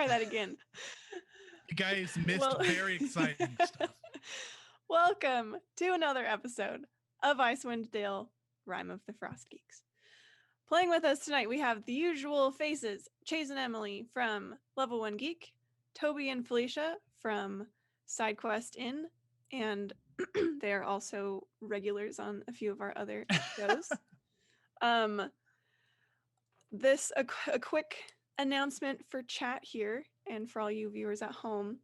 try that again. You guys missed very exciting stuff. Welcome to another episode of Icewind Dale, Rime of the Frostgeeks. Playing with us tonight, we have the usual faces, Chase and Emily from Level 1 Geek, Toby and Felicia from SideQuest Inn, and they are also regulars on a few of our other shows. A quick announcement for chat here, and for all you viewers at home.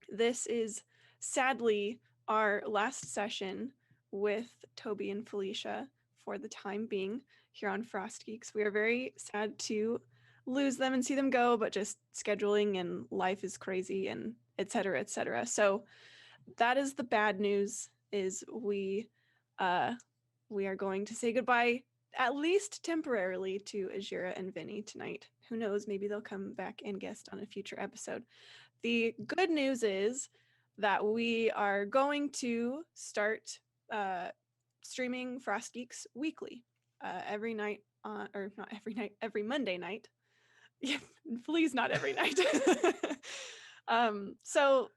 This is sadly our last session with Toby and Felicia for the time being here on Frostgeeks. We are very sad to lose them and see them go, but just scheduling and life is crazy and et cetera, et cetera. So that is the bad news, is we are going to say goodbye, at least temporarily, to Ajira and Vinny tonight. Who knows, maybe they'll come back and guest on a future episode. The good news is that we are going to start streaming Frostgeeks weekly, every night, or not every night, every Monday night. Yeah, please, not every night. So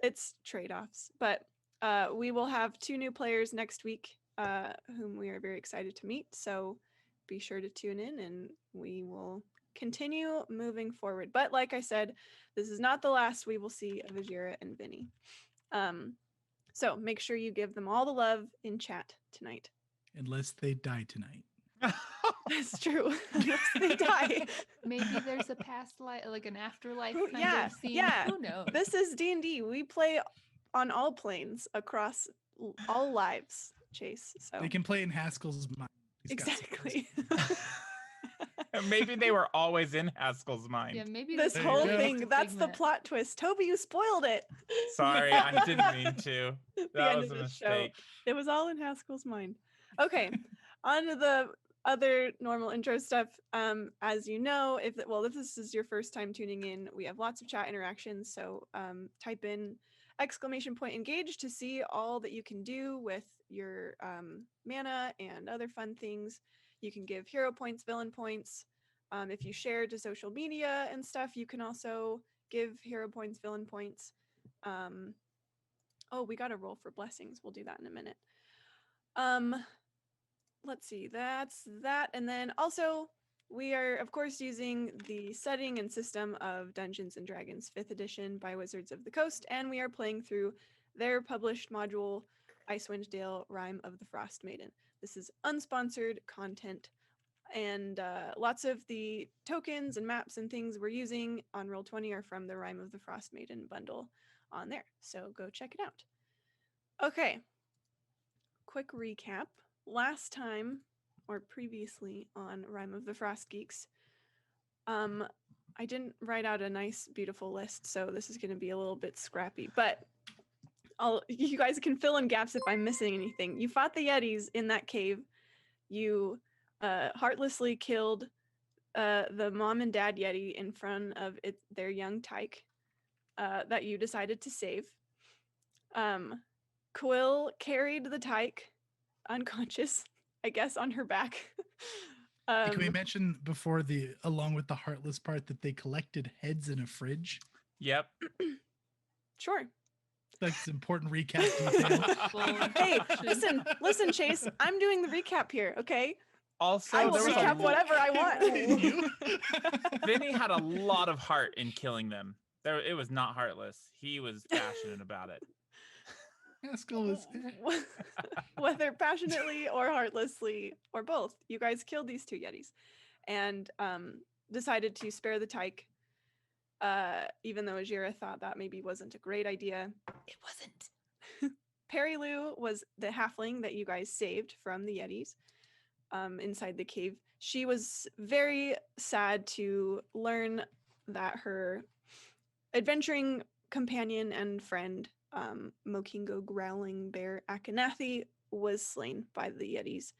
it's trade-offs, but we will have 2 new players next week, whom we are very excited to meet. So be sure to tune in and we will continue moving forward. But like I said, this is not the last we will see of Ajira and Vinny. So make sure you give them all the love in chat tonight. Unless they die tonight. That's true. Unless they die. Maybe there's a past life, like an afterlife kind Yeah, of scene. yeah. Who knows? This is D&D. We play on all planes across all lives, Chase. So They can play in Haskell's mind. exactly. Maybe they were always in Haskell's mind. Yeah, maybe This this whole go. thing, that's the plot twist. Toby, you spoiled it. Sorry, I didn't mean to. The That end was of a the show. mistake. It was all in Haskell's mind. Okay, on to the other normal intro stuff. As you know, if this is your first time tuning in, we have lots of chat interactions. So type in !engage to see all that you can do with your mana and other fun things. You can give hero points, villain points. If you share to social media and stuff, you can also give hero points, villain points. Oh, we got to roll for blessings. We'll do that in a minute. Let's see, that's that. And then also, we are, of course, using the setting and system of Dungeons and Dragons 5th edition by Wizards of the Coast, and we are playing through their published module, Icewind Dale, Rime of the Frostmaiden. This is unsponsored content, and lots of the tokens and maps and things we're using on Roll20 are from the Rime of the Frostmaiden bundle on there, so go check it out. Okay, quick recap. Last time, or previously on Rime of the Frostgeeks, I didn't write out a nice, beautiful list, so this is going to be a little bit scrappy, but you guys can fill in gaps if I'm missing anything. You fought the Yetis in that cave. You heartlessly killed the mom and dad Yeti in front of their young tyke that you decided to save. Quill carried the tyke unconscious, I guess, on her back. Can we mention before along with the heartless part, that they collected heads in a fridge? Yep. Sure. That's important recap detail. Hey, listen, Chase. I'm doing the recap here, okay? Also, I will there was recap whatever I want. Vinny had a lot of heart in killing them. It was not heartless. He was passionate about it. Haskell was Whether passionately or heartlessly or both, you guys killed these 2 Yetis and decided to spare the tyke, even though Ajira thought that maybe wasn't a great idea. It wasn't. Perilu was the halfling that you guys saved from the Yetis inside the cave. She was very sad to learn that her adventuring companion and friend, Mokingo Growling Bear Akhenathi, was slain by the Yetis.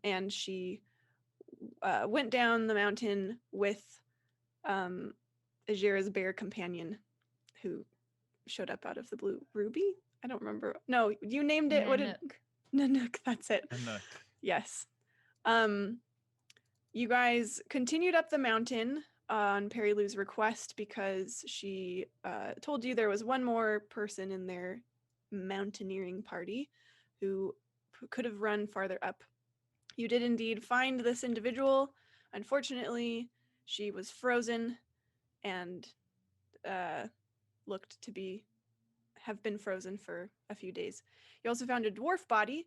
And she went down the mountain with Ajira's bear companion, who showed up out of the blue. Ruby? I don't remember. No, you named it. Nanook, that's it. Nanook. Yes. You guys continued up the mountain, on Perilou's request because she told you there was one more person in their mountaineering party who could have run farther up. You did indeed find this individual. Unfortunately, she was frozen and looked to have been frozen for a few days. You also found a dwarf body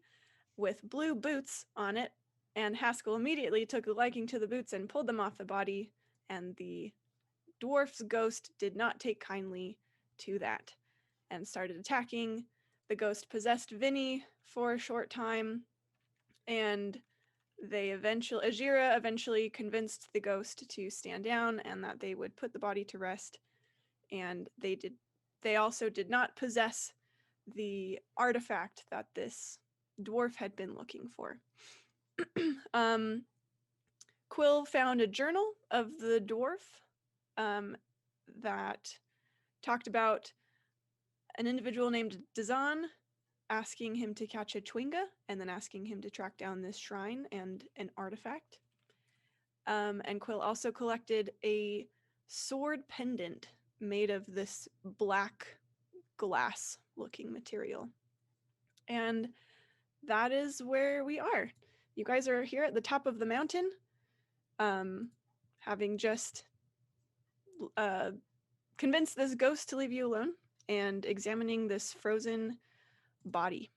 with blue boots on it, and Haskell immediately took a liking to the boots and pulled them off the body, and the dwarf's ghost did not take kindly to that and started attacking. The ghost possessed Vinny for a short time, and Ajira eventually convinced the ghost to stand down and that they would put the body to rest, and they did. They also did not possess the artifact that this dwarf had been looking for. Quill found a journal of the dwarf that talked about an individual named Dazan asking him to catch a Chwinga and then asking him to track down this shrine and an artifact. And Quill also collected a sword pendant made of this black glass looking material. And that is where we are. You guys are here at the top of the mountain, having just convinced this ghost to leave you alone and examining this frozen body.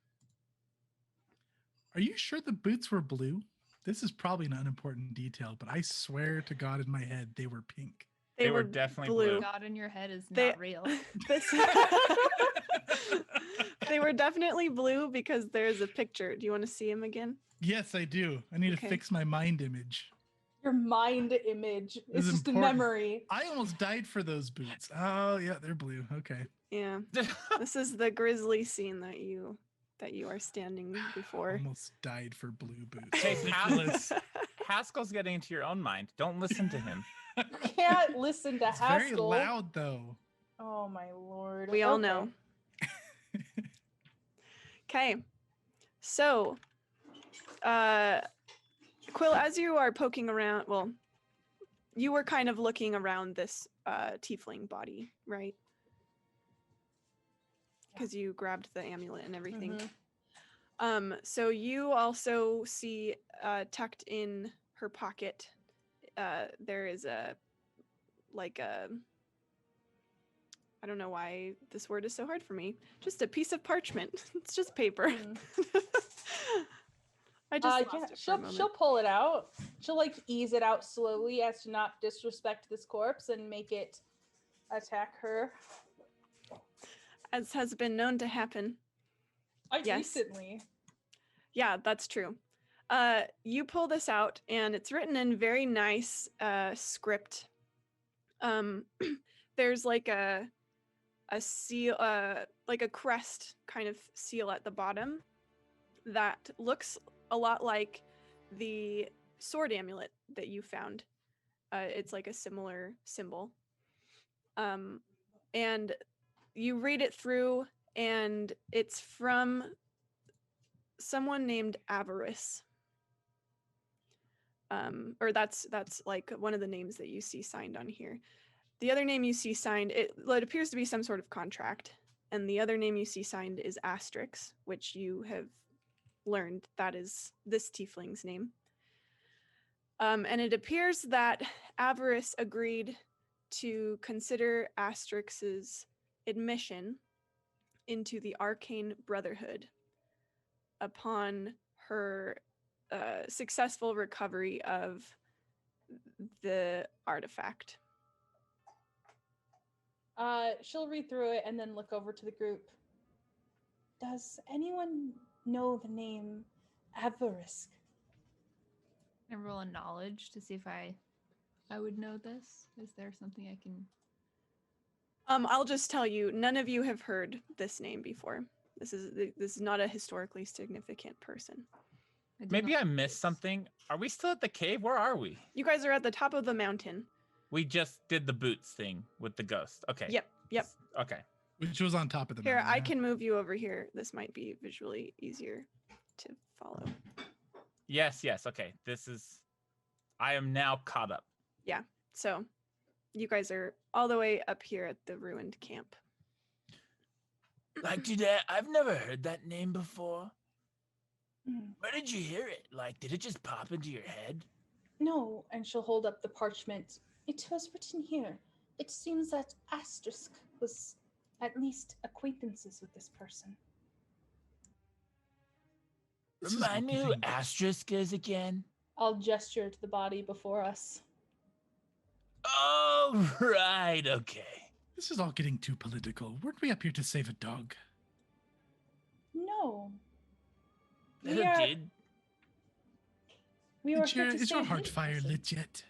Are you sure the boots were blue? This is probably an unimportant detail, but I swear to God in my head, they were pink. They were definitely blue. God in your head is not real. They were definitely blue because there's a picture. Do you want to see him again? Yes, I do. I need to fix my mind image. Your mind image is just important. a memory. I almost died for those boots. Oh, yeah, they're blue. Okay. Yeah. This is the grisly scene that you are standing before. Almost died for blue boots. Hey, Haskell's getting into your own mind. Don't listen to him. You can't listen to Haskell. Very loud, though. Oh, my Lord. We all know. Okay. So, Quill, as you are poking around, well, you were kind of looking around this tiefling body, right? Because you grabbed the amulet and everything. Mm-hmm. So you also see tucked in her pocket, there is I don't know why this word is so hard for me. Just a piece of parchment. It's just paper. I just lost it for a moment. She'll pull it out. She'll ease it out slowly as to not disrespect this corpse and make it attack her. As has been known to happen. Recently. Yeah, that's true. You pull this out, and it's written in very nice script. There's a seal, like a crest kind of seal at the bottom that looks a lot like the sword amulet that you found. It's like a similar symbol. And you read it through, and it's from someone named Avarice. Or that's like one of the names that you see signed on here. The other name you see signed, it appears to be some sort of contract. And the other name you see signed is Asterix, which you have learned that is this tiefling's name. And it appears that Avarice agreed to consider Asterix's admission into the Arcane Brotherhood upon her successful recovery of the artifact. She'll read through it and then look over to the group. Does anyone know the name Avarice? I roll a knowledge to see if I would know this. Is there something I can? I'll just tell you, none of you have heard this name before. This is not a historically significant person. Maybe I missed something. Are we still at the cave? Where are we? You guys are at the top of the mountain. We just did the boots thing with the ghost. Okay. Yep. Okay. Which was on top of the Here, mountain. I can move you over here. This might be visually easier to follow. Yes. Okay. I am now caught up. Yeah. So you guys are all the way up here at the ruined camp. Like today, I've never heard that name before. Hmm. Where did you hear it? Like, did it just pop into your head? No, and she'll hold up the parchment. It was written here. It seems that Asterisk was at least acquaintances with this person. This is Remind me who getting- Asterisk is again? I'll gesture to the body before us. Oh, right, okay. This is all getting too political. Weren't we up here to save a dog? No. Never We are- did. We were here to Is your save heart you, fire person. lit yet?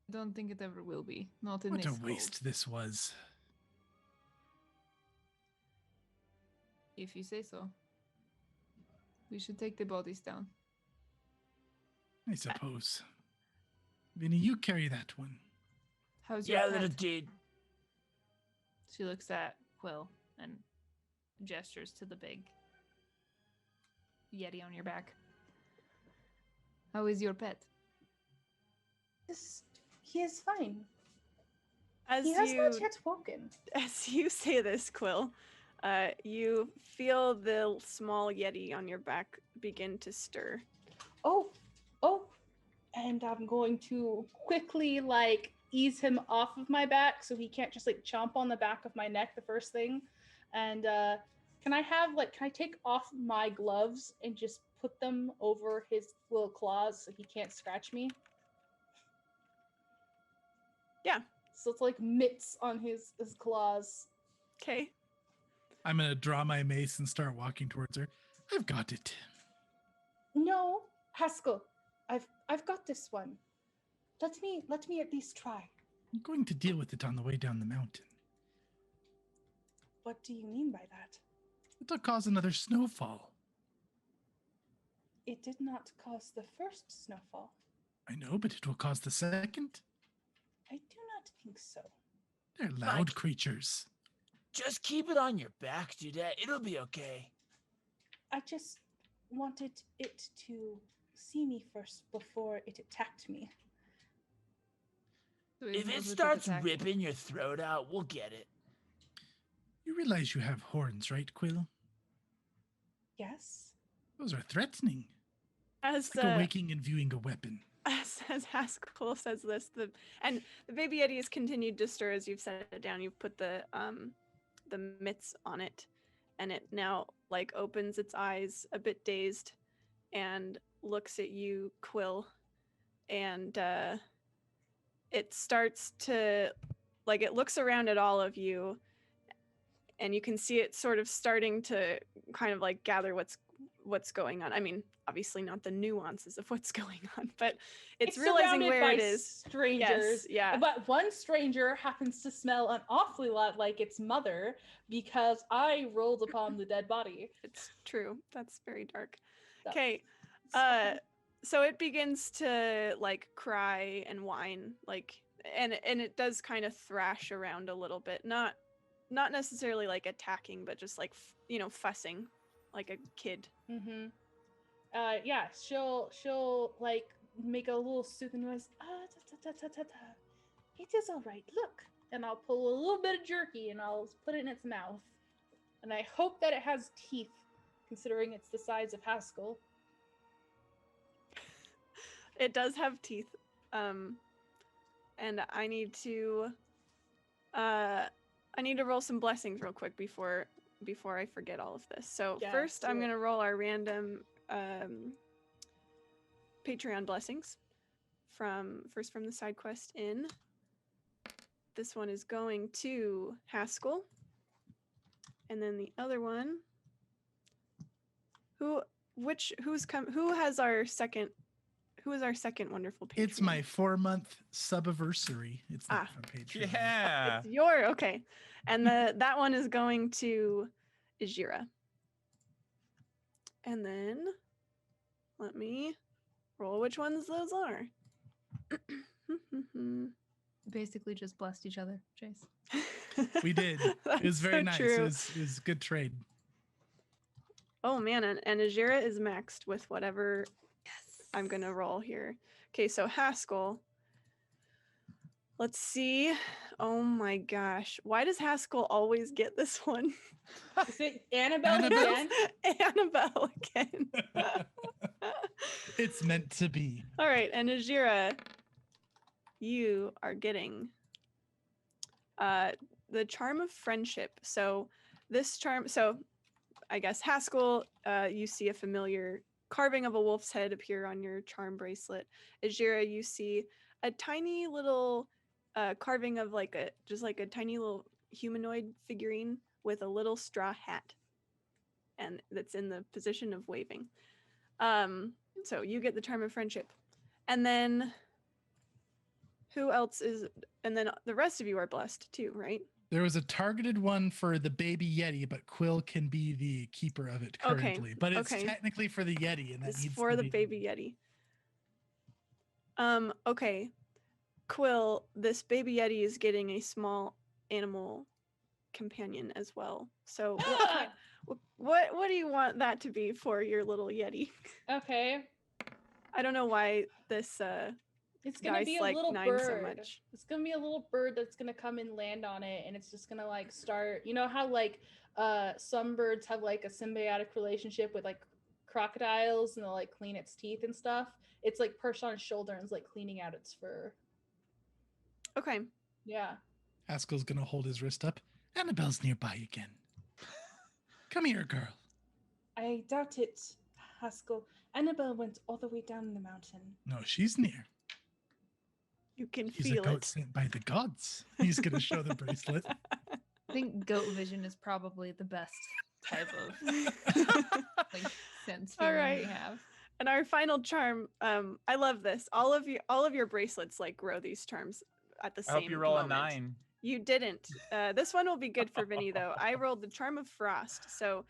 I don't think it ever will be. Not in What this a waste cold, this was. if you say so. We should take the bodies down. I suppose. Vinny, you carry that one. How's your Yeah, pet? little dude. She looks at Quill and gestures to the big yeti on your back. How is your pet? He is fine. As He has you not yet woken. as you say this, Quill, you feel the small yeti on your back begin to stir. Oh, and I'm going to quickly ease him off of my back so he can't just chomp on the back of my neck the first thing. And can I take off my gloves and just put them over his little claws so he can't scratch me? Yeah. So it's like mitts on his claws. Okay. I'm gonna draw my mace and start walking towards her. I've got it. No, Haskell, I've got this one. Let me at least try. I'm going to deal with it on the way down the mountain. What do you mean by that? It'll cause another snowfall. It did not cause the first snowfall. I know, but it will cause the second. I do not think so. They're loud Mike. creatures. Just keep it on your back, dudette. It'll be okay. I just wanted it to see me first before it attacked me. So If was it a starts attack. ripping your throat out, we'll get it. You realize you have horns, right, Quill? Yes? Those are threatening. As It's like awaking and viewing a weapon. as Haskell says this, the baby yeti has continued to stir as you've set it down. You've put the mitts on it, and it now opens its eyes a bit dazed and looks at you, Quill, and it starts to it looks around at all of you, and you can see it sort of starting to kind of gather what's going on. I mean, obviously not the nuances of what's going on, but it's realizing surrounded where by it is. strangers. Yes, yeah. But one stranger happens to smell an awfully lot like its mother because I rolled upon the dead body. It's true. That's very dark. So- Okay. so- So it begins to cry and whine, and it does kind of thrash around a little bit, not necessarily attacking, but just fussing like a kid. Mm-hmm. Yeah, she'll make a little soothing noise. It is all right. Look, and I'll pull a little bit of jerky and I'll put it in its mouth. And I hope that it has teeth, considering it's the size of Haskell. It does have teeth. And I need to roll some blessings real quick before I forget all of this. So Yeah, first do I'm it. going to roll our random Patreon blessings from the side quest in. This one is going to Haskell. And then the other one, who has our second wonderful Patreon? It's my 4-month subiversary. It's not from Patreon. Yeah. It's your okay. And that one is going to Ijira. And then let me roll which ones those are. Basically just blessed each other, Chase. We did. It was That's very so nice. true. It was good trade. Oh man, and Ijira is maxed with whatever Yes. I'm gonna roll here. Okay, so Haskell, Let's see. Oh my gosh. Why does Haskell always get this one? Is it Annabelle Annabelle? again? Annabelle again. It's meant to be. All right, and Ajira, you are getting the charm of friendship. So this charm, so I guess Haskell, you see a familiar carving of a wolf's head appear on your charm bracelet. Ajira, you see a tiny little carving of like a tiny little humanoid figurine with a little straw hat, and that's in the position of waving. So you get the charm of friendship, and then who else is? And then the rest of you are blessed too, right? There was a targeted one for the baby Yeti, but Quill can be the keeper of it Okay, currently. But it's okay. technically for the Yeti, and that It's needs for to the be baby Yeti. Okay. Quill, this baby Yeti is getting a small animal companion as well. So what do you want that to be for your little Yeti? Okay. I don't know why this It's gonna dice be a like little 9 bird. so much. It's gonna be a little bird that's gonna come and land on it, and it's just gonna like start. You know how like some birds have like a symbiotic relationship with like crocodiles, and they'll like clean its teeth and stuff. It's like perched on its shoulder and it's like cleaning out its fur. Okay. Yeah. Haskell's gonna hold his wrist up. Annabelle's nearby again. Come here, girl. I doubt it, Haskell. Annabelle went all the way down the mountain. No, she's near. You can She's a feel goat it. sent by the gods. He's gonna show the bracelet. I think goat vision is probably the best type of like sense All feeling right. we have. And our final charm, I love this. All of your bracelets like grow these charms at the I same hope you roll moment. a 9. You didn't. This one will be good for Vinny though. I rolled the charm of frost. So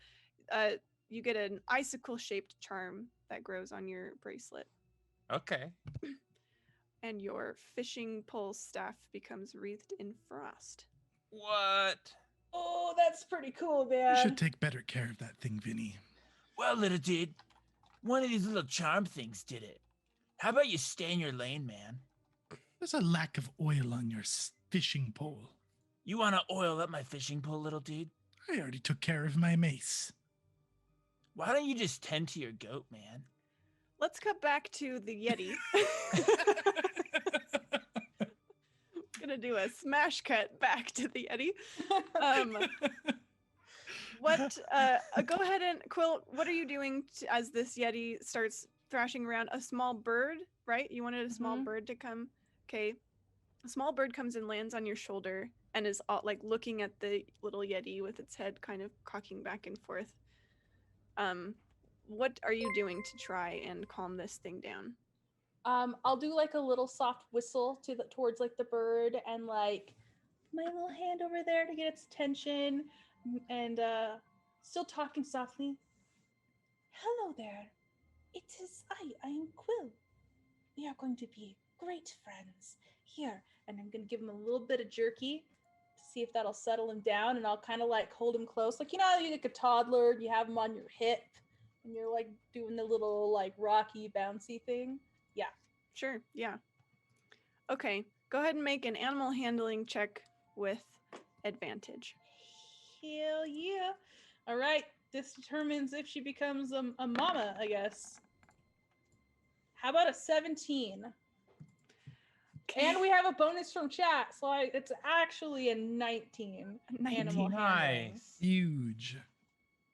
you get an icicle shaped charm that grows on your bracelet. Okay. And your fishing pole staff becomes wreathed in frost. What? Oh, that's pretty cool, You man. should take better care of that thing, Vinny. Well, little dude, one of these little charm things did it. How about you stay in your lane, man? There's a lack of oil on your fishing pole. You want to oil up my fishing pole, little dude? I already took care of my mace. Why don't you just tend to your goat, man? Let's cut back to the Yeti. Gonna do a smash cut back to the Yeti. Go ahead and Quill, what are you doing as this Yeti starts thrashing around? A small bird, right? You wanted a small bird to come. Okay. A small bird comes and lands on your shoulder and is like looking at the little Yeti with its head kind of cocking back and forth. What are you doing to try and calm this thing down? I'll do like a little soft whistle towards like the bird and like my little hand over there to get its attention and still talking softly. Hello there. It is I am Quill. We are going to be great friends. Here, and I'm gonna give him a little bit of jerky to see if that'll settle him down, and I'll kind of like hold him close. Like, you know, you're like a toddler, you have him on your hip and you're like doing the little like rocky bouncy thing. Yeah. Sure, yeah. Okay, go ahead and make an animal handling check with advantage. Hell yeah. All right, this determines if she becomes a mama, I guess. How about a 17? And we have a bonus from chat, so it's actually a 19. 19. Animal handling. Nice. Huge.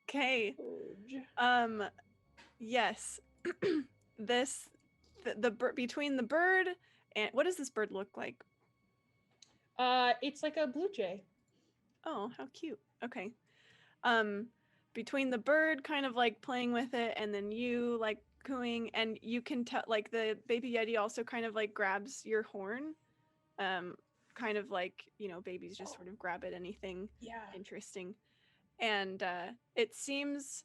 Okay. Huge. Yes. Between the bird and what does this bird look like? It's like a blue jay. Oh, how cute. Okay. Between the bird kind of like playing with it and then you like cooing, and you can tell like the baby Yeti also kind of like grabs your horn. Kind of like, you know, babies just sort of grab at anything interesting. And it seems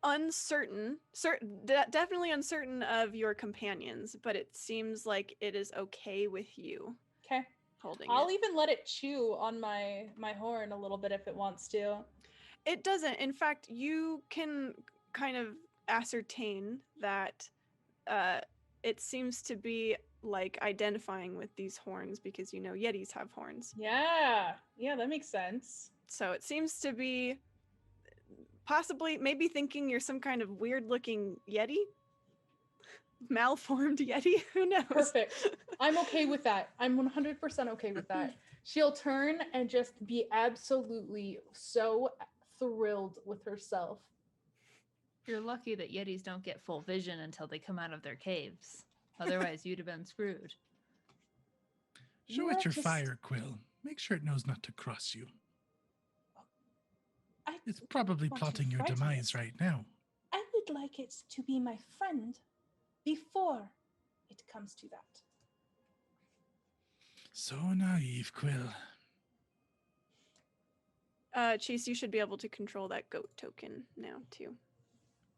definitely uncertain of your companions, but it seems like it is okay with you. Okay. Holding I'll it. even let it chew on my horn a little bit if it wants to. It doesn't. In fact, you can kind of ascertain that it seems to be like identifying with these horns because you know Yetis have horns. Yeah, that makes sense. So it seems to be possibly maybe thinking you're some kind of weird looking Yeti. Malformed Yeti? Who knows? Perfect. I'm okay with that. I'm 100% okay with that. She'll turn and just be absolutely so thrilled with herself. You're lucky that Yetis don't get full vision until they come out of their caves. Otherwise, you'd have been screwed. Show Yeah, it your just- fire, Quill. Make sure it knows not to cross you. I It's probably want to plotting your frighten demise it. right now. I would like it to be my friend before it comes to that. So naive, Quill. Chase, you should be able to control that goat token now too.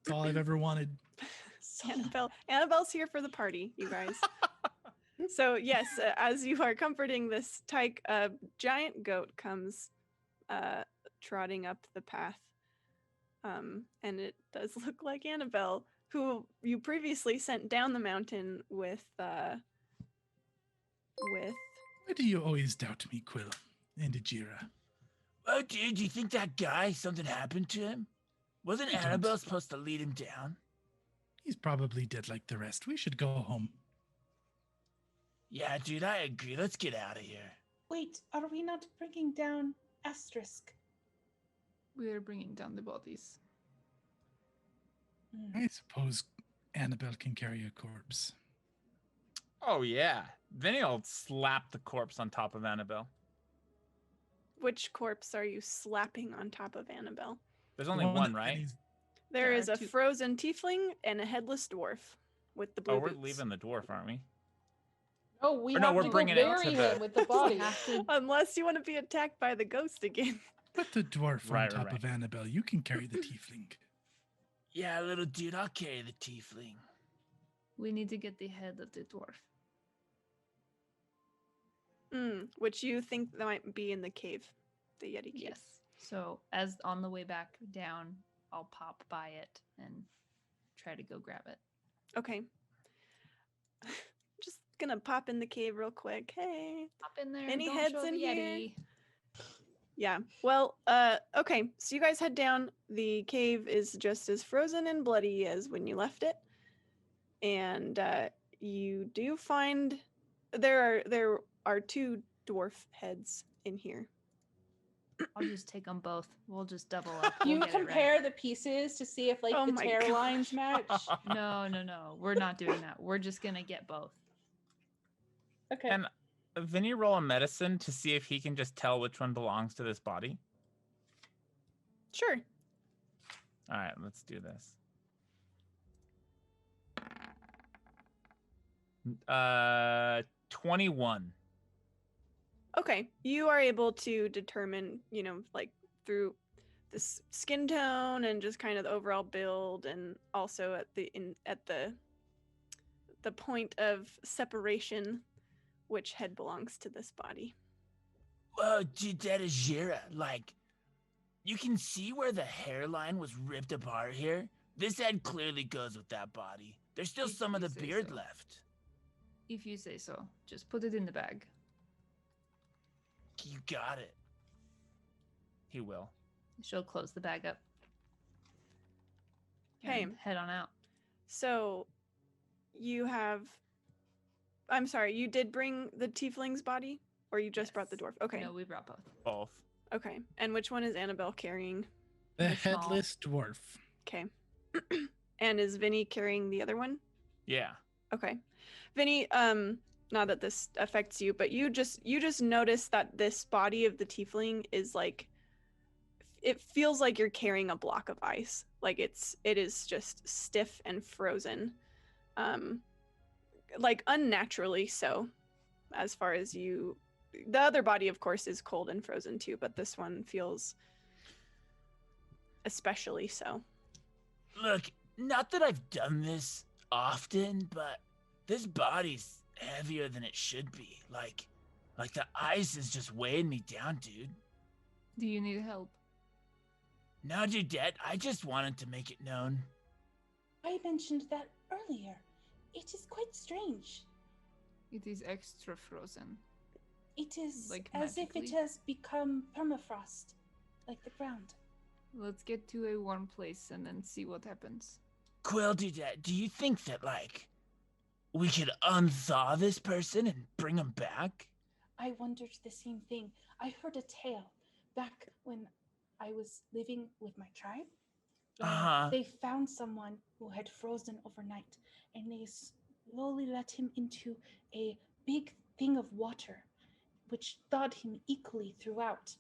It's all I've ever wanted. Annabelle's here for the party, you guys. So yes, as you are comforting this tyke, a giant goat comes trotting up the path, and it does look like Annabelle, who you previously sent down the mountain with. Why do you always doubt me, Quill? And Ajira? Oh, dude, you think that guy, something happened to him? Wasn't I don't. Annabelle supposed to lead him down? He's probably dead like the rest. We should go home. Yeah, dude, I agree. Let's get out of here. Wait, are we not bringing down Asterisk? We are bringing down the bodies. I suppose Annabelle can carry a corpse. Oh yeah. Vinny will slap the corpse on top of Annabelle. Which corpse are you slapping on top of Annabelle? There's only The one, that right? Benny's- There There is are a two. frozen tiefling and a headless dwarf with the blue Oh, we're boots. leaving the dwarf, aren't we? Oh, we Or no, have we're to go bringing it bury to the- him with the We body. have to. Unless you want to be attacked by the ghost again. Put the dwarf Right, on right, top right. of Annabelle. You can carry the tiefling. Yeah, little dude, I'll carry the tiefling. We need to get the head of the dwarf. Which you think that might be in the cave, the Yeti cave. Yes. So as on the way back down, I'll pop by it and try to go grab it. Okay. Just gonna pop in the cave real quick. Hey. Hop in there. Any don't heads show in the here? Yeti. Yeah. Well, okay. So you guys head down. The cave is just as frozen and bloody as when you left it. And you do find there are two dwarf heads in here. I'll just take them both. We'll just double up. You We'll get it right. compare the pieces to see if Oh the my tear gosh. lines match. No. We're not doing that. We're just gonna get both. Okay. Can Vinny roll a medicine to see if he can just tell which one belongs to this body? Sure. All right, let's do this. 21. Okay. You are able to determine, like through this skin tone and just kind of the overall build, and also at the point of separation, which head belongs to this body. Whoa, dude, that is Jira. Like, you can see where the hairline was ripped apart here. This head clearly goes with that body. There's still If some of you the say beard so. left. If you say so. Just put it in the bag. You got it. He will. She'll close the bag up. Okay. and head on out. So I'm sorry, you did bring the tiefling's body, or you just brought the Yes. dwarf? Okay. No, we brought both. Both. Okay. And which one is Annabelle carrying? The The small- headless dwarf. Okay. And is Vinny carrying the other one? Yeah. Okay. Vinny, not that this affects you, but you just notice that this body of the tiefling is like, it feels like you're carrying a block of ice. Like it is just stiff and frozen. Like unnaturally so, as far as the other body of course is cold and frozen too, but this one feels especially so. Look, not that I've done this often, but this body's heavier than it should be. Like the ice is just weighing me down, dude. Do you need help? No, Dudette, I just wanted to make it known. I mentioned that earlier. It is quite strange. It is extra frozen. It is Like as if it magically? has become permafrost, like the ground. Let's get to a warm place and then see what happens. Quill, do you think that, like, we could unthaw this person and bring him back? I wondered the same thing. I heard a tale back when I was living with my tribe. Uh-huh. They found someone who had frozen overnight, and they slowly let him into a big thing of water, which thawed him equally throughout.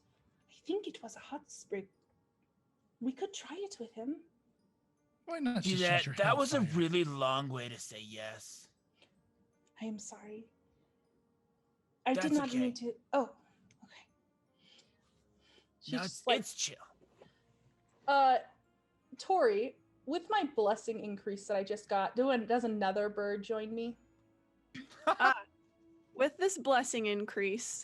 I think it was a hot spring. We could try it with him. Why not Do just that. use your That was a hellfire? really long way to say yes. I am sorry. I did That's not okay. mean to. Oh, okay. She's No, just like, it's chill. Tori, with my blessing increase that I just got, does another bird join me? With this blessing increase,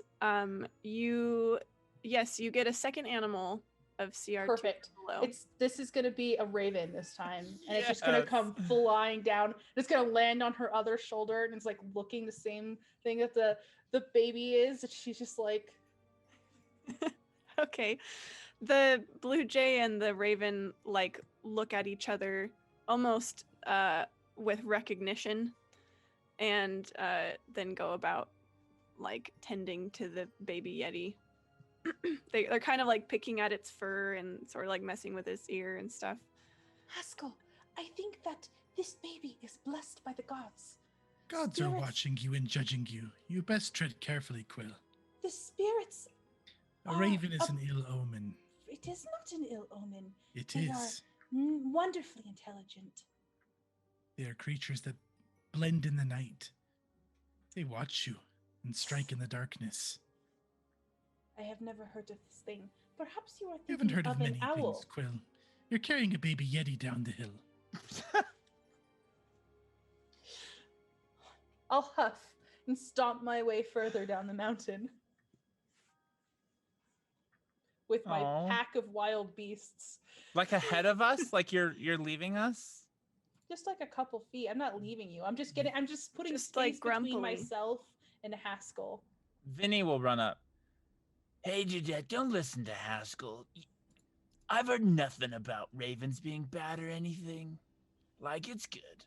you get a second animal of CR2 Perfect. below. This is gonna be a raven this time, and it's just gonna Yes. come flying down. It's gonna land on her other shoulder, and it's like looking the same thing that the baby is. And she's just like, Okay. The blue jay and the raven like look at each other almost with recognition, and then go about like tending to the baby yeti. They're kind of like picking at its fur and sort of like messing with its ear and stuff. Haskell, I think that this baby is blessed by the gods. Gods are Spirits- watching you and judging you. You best tread carefully, Quill. The spirits. A raven is an ill omen. It is not an ill omen. It They are is. wonderfully intelligent. They are creatures that blend in the night. They watch you and strike in the darkness. I have never heard of this thing. Perhaps you are You thinking haven't heard of an many owl. things, Quill. You're carrying a baby yeti down the hill. I'll huff and stomp my way further down the mountain with my Aw. pack of wild beasts. Like ahead of us? Like you're leaving us? Just like a couple feet. I'm not leaving you. I'm just putting Just, space like, between grumpily. myself and Haskell. Vinny will run up. Hey, Dudette, don't listen to Haskell. I've heard nothing about ravens being bad or anything. Like, it's good.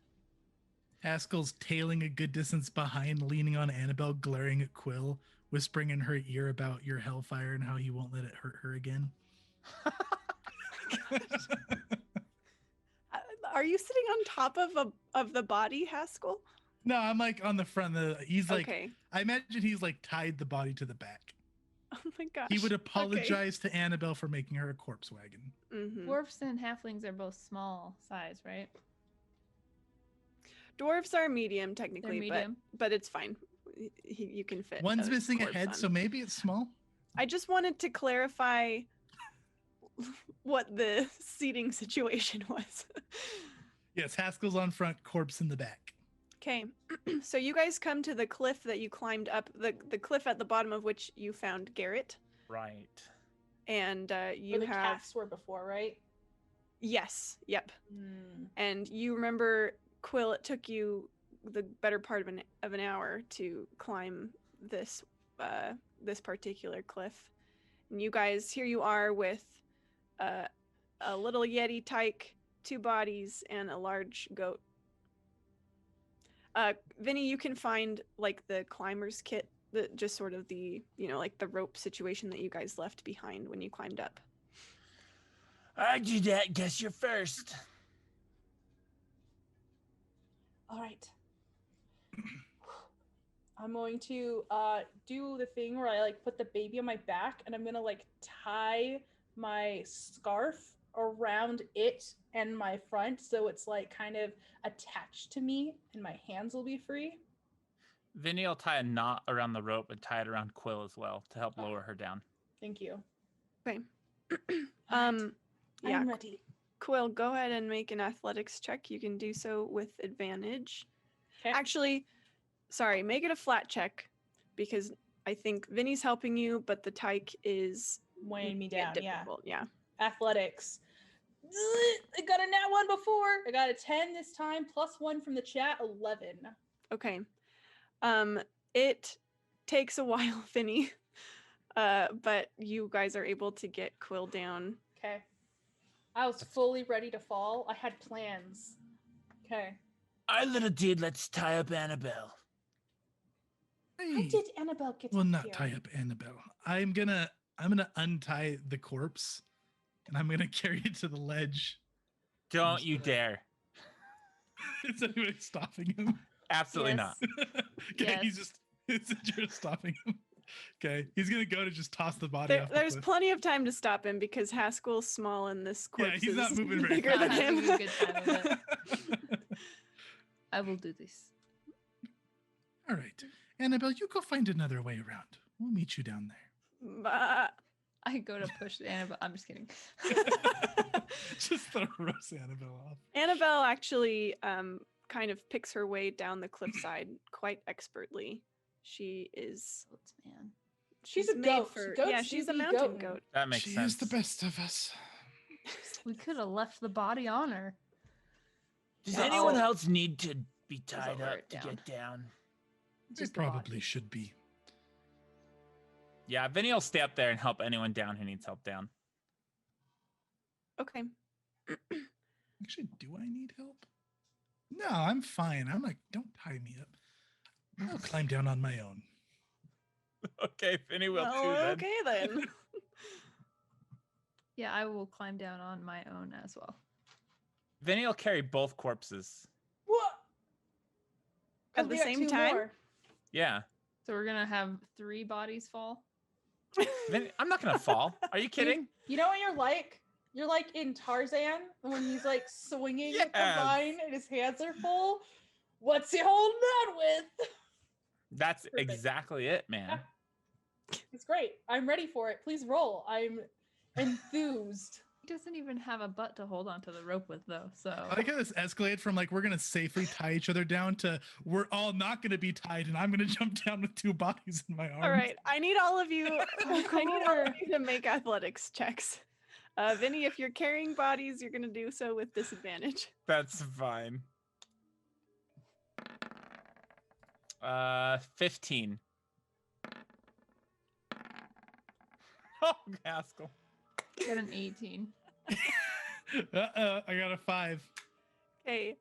Haskell's tailing a good distance behind, leaning on Annabelle, glaring at Quill, whispering in her ear about your hellfire and how he won't let it hurt her again. Are you sitting on top of the body, Haskell? No, I'm like on the front. He's like, Okay. I imagine he's like tied the body to the back. Oh my gosh. He would apologize to Annabelle for making her a corpse wagon. Mhm. Dwarfs and halflings are both small size, right? Dwarves are medium technically, medium? but it's fine. You can fit. One's missing a corpse head, on. so maybe it's small. I just wanted to clarify what the seating situation was. Yes, Haskell's on front, corpse in the back. Okay, so you guys come to the cliff that you climbed up, the cliff at the bottom of which you found Garrett, Right. and Where you the have cats were before, right? yes, yep, Hmm. and you remember Quill. It took you the better part of an hour to climb this this particular cliff, and you guys here you are with a little yeti tyke, 2 bodies, and a large goat. Vinny, you can find like the climber's kit, just sort of the, like the rope situation that you guys left behind when you climbed up. All right, Dudette, guess you're first. All right. I'm going to do the thing where I like put the baby on my back, and I'm gonna like tie my scarf around it and my front, so it's like kind of attached to me, and my hands will be free. Vinny will tie a knot around the rope and tie it around Quill as well to help lower her down. Thank you. Okay. Alright, Yeah, I'm ready. Quill, go ahead and make an athletics check. You can do so with advantage. Okay. Actually, sorry, make it a flat check because I think Vinny's helping you, but the tyke is Weighing me making it down. Yeah. difficult. Yeah. Athletics. I got a nat 1 before. I got a 10 this time, plus 1 from the chat. 11. Okay. It takes a while, Finny. But you guys are able to get Quill down. Okay. I was fully ready to fall. I had plans. Okay. Our little dude, let's tie up Annabelle. How Hey, did Annabelle get well, up not here? tie up Annabelle. I'm gonna untie the corpse, and I'm gonna carry it to the ledge. Don't you dare. Is anybody stopping him? Absolutely Yes. not. Okay, he's Yes. just stopping him. Okay, he's gonna go to just toss the body There, off. The there's cliff. plenty of time to stop him because Haskell's small and this Yeah, corpse he's not is moving very bigger fast. than Not him. having a good time of it. I will do this. All right, Annabelle, you go find another way around. We'll meet you down there. Bah. I go to push Annabelle. I'm just kidding. Just throws Annabelle off. Annabelle actually kind of picks her way down the cliffside quite expertly. She is Goats, man. She's a made goat. for Goats yeah, do she's a be mountain goatin'. goat. That makes She sense. is the best of us. We could have left the body on her. Does Yeah, anyone so- else need to be tied lower up it to down. get down? They Just the body. probably should be. Yeah, Vinny will stay up there and help anyone down who needs help down. Okay. Actually, do I need help? No, I'm fine. I'm like, don't tie me up. I'll climb down on my own. Okay, Vinny will Well, too then. okay then. Yeah, I will climb down on my own as well. Vinny will carry both corpses. What? At 'Cause the we got same two time? more. Yeah. So we're gonna have 3 bodies fall. Vinny, I'm not gonna fall. Are you kidding? You know what you're like? You're like in Tarzan when he's like swinging the Yes. vine and his hands are full. What's he holding on with? That's Perfect. exactly it, man. It's great. I'm ready for it. Please roll. I'm enthused. He doesn't even have a butt to hold onto the rope with, though. So I like how this escalated from like we're gonna safely tie each other down to we're all not gonna be tied, and I'm gonna jump down with 2 bodies in my arms. All right, I need all of you. I need all Sure. of you to make athletics checks. Vinny, if you're carrying bodies, you're gonna do so with disadvantage. That's fine. 15. Oh, Haskell. got an 18. I got a 5. Okay.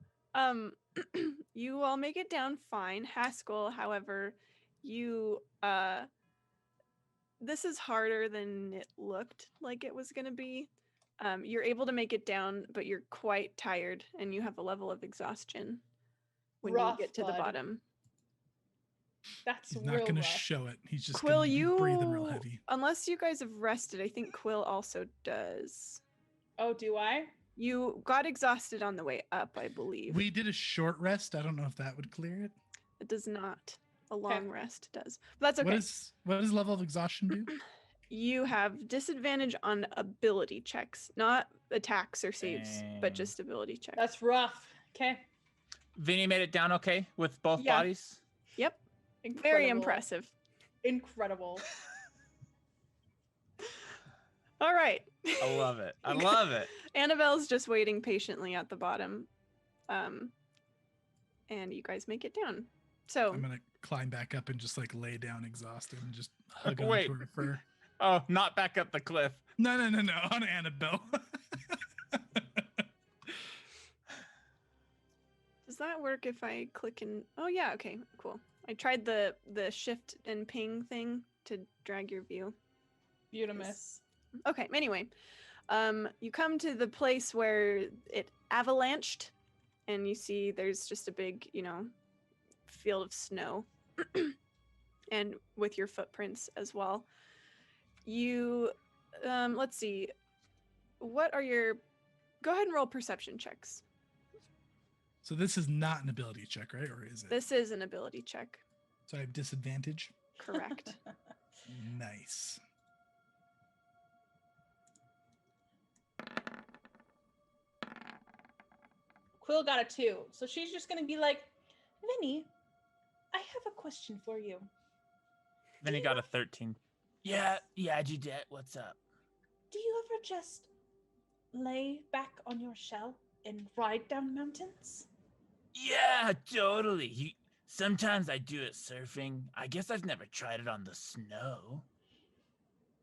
You all make it down fine. Haskell, however, you this is harder than it looked like it was gonna be. You're able to make it down, but you're quite tired and you have a level of exhaustion when Rough, you get to the bud. bottom. That's He's real not gonna rough. show it. He's just Quill, gonna be you breathing real heavy. unless you guys have rested, I think Quill also does. Oh, do I? You got exhausted on the way up, I believe. We did a short rest. I don't know if that would clear it. It does not. A long rest does. But that's okay. What does level of exhaustion do? You have disadvantage on ability checks, not attacks or saves, but Dang. just ability checks. That's rough. Okay. Vinny made it down okay with both Yeah. bodies? Yep. Very Incredible. impressive. Incredible. All right. I love it. I love it. Annabelle's just waiting patiently at the bottom. And you guys make it down. So I'm gonna climb back up and just like lay down exhausted and just hug Wait. onto her fur. Oh, not back up the cliff. No, on Annabelle. does that work if I click in? Oh yeah, okay, cool. I tried the shift and ping thing to drag your view. Beautimus. Okay, anyway. You come to the place where it avalanched and you see there's just a big, field of snow and with your footprints as well. You let's see. What are your go ahead and roll perception checks. So this is not an ability check, right? Or is it? This is an ability check. So I have disadvantage. Correct. Nice. Quill got a 2. So she's just going to be like, Vinny, I have a question for you. Vinny got a 13. Yeah, Judette, what's up? Do you ever just lay back on your shell and ride down mountains? Yeah, totally. Sometimes I do it surfing. I guess I've never tried it on the snow.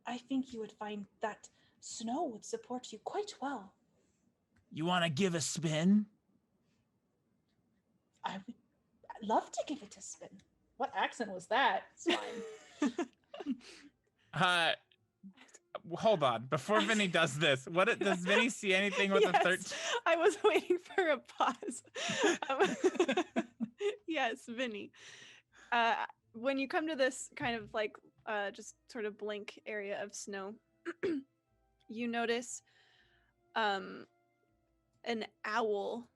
I think you would find that snow would support you quite well. You want to give a spin? I would love to give it a spin. What accent was that? It's fine. Hold on. Before Vinny does this, does Vinny see anything with a 13? I was waiting for a pause. Yes, Vinny. When you come to this kind of like just sort of blank area of snow, you notice an owl,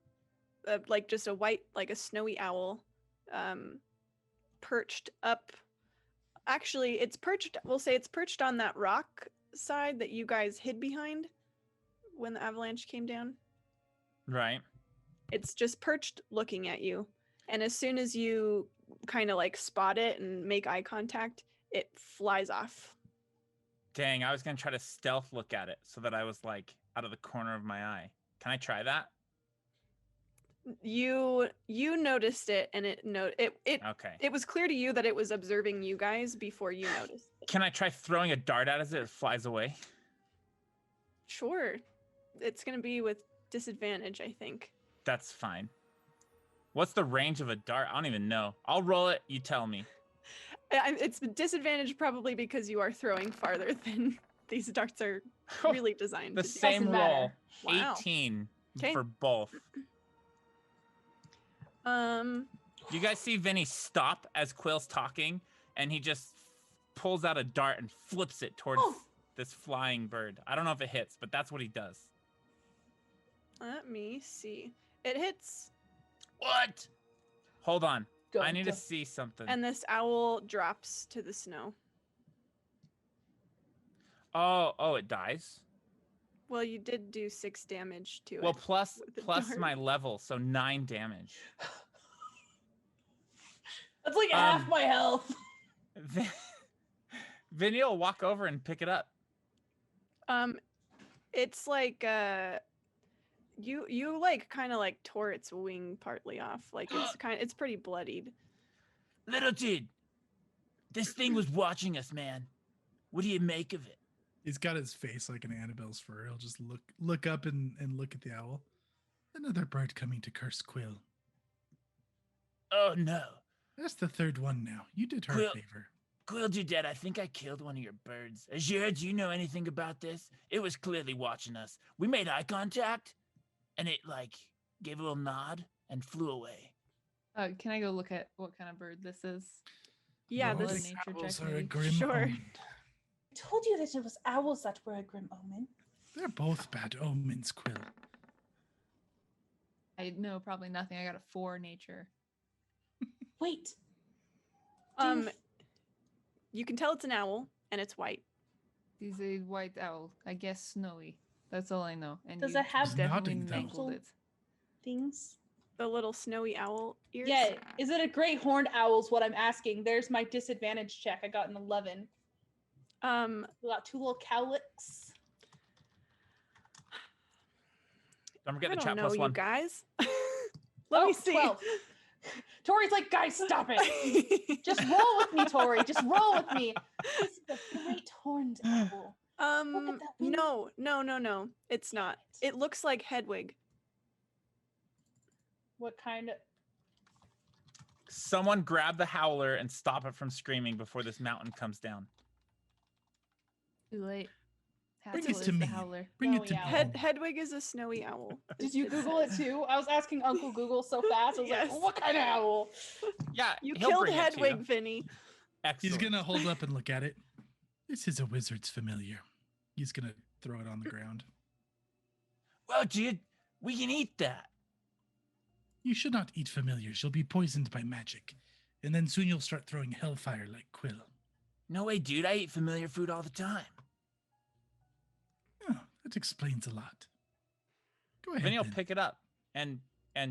like just a white, like a snowy owl, perched up. Actually, we'll say it's perched on that rock side that you guys hid behind when the avalanche came down. Right. It's just perched looking at you. And as soon as you kind of like spot it and make eye contact, it flies off. Dang, I was going to try to stealth look at it so that I was like out of the corner of my eye. Can I try that? You noticed it, and Okay. it was clear to you that it was observing you guys before you noticed it. Can I try throwing a dart at it as it flies away? Sure. It's going to be with disadvantage, I think. That's fine. What's the range of a dart? I don't even know. I'll roll it. You tell me. It's disadvantage probably because you are throwing farther than these darts are really designed The to do. same roll. Wow. 18 Okay. for both. Do you guys see Vinny stop as Quill's talking, and he just pulls out a dart and flips it towards this flying bird? I don't know if it hits, but that's what he does. Let me see. It hits. What? Hold on. Go, I need go. to see something. And this owl drops to the snow. Oh, it dies? Well, you did do 6 damage to Well, it. plus with the dart. my level, so 9 damage. That's like half my health. Vinny will walk over and pick it up. It's like you like kind of like tore its wing partly off. Like it's pretty bloodied. Little dude, this thing was watching us, man. What do you make of it? He's got his face like an Annabelle's fur. He'll just look up and look at the owl. Another bird coming to curse Quill. Oh, no. That's the third one now. You did her Quill- a favor. Quill, dude, Dad, I think I killed one of your birds. Azure, do you know anything about this? It was clearly watching us. We made eye contact, and it, gave a little nod and flew away. Can I go look at what kind of bird this is? Yeah, Roll a this nature owls check, are a maybe? grim Sure. omen. I told you that it was owls that were a grim omen. They're both bad omens, Quill. I know probably nothing. I got a 4 nature. Wait. You can tell it's an owl and it's white. He's a white owl. I guess snowy. That's all I know. And Does you it have definitely nodding, though? mangled it. Things? The little snowy owl ears. Yeah. Is it a great horned owl is what I'm asking. There's my disadvantage check. I got an 11. We got 2 little cowlicks. Don't forget I the don't chat know, plus you 1. guys. Let me see. 12. Tori's like, guys, stop it. Just roll with me, Tori. Just roll with me. This is a great horned owl. Look at that wing. No. It's not. It looks like Hedwig. What kind of... Someone grab the howler and stop it from screaming before this mountain comes down. Too late. Bring Haskell it to is the me. howler. Bring No, it to yeah. me. Hedwig is a snowy owl. Did you Google it too? I was asking Uncle Google so fast. I was Yes. like, what kind of owl? Yeah, You he'll killed bring it to you. Hedwig, Vinny. He's Excellent. gonna hold up and look at it. This is a wizard's familiar. He's gonna throw it on the ground. Well, dude, we can eat that. You should not eat familiars. You'll be poisoned by magic. And then soon you'll start throwing hellfire like Quill. No way, dude. I eat familiar food all the time. Oh, that explains a lot. Go ahead. Vinny will then. pick it up and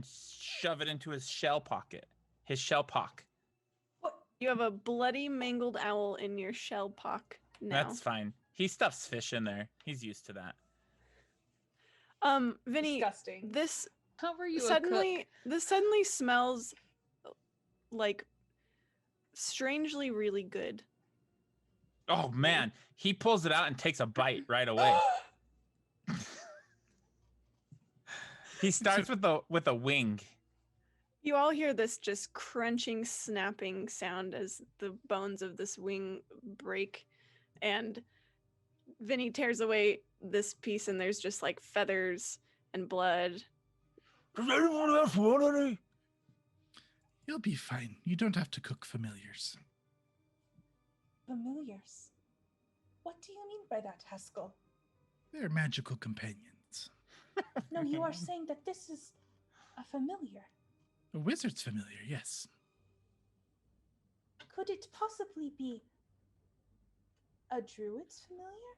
shove it into his shell pocket. His shell pock. You have a bloody, mangled owl in your shell pock now. That's fine. He stuffs fish in there. He's used to that. Vinny, Disgusting. this How were you a suddenly cook? this suddenly smells like strangely really good. Oh man, he pulls it out and takes a bite right away. He starts with a wing. You all hear this just crunching, snapping sound as the bones of this wing break, and Vinny tears away this piece, and there's just like feathers and blood. Does anyone else want any? You'll be fine. You don't have to cook familiars. Familiars. What do you mean by that, Haskell? They're magical companions. No, you are saying that this is a familiar. A wizard's familiar, yes. Could it possibly be a druid's familiar?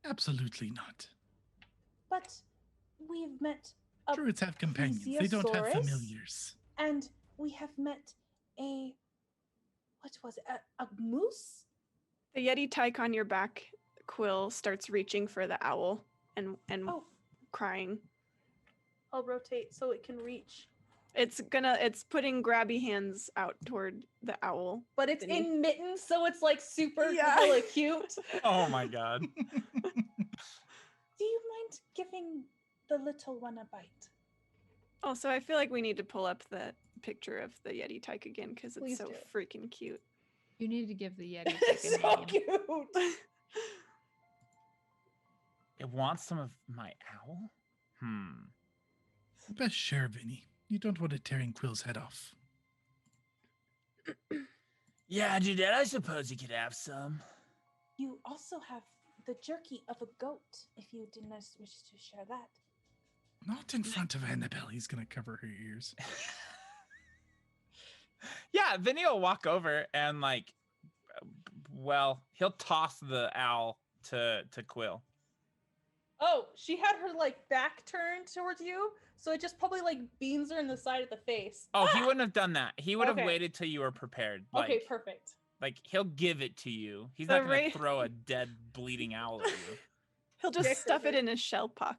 Absolutely not. But we've met a Druids have companions. They don't have plesiosaurus, familiars. and we have met a, what was it, a moose? The Yeti tyke on your back, Quill, starts reaching for the owl and Oh, crying. I'll rotate so it can reach. It's putting grabby hands out toward the owl. But it's Vinny. in mittens, so it's like super Yeah. hella cute. Oh my god. Do you mind giving the little one a bite? Also, I feel like we need to pull up the picture of the Yeti tyke again because it's Please so do. freaking cute. You need to give the Yeti It's tyke a so name. cute. It wants some of my owl? Best share, Vinny. You don't want it tearing Quill's head off. Yeah, Dudette, I suppose you could have some. You also have the jerky of a goat, if you did not wish to share that. Not in front of Annabelle. He's going to cover her ears. Yeah, Vinny will walk over and like, well, he'll toss the owl to Quill. Oh, she had her like back turned towards you, so it just probably like beans her in the side of the face. Oh, he wouldn't have done that. He would have Okay. waited till you were prepared. Okay, perfect. Like he'll give it to you. He's The not gonna ra- throw a dead bleeding owl at you. He'll just Okay, stuff it perfect. in his shell puck.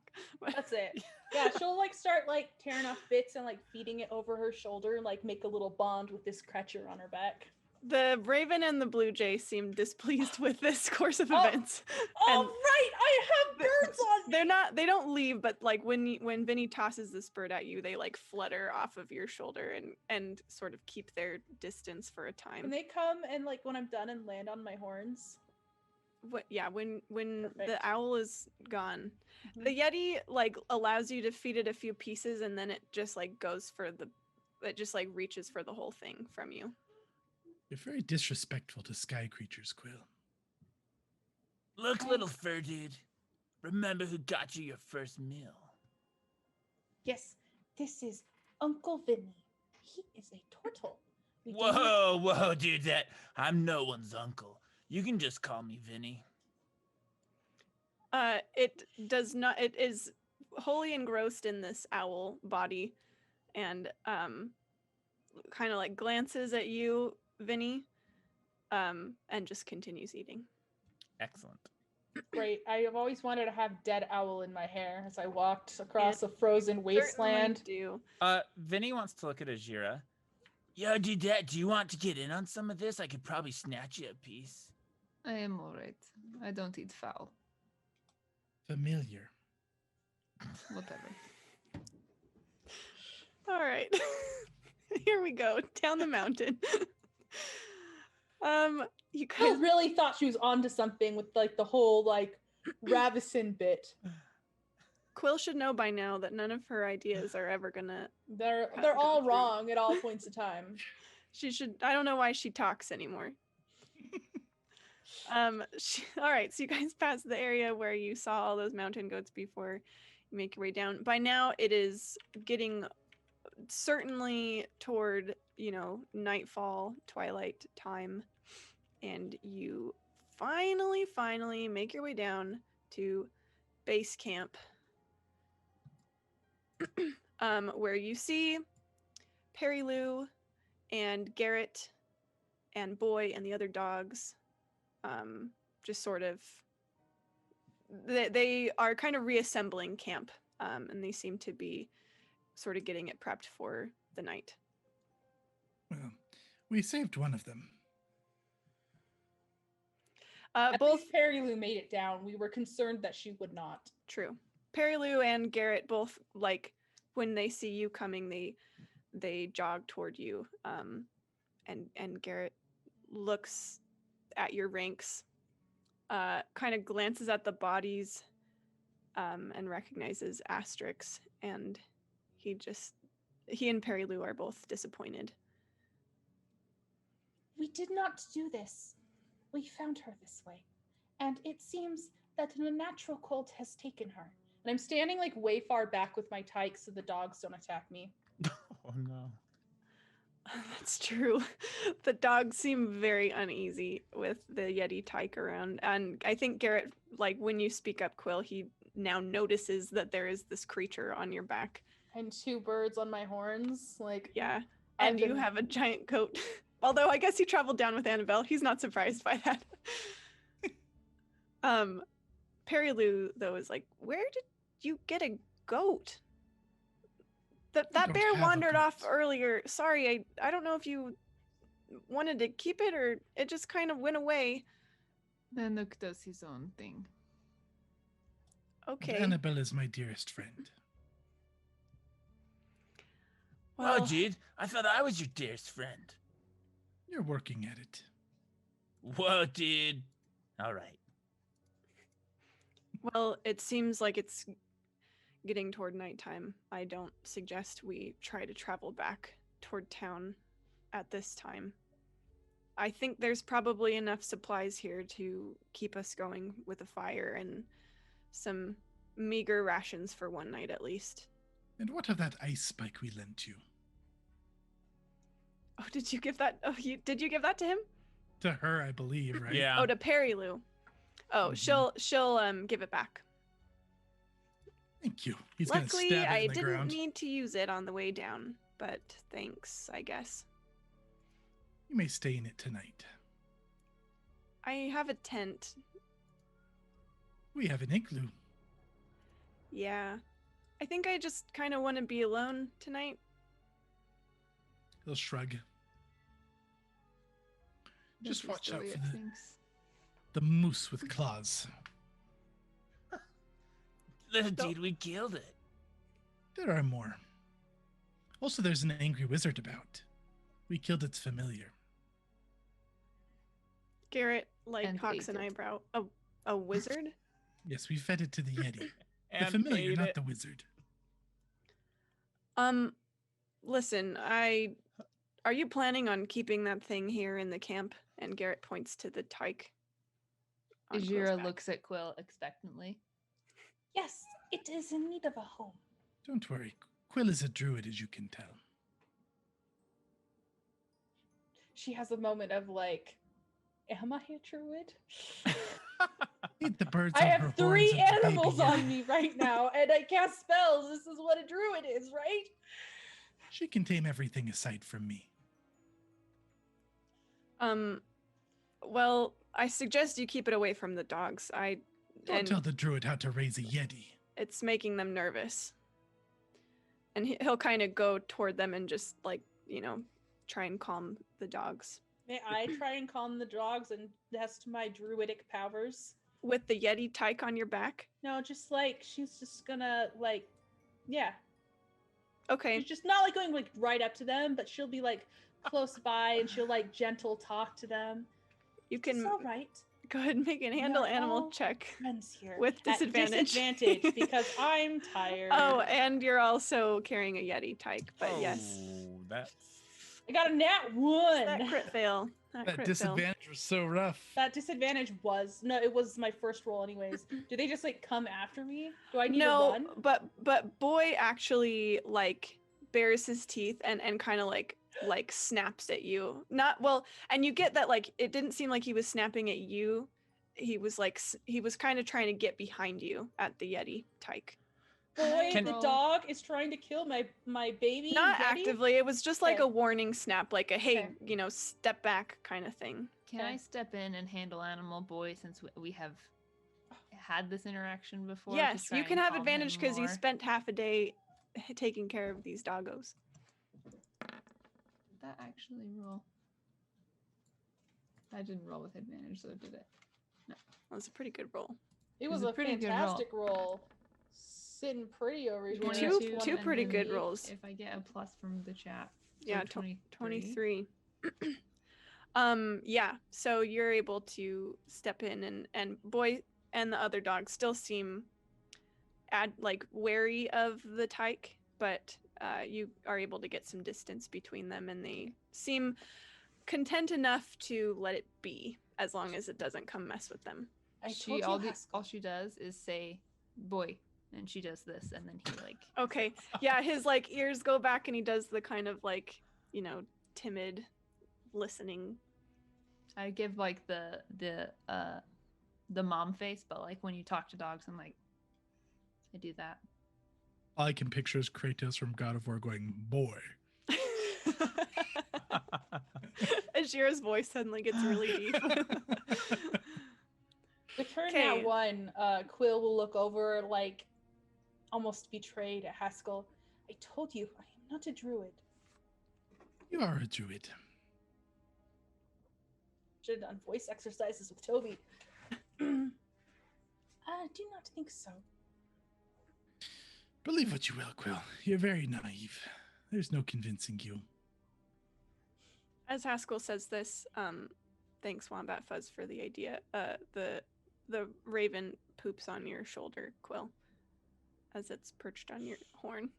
That's it. Yeah, she'll like start like tearing off bits and like feeding it over her shoulder, like make a little bond with this creature on her back. The raven and the blue jay seem displeased with this course of Oh, events. Oh And right, I have birds on me. they don't leave, but like when Vinny tosses this bird at you, they like flutter off of your shoulder and sort of keep their distance for a time. When they come and like when I'm done and land on my horns. When Perfect. the owl is gone, Mhm. the Yeti like allows you to feed it a few pieces, and then it just like it just like reaches for the whole thing from you. You're very disrespectful to sky creatures, Quill. Look, little fur dude. Remember who got you your first meal? Yes, this is Uncle Vinny. He is a turtle. We do Whoa, Dudette. I'm no one's uncle. You can just call me Vinny. It does not. It is wholly engrossed in this owl body, and kind of like glances at you, Vinny, and just continues eating. Excellent. Great. I have always wanted to have dead owl in my hair as I walked across a frozen wasteland. Certainly do. Vinny wants to look at Ajira. Yo, Dudette, do you want to get in on some of this? I could probably snatch you a piece. I am alright. I don't eat fowl. Familiar. Whatever. All right, here we go down the mountain. You I guys, really thought she was onto something with like the whole like Ravisin bit. Quill should know by now that none of her ideas are ever gonna. They're Go all through. wrong at all points of time. She should. I don't know why she talks anymore. All right, so you guys pass the area where you saw all those mountain goats before you make your way down. By now, it is getting certainly toward nightfall, twilight time, and you finally make your way down to base camp, where you see Perry Lou and Garrett and Boy and the other dogs just sort of they are kind of reassembling camp, and they seem to be sort of getting it prepped for the night. Well, we saved one of them. At Both least Perry Lou made it down. We were concerned that she would not. true. Perry Lou and Garrett both, like, when they see you coming, they jog toward you. And Garrett looks at your ranks, kind of glances at the bodies, and recognizes Asterix, and he and Perry Lou are both disappointed. We did not do this. We found her this way. And it seems that an unnatural cult has taken her. And I'm standing like way far back with my tyke so the dogs don't attack me. Oh no. That's true. The dogs seem very uneasy with the Yeti tyke around. And I think Garrett, like, when you speak up, Quill, he now notices that there is this creature on your back. And 2 birds on my horns. Like, Yeah. I've And you been- have a giant coat. Although I guess he traveled down with Annabelle. He's not surprised by that. Perry Lou, though, is like, where did you get a goat? That don't bear have a wandered off goat. earlier. Sorry, I don't know if you wanted to keep it or it just kind of went away. Nanook does his own thing. Okay. Annabelle is my dearest friend. Well, Well, Jude, I thought I was your dearest friend. You're working at it. Whoa, dude. All right. well, it seems like it's getting toward nighttime. I don't suggest we try to travel back toward town at this time. I think there's probably enough supplies here to keep us going with a fire and some meager rations for one night at least. And what of that ice spike we lent you? Oh, did you give that? Oh, did you give that to him? To her, I believe, right? Yeah. Oh, to Perry Lou. Oh, Mhm. she'll give it back. Thank you. He's gonna Luckily, stab it I in the didn't ground. need to use it on the way down, but thanks, I guess. You may stay in it tonight. I have a tent. We have an igloo. Yeah. I think I just kind of want to be alone tonight. He'll shrug. Just That's watch the out way for it the, thinks. the moose with claws. Little dude, we killed it. There are more. Also, there's an angry wizard about. We killed its familiar. Garrett, like, And hawks ate an it. eyebrow. A wizard? Yes, we fed it to the Yeti. The And familiar, ate not it. the wizard. Listen, are you planning on keeping that thing here in the camp? And Garrett points to the tyke. on Quill's Ijira back. looks at Quill expectantly. yes, it is in need of a home. Don't worry. Quill is a druid, as you can tell. She has a moment of like, am I a druid? Eat the birds I on her have 3 horns of the animals baby on Yeti. me right now, and I cast spells. This is what a druid is, right? She can tame everything aside from me. Well, I suggest you keep it away from the dogs. Don't And tell the druid how to raise a Yeti. it's making them nervous. And he'll kind of go toward them and just, like, try and calm the dogs. May I try and calm the dogs and test my druidic powers? With the Yeti tyke on your back? No, just like she's just gonna like, yeah. Okay. She's just not like going like right up to them, but she'll be like close by and she'll like gentle talk to them. You It's can all right. go ahead and make an handle We're animal all check. Friends here With At disadvantage. disadvantage because I'm tired. Oh, and you're also carrying a Yeti tyke, but yes. Oh, that's I got a nat 1. That crit fail. That That crit fail. disadvantage was so rough. That disadvantage was no, it was my first roll anyways. Do they just like come after me? Do I need to No, run? but boy actually like bares his teeth and kind of like snaps at you. Not well, and you get that like it didn't seem like he was snapping at you. He was like he was kind of trying to get behind you at the Yeti tyke. Boy, Can- the dog is trying to kill my baby. Not Yeti? actively. It was just like Okay. a warning snap, like a hey, Okay. Step back kind of thing. Can Okay. I step in and handle Animal Boy since we have had this interaction before? to Yes, try you can and have calm advantage him because you more? spent half a day taking care of these doggos. that actually roll? I didn't roll with advantage, so did it? That was a pretty good roll. It was was a a pretty good roll. fantastic roll. Sitting pretty over here. 22 22 two pretty and good then rolls. If I get a plus from the chat. So Yeah, 23. Yeah, so you're able to step in and Boy and the other dogs still seem wary of the tyke, but you are able to get some distance between them, and they seem content enough to let it be as long as it doesn't come mess with them. All she does is say boy, and she does this, and then he Okay, yeah, his ears go back and he does the kind of timid listening. I give the mom face, but when you talk to dogs, I'm I do that. All I can picture is Kratos from God of War going, boy. Ashira's voice suddenly gets really deep. With her Okay. nat 1, Quill will look over almost betrayed at Haskell. I told you, I am not a druid. You are a druid. Should have done voice exercises with Toby. I do not think so. Believe what you will, Quill. You're very naive. There's no convincing you. As Haskell says this, thanks Wombat Fuzz for the idea. The raven poops on your shoulder, Quill, as it's perched on your horn.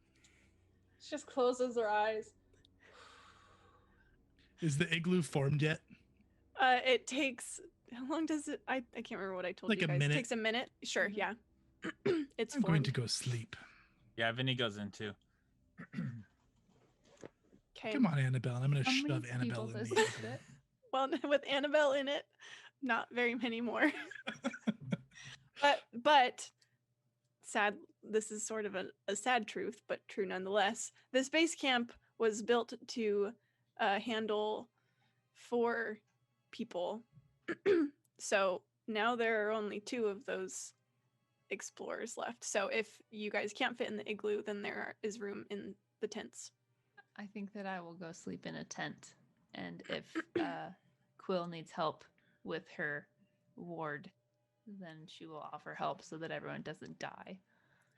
She just closes her eyes. Is the igloo formed yet? It takes, how long does it, I can't remember what I told you A guys. minute. It takes a minute? Sure, Mhm. yeah. It's I'm going formed. to go sleep. Yeah, Vinny goes in too. Okay. Come on, Annabelle. I'm going to How many shove Annabelle people in does the this igloo. fit? Well, with Annabelle in it, not very many more. but sad, this is sort of a sad truth, but true nonetheless. This base camp was built to handle 4 people. So now there are only 2 of those explorers left. So if you guys can't fit in the igloo, then there is room in the tents. I think that I will go sleep in a tent, and if Quill needs help with her ward, then she will offer help so that everyone doesn't die.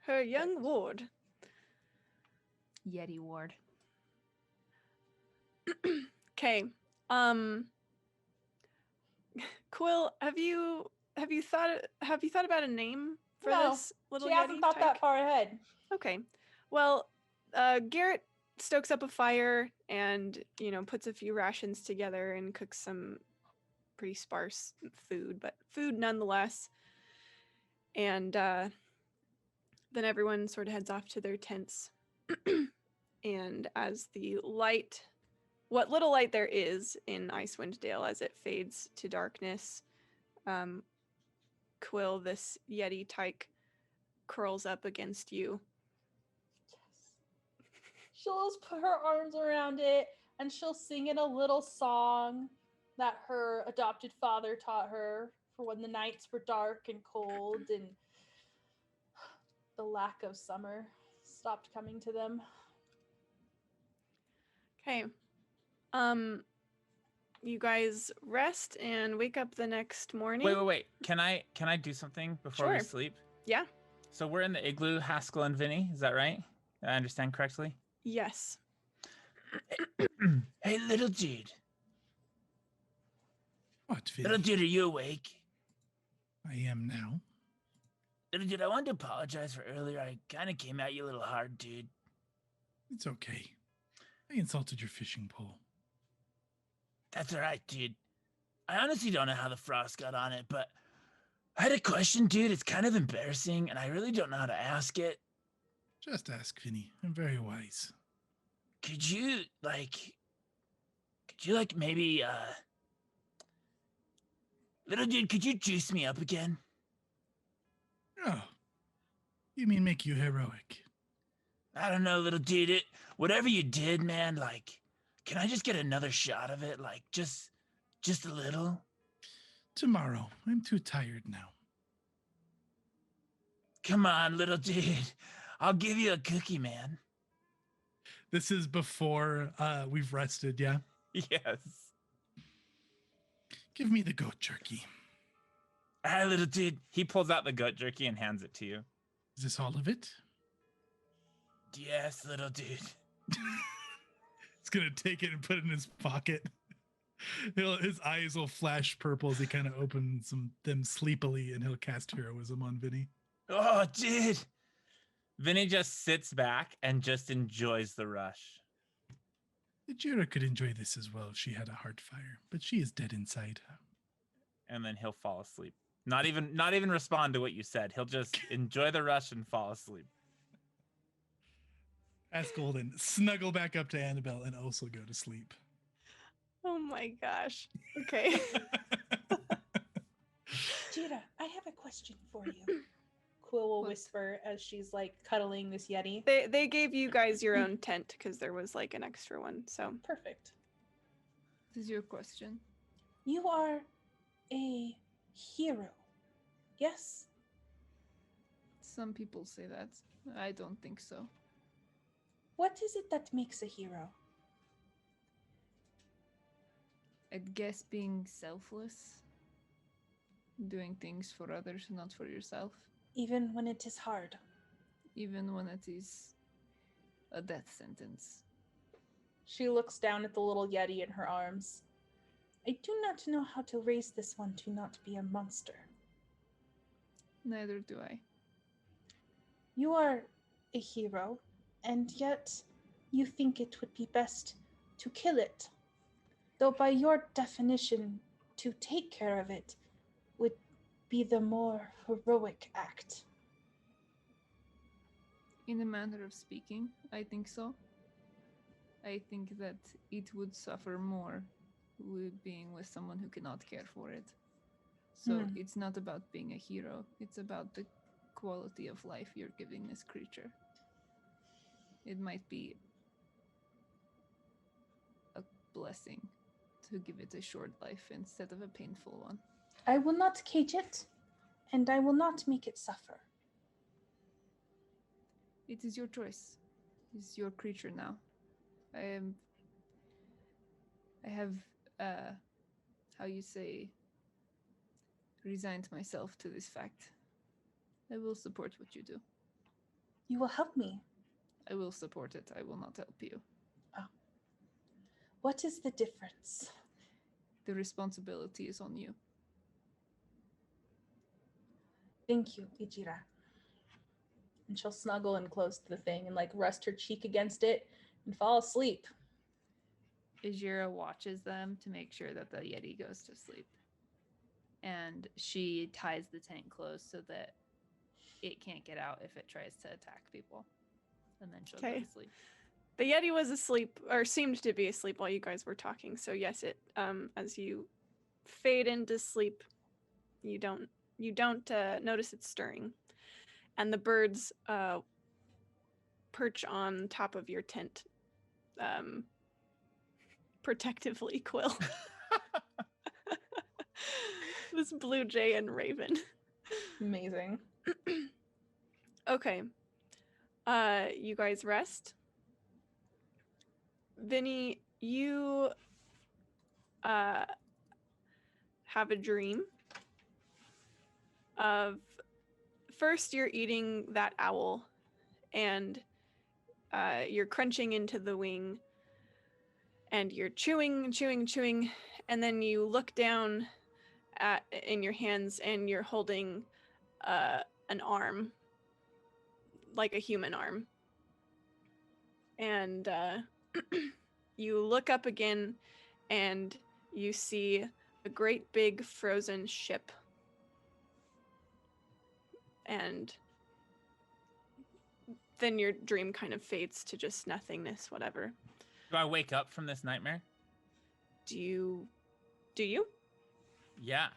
Her young ward. Yeti ward. Okay. Quill, have you thought about a name for No, this little She hasn't Yeti thought tyke? that far ahead. Okay. Well, Garrett stokes up a fire and, puts a few rations together and cooks some pretty sparse food, but food nonetheless. And then everyone sort of heads off to their tents. And as the light, what little light there is in Icewind Dale as it fades to darkness, Quill, this Yeti tyke, curls up against you. She'll just put her arms around it and she'll sing it a little song that her adopted father taught her for when the nights were dark and cold and the lack of summer stopped coming to them. Okay. You guys rest and wake up the next morning. Wait. Can I do something before we Sure. sleep? Yeah. So we're in the igloo, Haskell and Vinny. Is that right? Did I understand correctly? Yes. Hey, little dude. What, Little Vinny? dude, are you awake? I am now. Little dude, I wanted to apologize for earlier. I kind of came at you a little hard, dude. It's okay. I insulted your fishing pole. That's all right, dude. I honestly don't know how the frost got on it, but I had a question, dude. It's kind of embarrassing, and I really don't know how to ask it. Just ask, Vinny. I'm very wise. Could you maybe, little dude, could you juice me up again? Oh. You mean make you heroic? I don't know, little dude. Whatever you did, man, can I just get another shot of it? Just a little? Tomorrow. I'm too tired now. Come on, little dude. I'll give you a cookie, man. This is before we've rested, yeah? Yes. Give me the goat jerky. All right, little dude. He pulls out the goat jerky and hands it to you. Is this all of it? Yes, little dude. He's gonna take it and put it in his pocket. His eyes will flash purple as he kind of opens them sleepily, and he'll cast heroism on Vinny. Oh, dude. Vinny just sits back and just enjoys the rush. Jira could enjoy this as well if she had a heart fire, but she is dead inside. And then he'll fall asleep. Not even respond to what you said. He'll just enjoy the rush and fall asleep. Ask Golden, snuggle back up to Annabelle and also go to sleep. Oh my gosh. Okay. Jira, I have a question for you. Quill will whisper as she's like cuddling this yeti. They gave you guys your own tent because there was like an extra one. So Perfect. This is your question. You are a hero, yes? Some people say that. I don't think so. What is it that makes a hero? I'd guess being selfless. Doing things for others, not for yourself. Even when it is hard. Even when it is a death sentence. She looks down at the little yeti in her arms. I do not know how to raise this one to not be a monster. Neither do I. You are a hero, and yet you think it would be best to kill it. Though by your definition, to take care of it would be the more heroic act. In a manner of speaking, I think so. I think that it would suffer more with being with someone who cannot care for it. So it's not about being a hero. It's about the quality of life you're giving this creature. It might be a blessing to give it a short life instead of a painful one. I will not cage it, and I will not make it suffer. It is your choice. It's your creature now. I have, how you say, resigned myself to this fact. I will support what you do. You will help me. I will support it. I will not help you. Oh. What is the difference? The responsibility is on you. Thank you, Ijira. And she'll snuggle in close to the thing and like rest her cheek against it and fall asleep. Ijira watches them to make sure that the Yeti goes to sleep. And she ties the tent closed so that it can't get out if it tries to attack people. And then she'll go to sleep. The Yeti was asleep, or seemed to be asleep while you guys were talking. So yes, it as you fade into sleep, you don't notice it stirring, and the birds perch on top of your tent, protectively. Quill, this blue jay and raven. Amazing. Okay, you guys rest. Vinny, you have a dream of first you're eating that owl and you're crunching into the wing and you're chewing, and then you look down in your hands and you're holding an arm, like a human arm. And you look up again and you see a great big frozen ship. And then your dream kind of fades to just nothingness, whatever. Do I wake up from this nightmare? Do you? Yeah.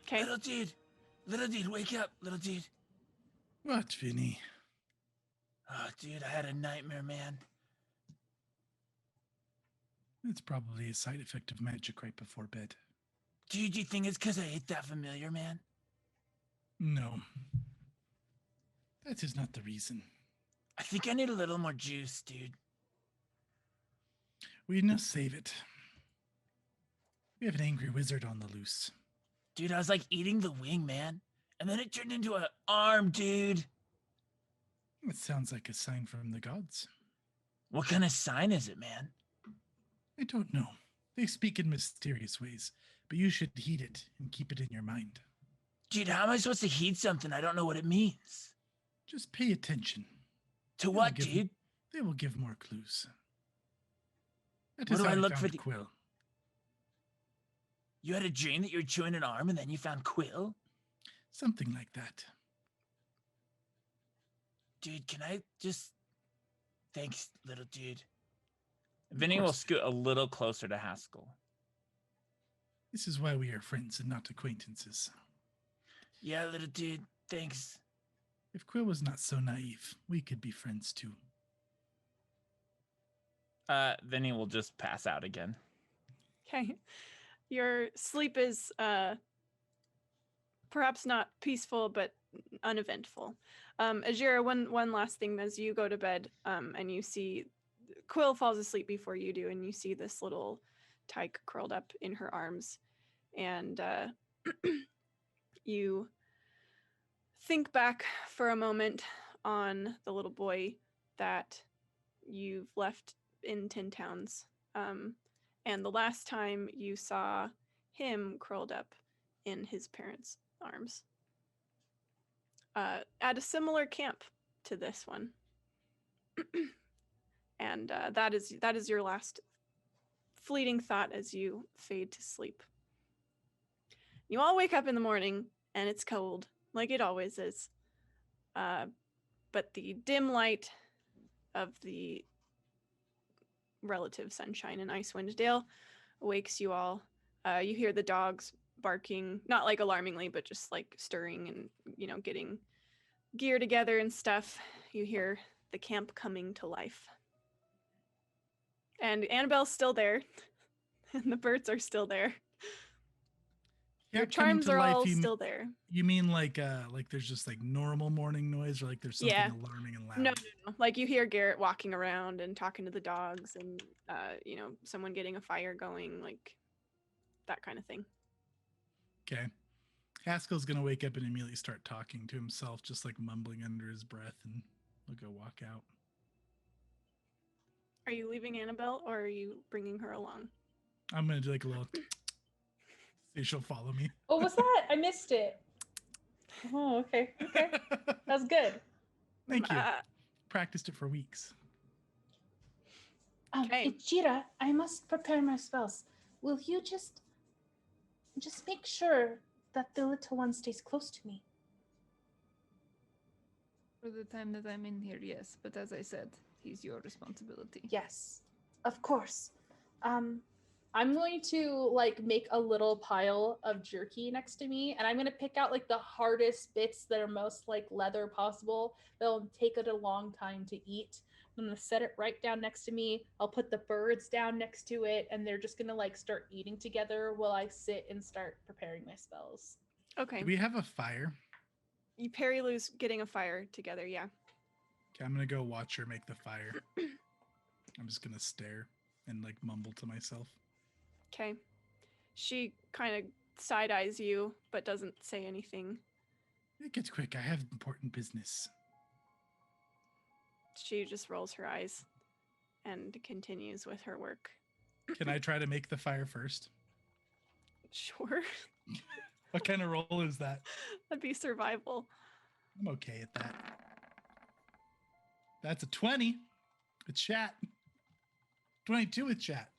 Okay. Little dude, wake up, little dude. What, Vinny? Oh, dude, I had a nightmare, man. It's probably a side effect of magic right before bed. Dude, you think it's because I ate that familiar, man? No. That is not the reason. I think I need a little more juice, dude. We must save it. We have an angry wizard on the loose. Dude, I was like eating the wing, man. And then it turned into an arm, dude. It sounds like a sign from the gods. What kind of sign is it, man? I don't know. They speak in mysterious ways, but you should heed it and keep it in your mind. Dude, how am I supposed to heed something I don't know what it means? Just pay attention. To They what, will give- dude? They will give more clues. That Where is do how I look found for the- Quill. You had a dream that you were chewing an arm and then you found Quill? Something like that. Dude, can I just... Thanks, little dude. Vinny will course. scoot a little closer to Haskell. This is why we are friends and not acquaintances. Yeah, little dude, thanks. If Quill was not so naive, we could be friends too. Vinny will just pass out again. Okay. Your sleep is perhaps not peaceful, but uneventful. Ajira, one last thing as you go to bed, and you see Quill falls asleep before you do, and you see this little tyke curled up in her arms, and you think back for a moment on the little boy that you've left in Tin Towns. And the last time you saw him curled up in his parents' arms. At a similar camp to this one. And that is your last fleeting thought as you fade to sleep. You all wake up in the morning and it's cold, like it always is. But the dim light of the relative sunshine in Icewind Dale awakes you all. You hear the dogs barking, not like alarmingly, but just like stirring and, getting gear together and stuff. You hear the camp coming to life. And Annabelle's still there, and the birds are still there. Your Camp coming charms to are life, all still there. You mean like there's just like normal morning noise, or like there's something Yeah. alarming and loud? No. Like you hear Garrett walking around and talking to the dogs, and someone getting a fire going, like that kind of thing. Okay. Haskell's gonna wake up and immediately start talking to himself, just like mumbling under his breath, and he'll go walk out. Are you leaving Annabelle, or are you bringing her along? I'm gonna do like a little. See, she'll follow me. What was that? I missed it. Oh, okay. Okay. That's good. Thank you. Practiced it for weeks. Okay. Ichira, I must prepare my spells. Will you just make sure that the little one stays close to me? For the time that I'm in here, yes. But as I said, he's your responsibility. Yes, of course. I'm going to make a little pile of jerky next to me, and I'm going to pick out the hardest bits that are most leather possible. They'll take it a long time to eat. I'm going to set it right down next to me. I'll put the birds down next to it, and they're just going to start eating together while I sit and start preparing my spells. Okay. Do we have a fire? You Perry Lou's getting a fire together, yeah. Okay, I'm gonna go watch her make the fire. I'm just gonna stare and mumble to myself. Okay. She kind of side eyes you, but doesn't say anything. It gets quick. I have important business. She just rolls her eyes and continues with her work. Can I try to make the fire first? Sure. What kind of roll is that? That'd be survival. I'm okay at that. That's a 20 with chat. 22 with chat.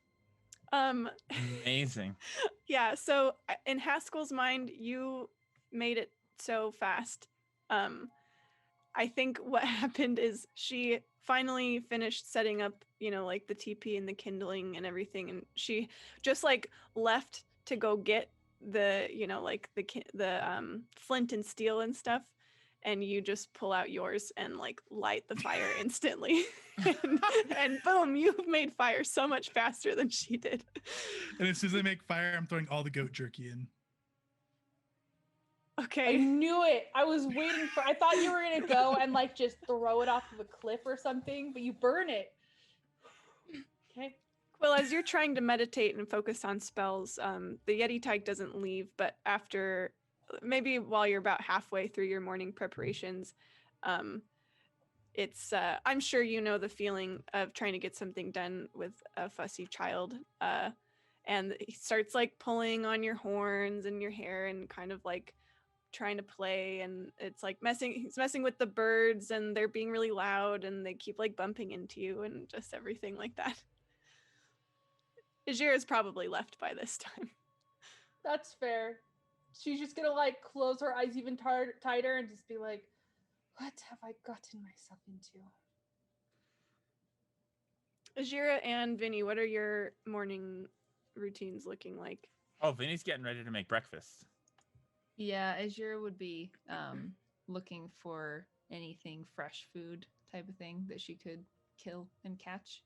Amazing. Yeah, so in Haskell's mind, you made it so fast. I think what happened is she finally finished setting up, the TP and the kindling and everything, and she just left to go get the flint and steel and stuff, and you just pull out yours and light the fire instantly. and boom, you've made fire so much faster than she did. And as soon as I make fire, I'm throwing all the goat jerky in. I Okay. knew it. I was waiting for. I thought you were gonna go and just throw it off of a cliff or something, but you burn it. Okay. Well, as you're trying to meditate and focus on spells, the Yeti tyke doesn't leave, but after maybe while you're about halfway through your morning preparations, it's I'm sure you know the feeling of trying to get something done with a fussy child. And he starts like pulling on your horns and your hair and kind of like trying to play, and it's like he's messing with the birds and they're being really loud and they keep like bumping into you and just everything like that. Ajira's probably left by this time. That's fair. She's just gonna like close her eyes even tighter and just be like, what have I gotten myself into? Ajira and Vinny, what are your morning routines looking like? Oh, Vinny's getting ready to make breakfast. Yeah, Azure would be looking for anything fresh food type of thing that she could kill and catch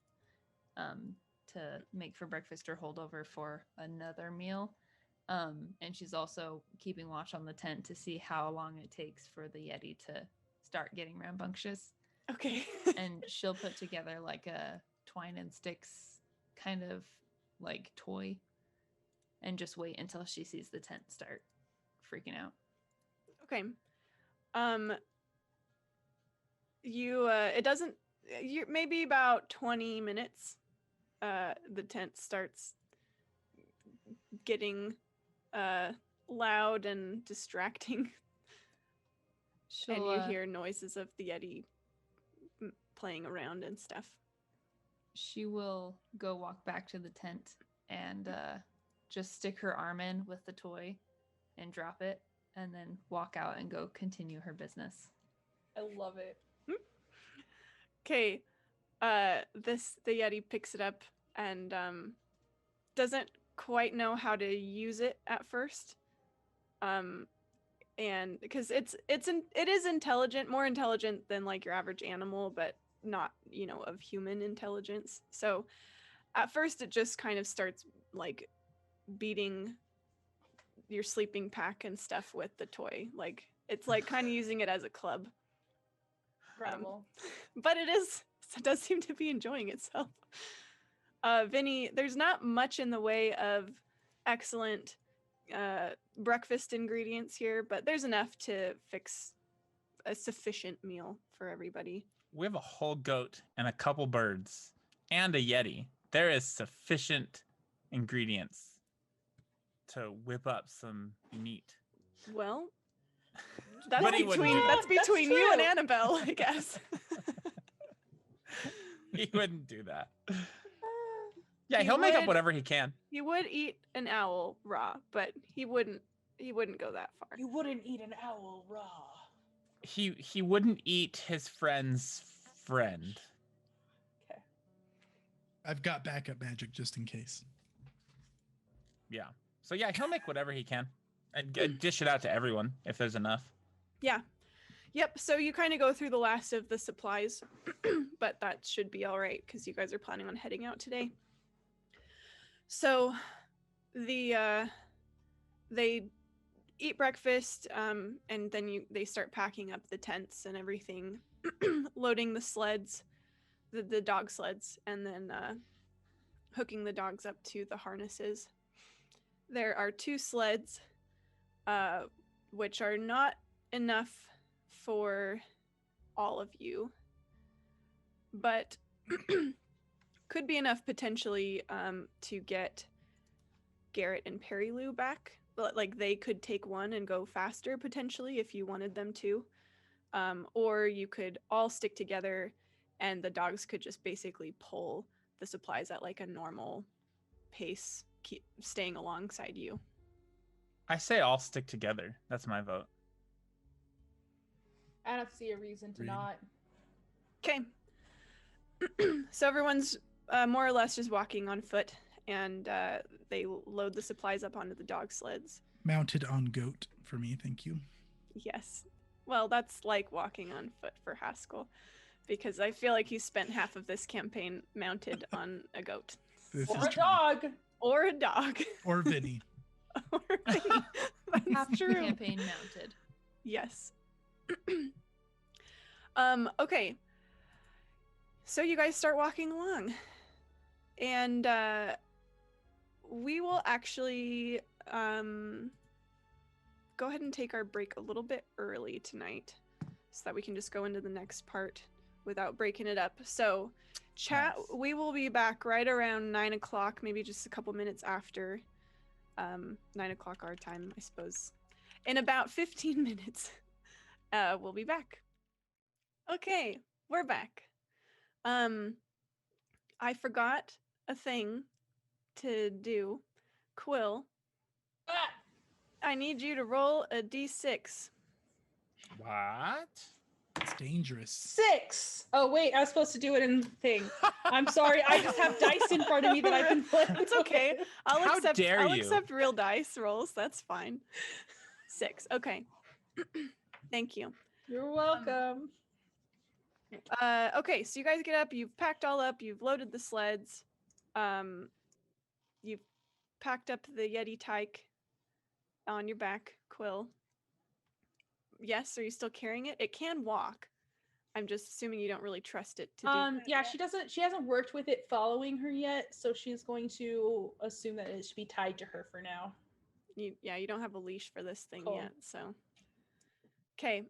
to make for breakfast or hold over for another meal. And she's also keeping watch on the tent to see how long it takes for the Yeti to start getting rambunctious. Okay. And she'll put together like a twine and sticks kind of like toy and just wait until she sees the tent start freaking out. Okay. You're maybe about 20 minutes the tent starts getting loud and distracting. And you hear noises of the Yeti playing around and stuff. She will go walk back to the tent and just stick her arm in with the toy and drop it, and then walk out and go continue her business. I love it. Okay. The Yeti picks it up and doesn't quite know how to use it at first. And because it is intelligent, more intelligent than like your average animal, but not, of human intelligence. So at first it just kind of starts like beating your sleeping pack and stuff with the toy. Like it's like kind of using it as a club. Incredible. But it does seem to be enjoying itself. Vinny, there's not much in the way of excellent breakfast ingredients here, but there's enough to fix a sufficient meal for everybody. We have a whole goat and a couple birds and a Yeti. There is sufficient ingredients to whip up some meat. Well, that's But he wouldn't do that's that. between you and Annabelle, I guess. He wouldn't do that. Yeah, he'll make up whatever he can. He would eat an owl raw, but he wouldn't go that far. You wouldn't eat an owl raw. He wouldn't eat his friend's friend. Okay. I've got backup magic just in case. Yeah. So yeah, he'll make whatever he can and dish it out to everyone if there's enough. Yeah. Yep. So you kind of go through the last of the supplies, but that should be all right because you guys are planning on heading out today. So they eat breakfast, and then they start packing up the tents and everything, loading the sleds, the dog sleds, and then hooking the dogs up to the harnesses. There are 2 sleds, which are not enough for all of you, but could be enough potentially to get Garrett and Perry Lou back. Like they could take one and go faster potentially if you wanted them to, or you could all stick together and the dogs could just basically pull the supplies at like a normal pace, keep staying alongside you. I say all stick together. That's my vote. I don't see a reason to not. Okay. So everyone's more or less just walking on foot, and they load the supplies up onto the dog sleds. Mounted on goat for me, thank you. Yes. Well, that's like walking on foot for Haskell, because I feel like he spent half of this campaign mounted on a goat. This Or is a true. dog. Or a dog. Or Vinny. Or Vinny. Half That's the true. campaign mounted. Yes. Okay. So you guys start walking along. And we will actually go ahead and take our break a little bit early tonight so that we can just go into the next part without breaking it up. So chat, Nice. we will be back right around 9 o'clock, maybe just a couple minutes after 9 o'clock our time, I suppose. In about 15 minutes, we'll be back. Okay, we're back. I forgot a thing to do. Quill, Ah, I need you to roll a d6. What? It's dangerous. 6. Oh wait, I was supposed to do it in the thing. I'm sorry, I just have dice in front of me that I can play. It's okay. I'll How accept dare I'll you. accept real dice rolls. That's fine. 6. Okay. Thank you. You're welcome. Okay, so you guys get up, you've packed all up, you've loaded the sleds. You've packed up the Yeti tyke on your back, Quill. Yes, are you still carrying it? It can walk. I'm just assuming you don't really trust it to do that Yeah, yet. she hasn't worked with it following her yet, so she's going to assume that it should be tied to her for now. You don't have a leash for this thing Cool. yet, so. Okay.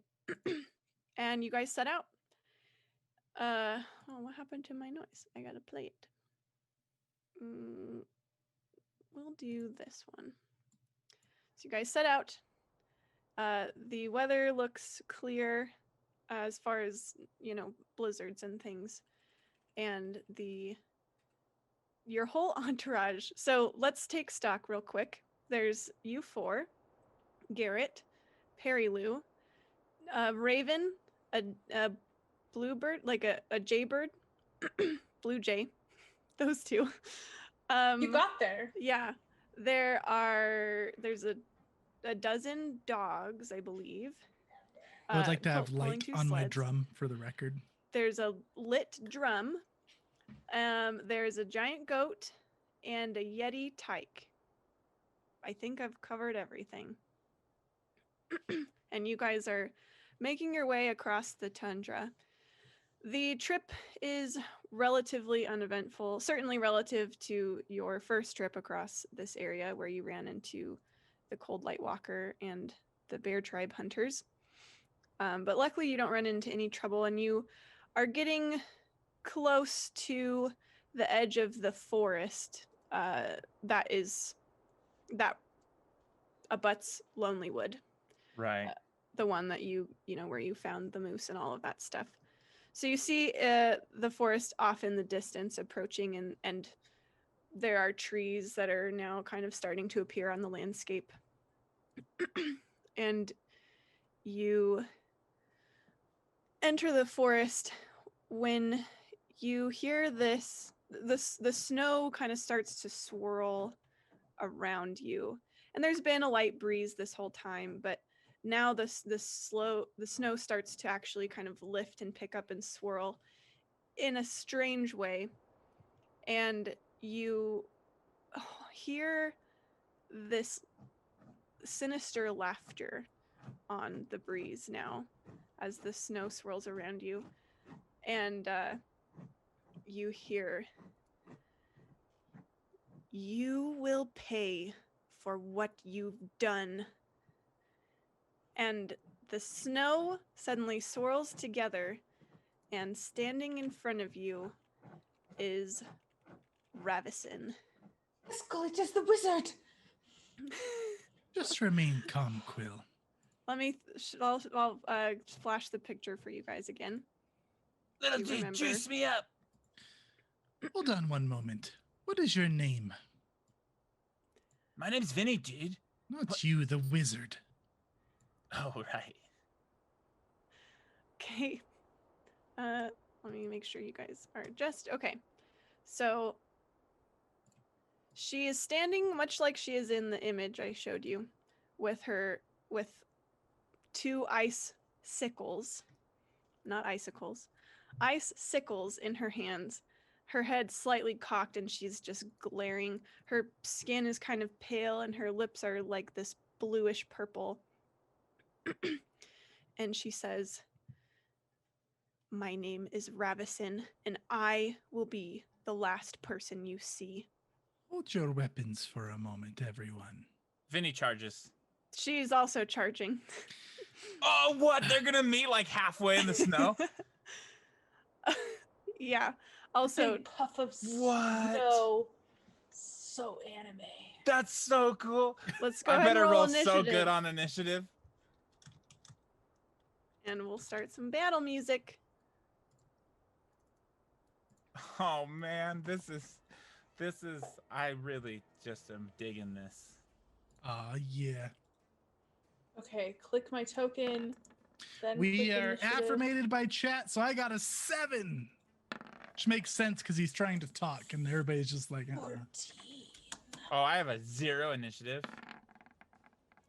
And you guys set out. Oh, what happened to my noise? I gotta play it. We'll do this one. So you guys set out. The weather looks clear as far as, blizzards and things. And your whole entourage. So let's take stock real quick. There's you four, Garrett, Perry Lou, Raven, a bluebird, like a jaybird, blue jay, those two. You got there. Yeah, there's a dozen dogs, I believe. I would like to have pulling light two on my sleds. drum for the record. There's a lit drum. There's a giant goat and a Yeti tyke. I think I've covered everything. And you guys are making your way across the tundra. The trip is relatively uneventful, certainly relative to your first trip across this area where you ran into the Cold Light Walker and the Bear Tribe hunters. But luckily you don't run into any trouble, and you are getting close to the edge of the forest that abuts Lonelywood. Right. The one that where you found the moose and all of that stuff. So you see the forest off in the distance approaching, and there are trees that are now kind of starting to appear on the landscape. And you enter the forest when you hear the snow kind of starts to swirl around you. And there's been a light breeze this whole time, but now the snow starts to actually kind of lift and pick up and swirl in a strange way. And you hear this sinister laughter on the breeze now as the snow swirls around you. And you hear, "You will pay for what you've done." And the snow suddenly swirls together, and standing in front of you is Ravisin. Skull, it is the wizard. Just remain calm, Quill. Let me. I'll flash the picture for you guys again. Little You dude, remember. juice me up. Hold on one moment. What is your name? My name's Vinny, dude. Not you, the wizard. Oh, right. Okay. Let me make sure you guys are just okay. So she is standing much like she is in the image I showed you, with two ice sickles, not icicles, ice sickles in her hands. Her head slightly cocked, and she's just glaring. Her skin is kind of pale, and her lips are like this bluish purple. And she says, "My name is Ravisin, and I will be the last person you see. Hold your weapons for a moment, everyone. Vinny charges. She's also charging. Oh, what? They're gonna meet like halfway in the snow? Yeah. Also, Big puff of What? snow. So anime. That's so cool. let's go I ahead and better roll initiative. so good on initiative. And we'll start some battle music. Oh man, this is I really just am digging this. Yeah. Okay, click my token. Then We click are initiative. affirmated by chat, so I got a 7. Which makes sense because he's trying to talk and everybody's just like, 14. Oh, I have a 0 initiative.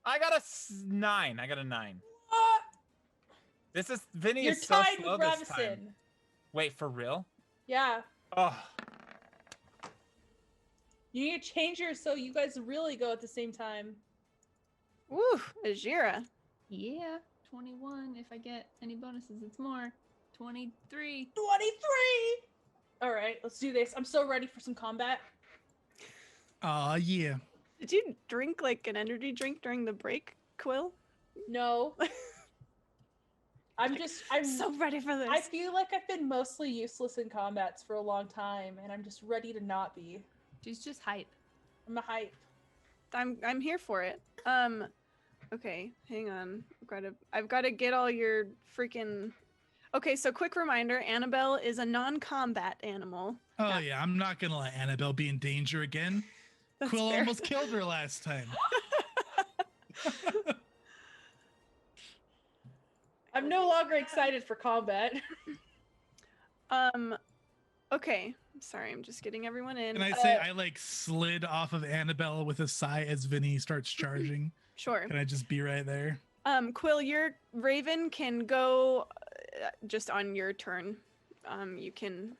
I got a 9. I got a 9. What? This is Vinny You're is so tied slow with this time. Ravisin. Wait, for real? Yeah. Oh, You need to change yours so you guys really go at the same time. Woo, Ajira. Yeah, 21. If I get any bonuses, it's more. 23. 23! Alright, let's do this. I'm so ready for some combat. yeah. Did you drink like an energy drink during the break, Quill? No. I'm So ready for this. I feel like I've been mostly useless in combats for a long time, and I'm just ready to not be. She's just hype. I'm a hype. I'm here for it. Okay, hang on. I've got to get all your freaking. Okay, so quick reminder: Annabelle is a non-combat animal. Oh, yeah. I'm not going to let Annabelle be in danger again. That's Quill fair. almost killed her last time. I'm no longer excited for combat. Okay. Sorry, I'm just getting everyone in. And I say I like slid off of Annabelle with a sigh as Vinny starts charging. Sure. Can I just be right there? Quill, your Raven can go just on your turn. You can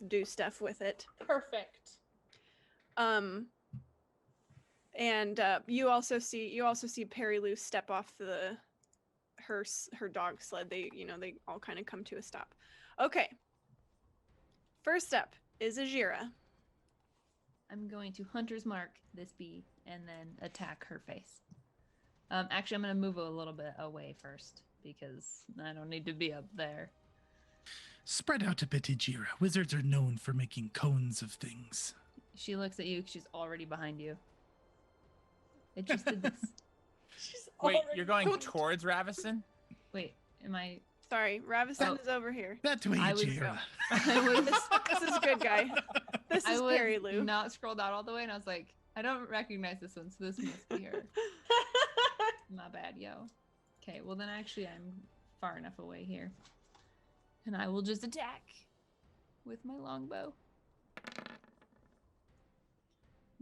do stuff with it. Perfect. And you also see Perry Lou step off her dog sled. They all kind of come to a stop. Okay. First up is Ajira. I'm going to Hunter's Mark this bee and then attack her face. Actually, I'm going to move a little bit away first because I don't need to be up there. Spread out a bit, Ijira. Wizards are known for making cones of things. She looks at you. She's already behind you. It just did this. She's wait, already you're going moved. towards Ravisin? Wait, am I? Sorry, Ravisin Oh. is over here. That way, I was- Ijira. I was, This is good, guy. This I is was Perry Lou. not scrolled out all the way, and I was like, I don't recognize this one, so this must be her. My bad, yo. Okay, well then actually I'm far enough away here. And I will just attack with my longbow.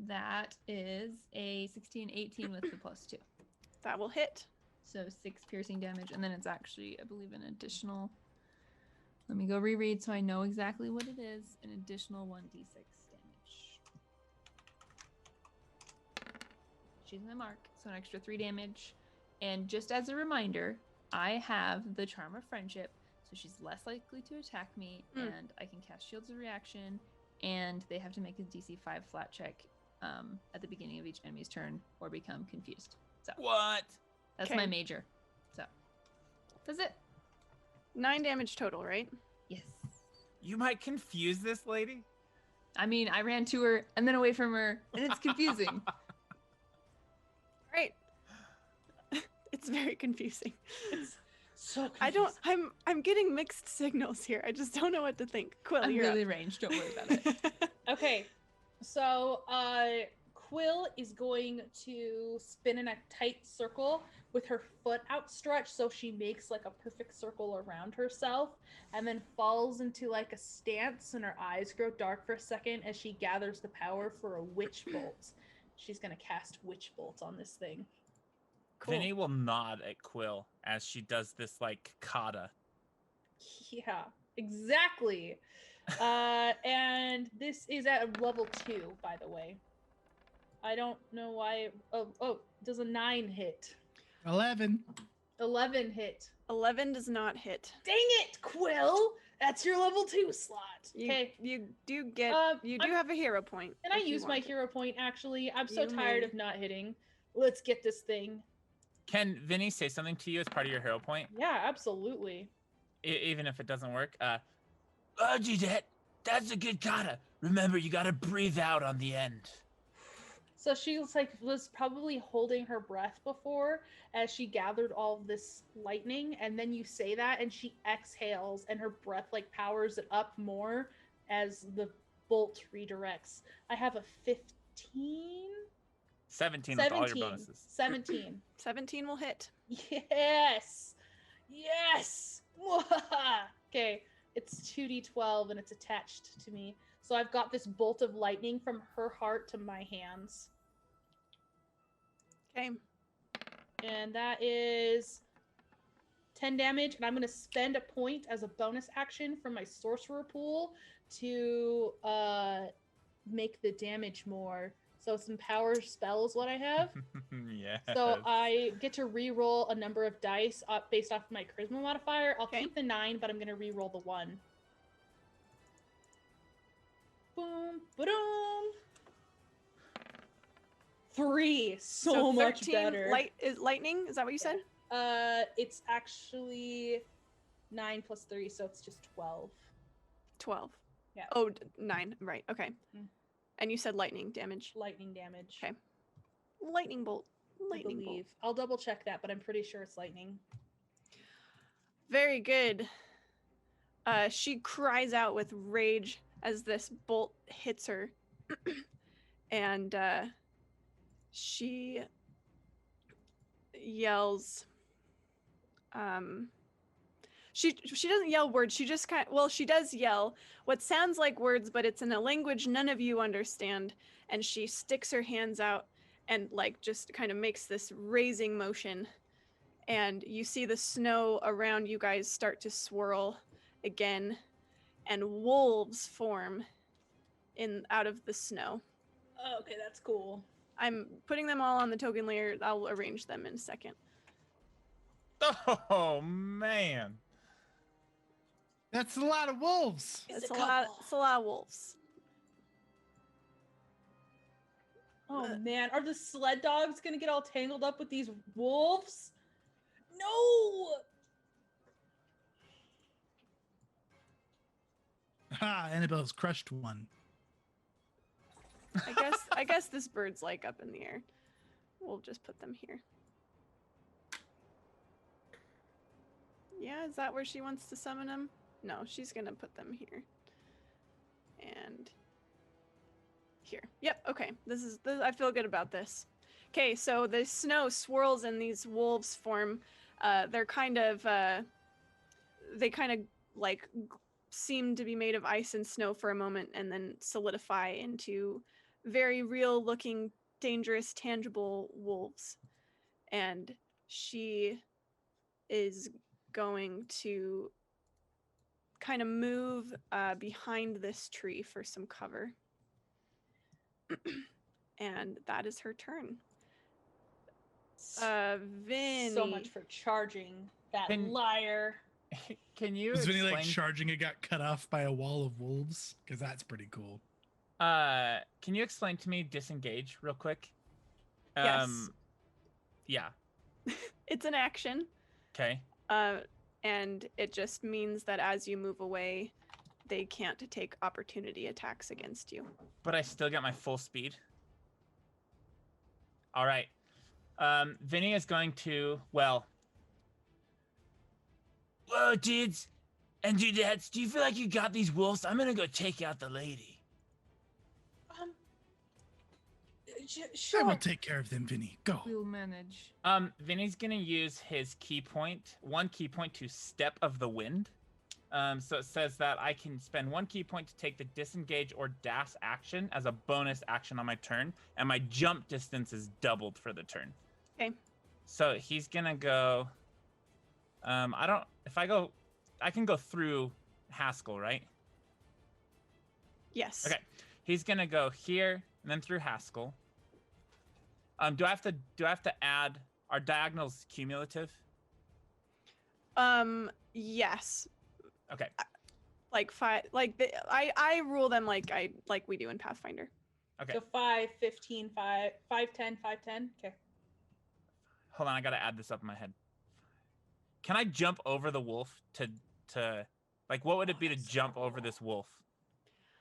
That is a 16-18 with the +2. That will hit. So 6 piercing damage, and then it's actually, I believe, an additional. Let me go reread so I know exactly what it is. An additional 1d6 damage. She's my mark, so an extra 3 damage. And just as a reminder, I have the Charm of Friendship, so she's less likely to attack me, and I can cast Shields of Reaction, and they have to make a DC 5 flat check at the beginning of each enemy's turn or become confused. So What? that's Okay. my major. So that's it. 9 damage total, right? Yes. You might confuse this lady? I mean, I ran to her and then away from her, and it's confusing. Right. It's very confusing. It's so confusing. I'm getting mixed signals here. I just don't know what to think. Quill, I'm you're really ranged. Don't worry about it. Okay, so Quill is going to spin in a tight circle with her foot outstretched, so she makes like a perfect circle around herself, and then falls into like a stance, and her eyes grow dark for a second as she gathers the power for a witch bolt. She's gonna cast witch bolt on this thing. Cool. Vinny will nod at Quill as she does this like kata. Yeah, exactly. And this is at level 2, by the way. I don't know why. Oh, does a 9 hit? 11. 11 hit. 11 does not hit. Dang it, Quill! That's your level 2 slot. Okay. You do get. You do I'm- have a hero point. Can I if you use my want. hero point, actually? I'm so You tired may. of not hitting. Let's get this thing. Can Vinny say something to you as part of your hero point, Yeah, absolutely. even if it doesn't work? That's a good kata. Remember, you gotta breathe out on the end. So she was probably holding her breath before as she gathered all of this lightning, and then you say that and she exhales and her breath like powers it up more as the bolt redirects. I have a 15? 17 with all your bonuses. 17. 17 will hit. Yes. Yes. Okay, it's 2d12 and it's attached to me. So I've got this bolt of lightning from her heart to my hands. Okay. And that is 10 damage. And I'm going to spend a point as a bonus action from my sorcerer pool to make the damage more. So some power spell is what I have. Yeah. So I get to re-roll a number of dice based off of my charisma modifier. I'll Okay. keep the 9, but I'm going to re-roll the 1. Boom, ba-doom. 3. So much 13 better. is lightning. Is that what you said? It's actually 9 plus 3, so it's just 12. 12. Yeah. Oh, 9. Right. Okay. Mm. And you said lightning damage. Lightning damage. Okay. Lightning bolt. I Lightning bolt. believe. I'll double check that, but I'm pretty sure it's lightning. Very good. She cries out with rage as this bolt hits her. And she yells. She doesn't yell words. She just she does yell what sounds like words, but it's in a language none of you understand. And she sticks her hands out and like just kind of makes this raising motion. And you see the snow around you guys start to swirl again, and wolves form out of the snow. Oh, okay, that's cool. I'm putting them all on the token layer. I'll arrange them in a second. Oh man. That's a lot of wolves. It's It's a a lot. couple. It's a lot of wolves. Oh man, are the sled dogs gonna get all tangled up with these wolves? No! Ha! Annabelle's crushed one. I guess this bird's like up in the air. We'll just put them here. Yeah, is that where she wants to summon them? No, she's gonna put them here. And here. Yep, okay. This I feel good about this. Okay, so the snow swirls and these wolves form. They're kind of they kind of like seem to be made of ice and snow for a moment and then solidify into very real looking, dangerous, tangible wolves. And she is going to kind of move behind this tree for some cover. And that is her turn. Vinny. So much for charging that liar. Can you Was Vinny explain? like charging and got cut off by a wall of wolves? Because that's pretty cool. Can you explain to me disengage real quick? Yes. Yeah. It's an action. Okay. And it just means that as you move away, they can't take opportunity attacks against you. But I still get my full speed. All right. Vinny is going to, well. Whoa, dudes and dudettes, do you feel like you got these wolves? I'm gonna go take out the lady. Sure. I will take care of them, Vinny. Go. We'll manage. Vinny's gonna use his key point, one key point to Step of the Wind. So it says that I can spend one key point to take the disengage or dash action as a bonus action on my turn, and my jump distance is doubled for the turn. Okay. So he's gonna go. I can go through Haskell, right? Yes. Okay. He's gonna go here and then through Haskell. Do I have to add, are diagonals cumulative? Yes. Okay. like 5, like I rule them like we do in Pathfinder. Okay. So 5, 15, 5, 5, 10, 5, 10. Okay. Hold on, I gotta add this up in my head. Can I jump over the wolf to like what would it be to jump over this wolf?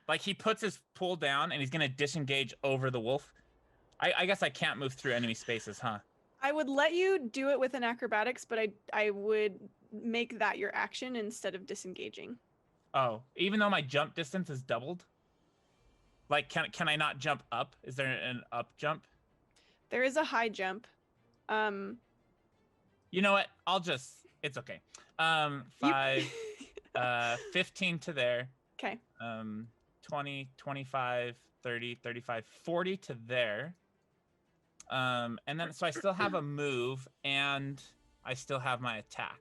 Like he puts his pull down and he's gonna disengage over the wolf. I guess I can't move through enemy spaces, huh? I would let you do it with an acrobatics, but I would make that your action instead of disengaging. Oh, even though my jump distance is doubled? Like can I not jump up? Is there an up jump? There is a high jump. You know what? It's okay. 15 to there. Okay. 20, 25, 30, 35, 40 to there. And then so I still have a move and I still have my attack.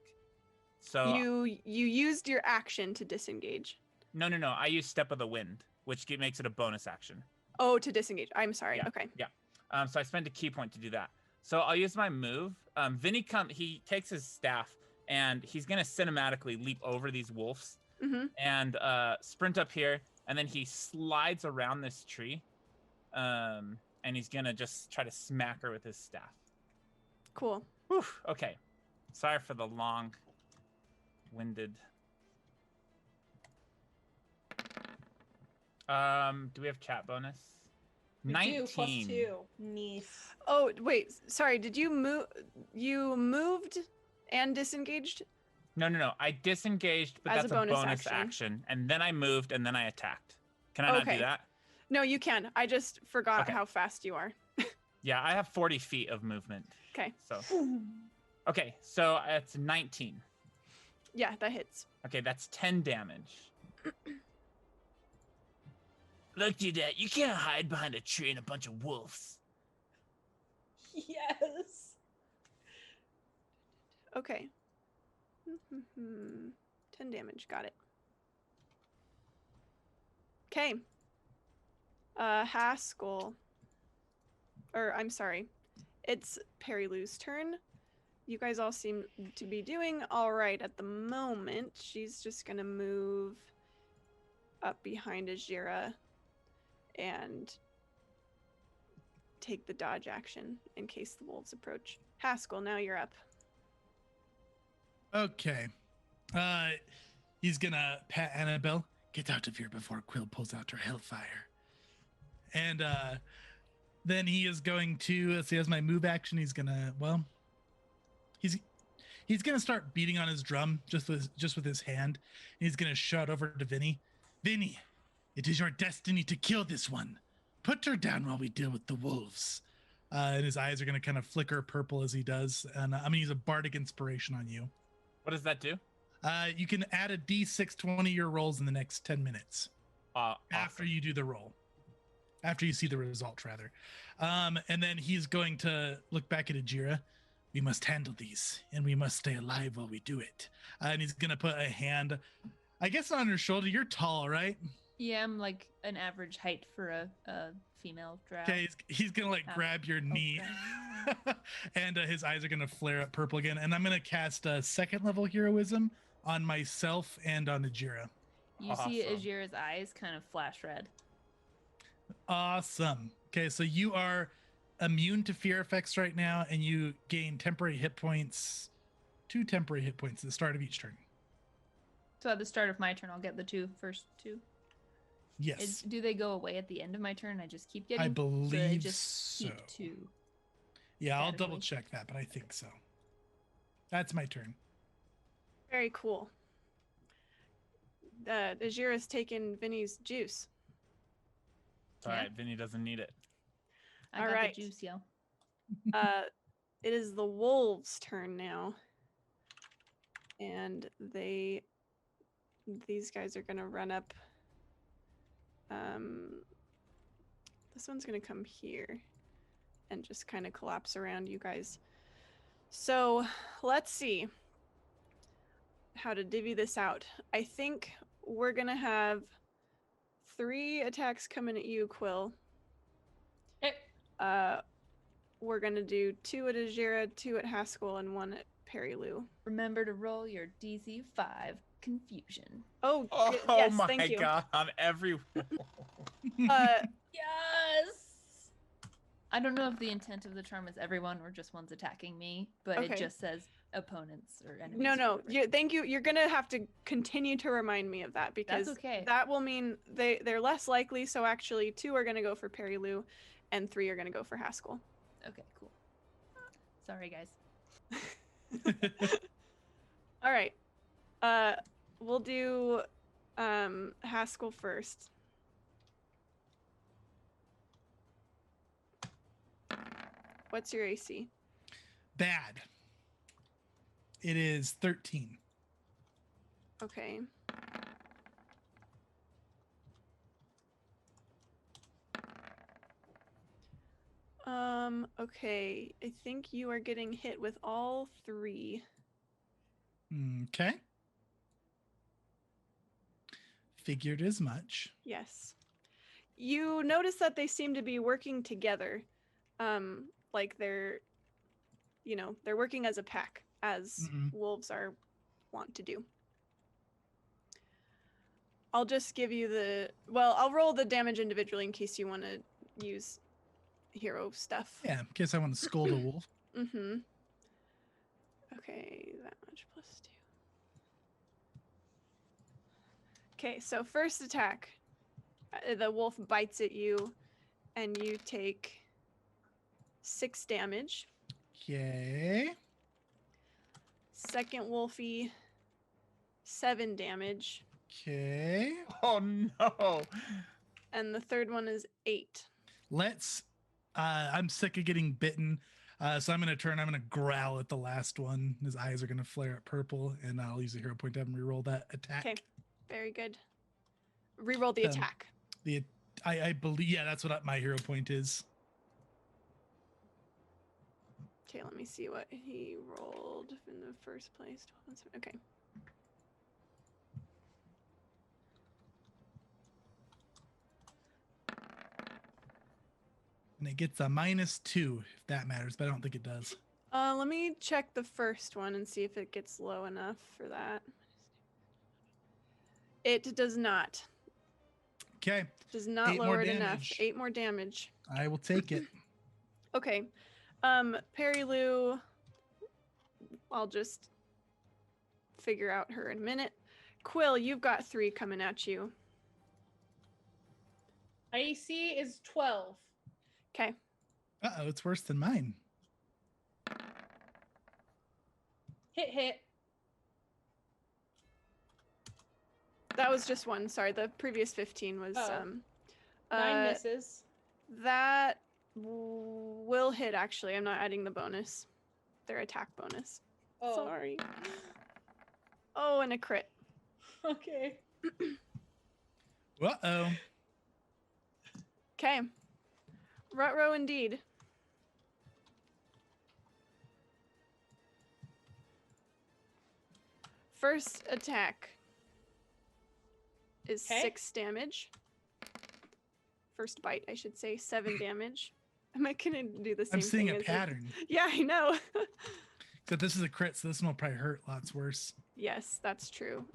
So you used your action to disengage. No. I use Step of the Wind, which makes it a bonus action. Oh, to disengage. I'm sorry. Yeah. Okay. Yeah. So I spend a key point to do that. So I'll use my move. Vinny he takes his staff and he's gonna cinematically leap over these wolves and sprint up here, and then he slides around this tree. And he's gonna just try to smack her with his staff. Cool. Whew, okay. Sorry for the long-winded. Do we have chat bonus? We 19. do, +2. Nice. Oh, wait. Sorry. Did you move? You moved and disengaged? No. I disengaged, but As a that's a bonus action. And then I moved, and then I attacked. Can I not do that? No, you can. I just forgot Okay. how fast you are. Yeah, I have 40 feet of movement. Okay. So, okay, so it's 19. Yeah, that hits. Okay, that's 10 damage. Look at that. You can't hide behind a tree and a bunch of wolves. Yes. Okay. 10 damage. Got it. Okay. Haskell. Or, I'm sorry. It's Perilou's turn. You guys all seem to be doing all right at the moment. She's just going to move up behind Ajira and take the dodge action in case the wolves approach. Haskell, now you're up. Okay. He's gonna pat Annabelle. Get out of here before Quill pulls out her hellfire. And then he is going to, so he has my move action. He's gonna, well, he's gonna start beating on his drum just with his hand. And he's gonna shout over to Vinny. Vinny, it is your destiny to kill this one. Put her down while we deal with the wolves. And his eyes are gonna kind of flicker purple as he does. And I'm gonna use a bardic inspiration on you. What does that do? You can add a d6 to your rolls in the next 10 minutes. After Awesome. you do the roll. After you see the result, rather. And then he's going to look back at Ajira. We must handle these, and we must stay alive while we do it. And he's going to put a hand, I guess, on her shoulder. You're tall, right? Yeah, I'm like an average height for a female drow. Okay, he's going to like grab your knee. Okay. And his eyes are going to flare up purple again. And I'm going to cast a second level heroism on myself and on Ajira. You see Awesome. Ajira's eyes kind of flash red. Awesome. Okay, so you are immune to fear effects right now, and you gain temporary hit points, 2 temporary hit points at the start of each turn. So at the start of my turn, I'll get the first two. Yes, Do they go away at the end of my turn? I just keep getting. I so I believe just so. keep 2. Yeah, I'll Statically. double check that, but I think so. That's my turn. Very cool. Ajira's taken Vinny's juice. All Yeah. right, Vinny doesn't need it. I got Alright. the juice, yo. It is the wolves' turn now. And these guys are gonna run up. This one's gonna come here and just kind of collapse around you guys. So let's see how to divvy this out. I think we're gonna have 3 attacks coming at you, Quill. Okay. We're gonna do 2 at Ajira, 2 at Haskell, and 1 at Perilou. Remember to roll your DC 5. confusion. Oh, Oh, yes, my thank you. god, on every Yes. I don't know if the intent of the charm is everyone or just one's attacking me, but Okay. it just says opponents or enemies. No, or no. whatever. Thank you. You're gonna have to continue to remind me of that because okay. that will mean they're less likely. So actually, 2 are gonna go for Perry Lou, and 3 are gonna go for Haskell. Okay, cool. Sorry, guys. All right. We'll do Haskell first. What's your AC? Bad. It is 13. Okay. Okay. I think you are getting hit with all 3. Okay. Figured as much. Yes. You notice that they seem to be working together. Like they're working as a pack, as wolves are wont to do. I'll just give you I'll roll the damage individually in case you want to use hero stuff. Yeah, in case I want to scold a wolf. Mm-hmm. Okay, that much plus 2. Okay, so first attack. The wolf bites at you, and you take 6 damage. Okay. Second wolfie, 7 damage. Okay. Oh no. And the third one is 8. Let's I'm sick of getting bitten. So I'm gonna growl at the last one. His eyes are gonna flare up purple, and I'll use a hero point to have him reroll that attack. Okay, very good. Reroll the attack. I believe that's what my hero point is. Okay, let me see what he rolled in the first place. 12 and 7. Okay. And it gets a -2 if that matters, but I don't think it does. Let me check the first one and see if it gets low enough for that. It does not. Okay. Does not 8 more lower it enough. damage. 8 more damage. I will take it. Okay. Perry Lou, I'll just figure out her in a minute. Quill, you've got 3 coming at you. My AC is 12. Okay. Uh-oh, it's worse than mine. Hit. That was just one. Sorry, the previous 15 was 9 misses. That will hit, actually. I'm not adding the bonus. Their attack bonus. Oh. Sorry. Oh, and a crit. Okay. Uh-oh. Okay. Ruh-roh indeed. First attack is 6 damage. First bite, I should say, 7 damage. Am I gonna do the same thing? I'm seeing a as pattern. Yeah, I know. Except this is a crit, so this one will probably hurt lots worse. Yes, that's true.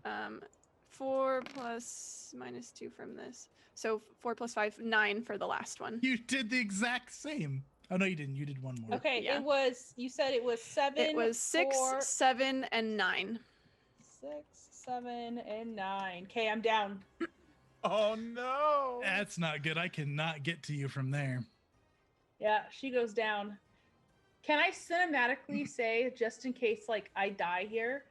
4 plus -2 from this. So 4 plus 5, 9 for the last one. You did the exact same. Oh, no, you didn't. You did one more. Okay, Yeah. you said it was 7. It was 6, 4, 7, and 9. 6, 7, and 9. Okay, I'm down. Oh no. That's not good. I cannot get to you from there. Yeah, she goes down. Can I cinematically say, just in case like I die here,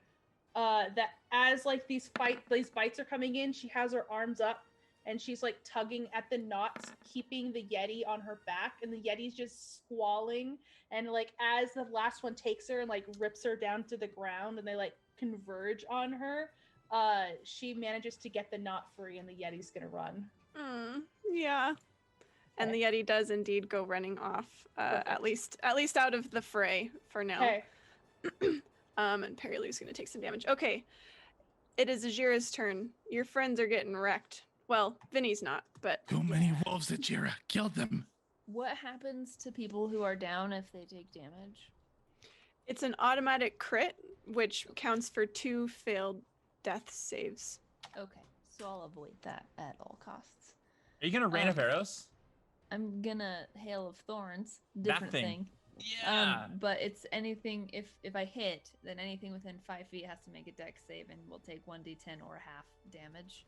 that as like these bites are coming in, she has her arms up and she's like tugging at the knots, keeping the Yeti on her back, and the Yeti's just squalling. And like as the last one takes her and like rips her down to the ground, and they like converge on her, she manages to get the knot free, and the Yeti's gonna run. Yeah. And the Yeti does indeed go running off, at least out of the fray for now. Okay. And Perry Lou's gonna take some damage. Okay. It is Ajira's turn. Your friends are getting wrecked. Well, Vinny's not, but Too many wolves, Ajira. Kill them. What happens to people who are down if they take damage? it's an automatic crit, which counts for 2 failed death saves. Okay, so I'll avoid that at all costs. Are you gonna rain of arrows? I'm gonna hail of thorns. That Different thing. thing. Yeah. But it's anything. If I hit, then anything within 5 feet has to make a dex save, and will take 1d10 or half damage.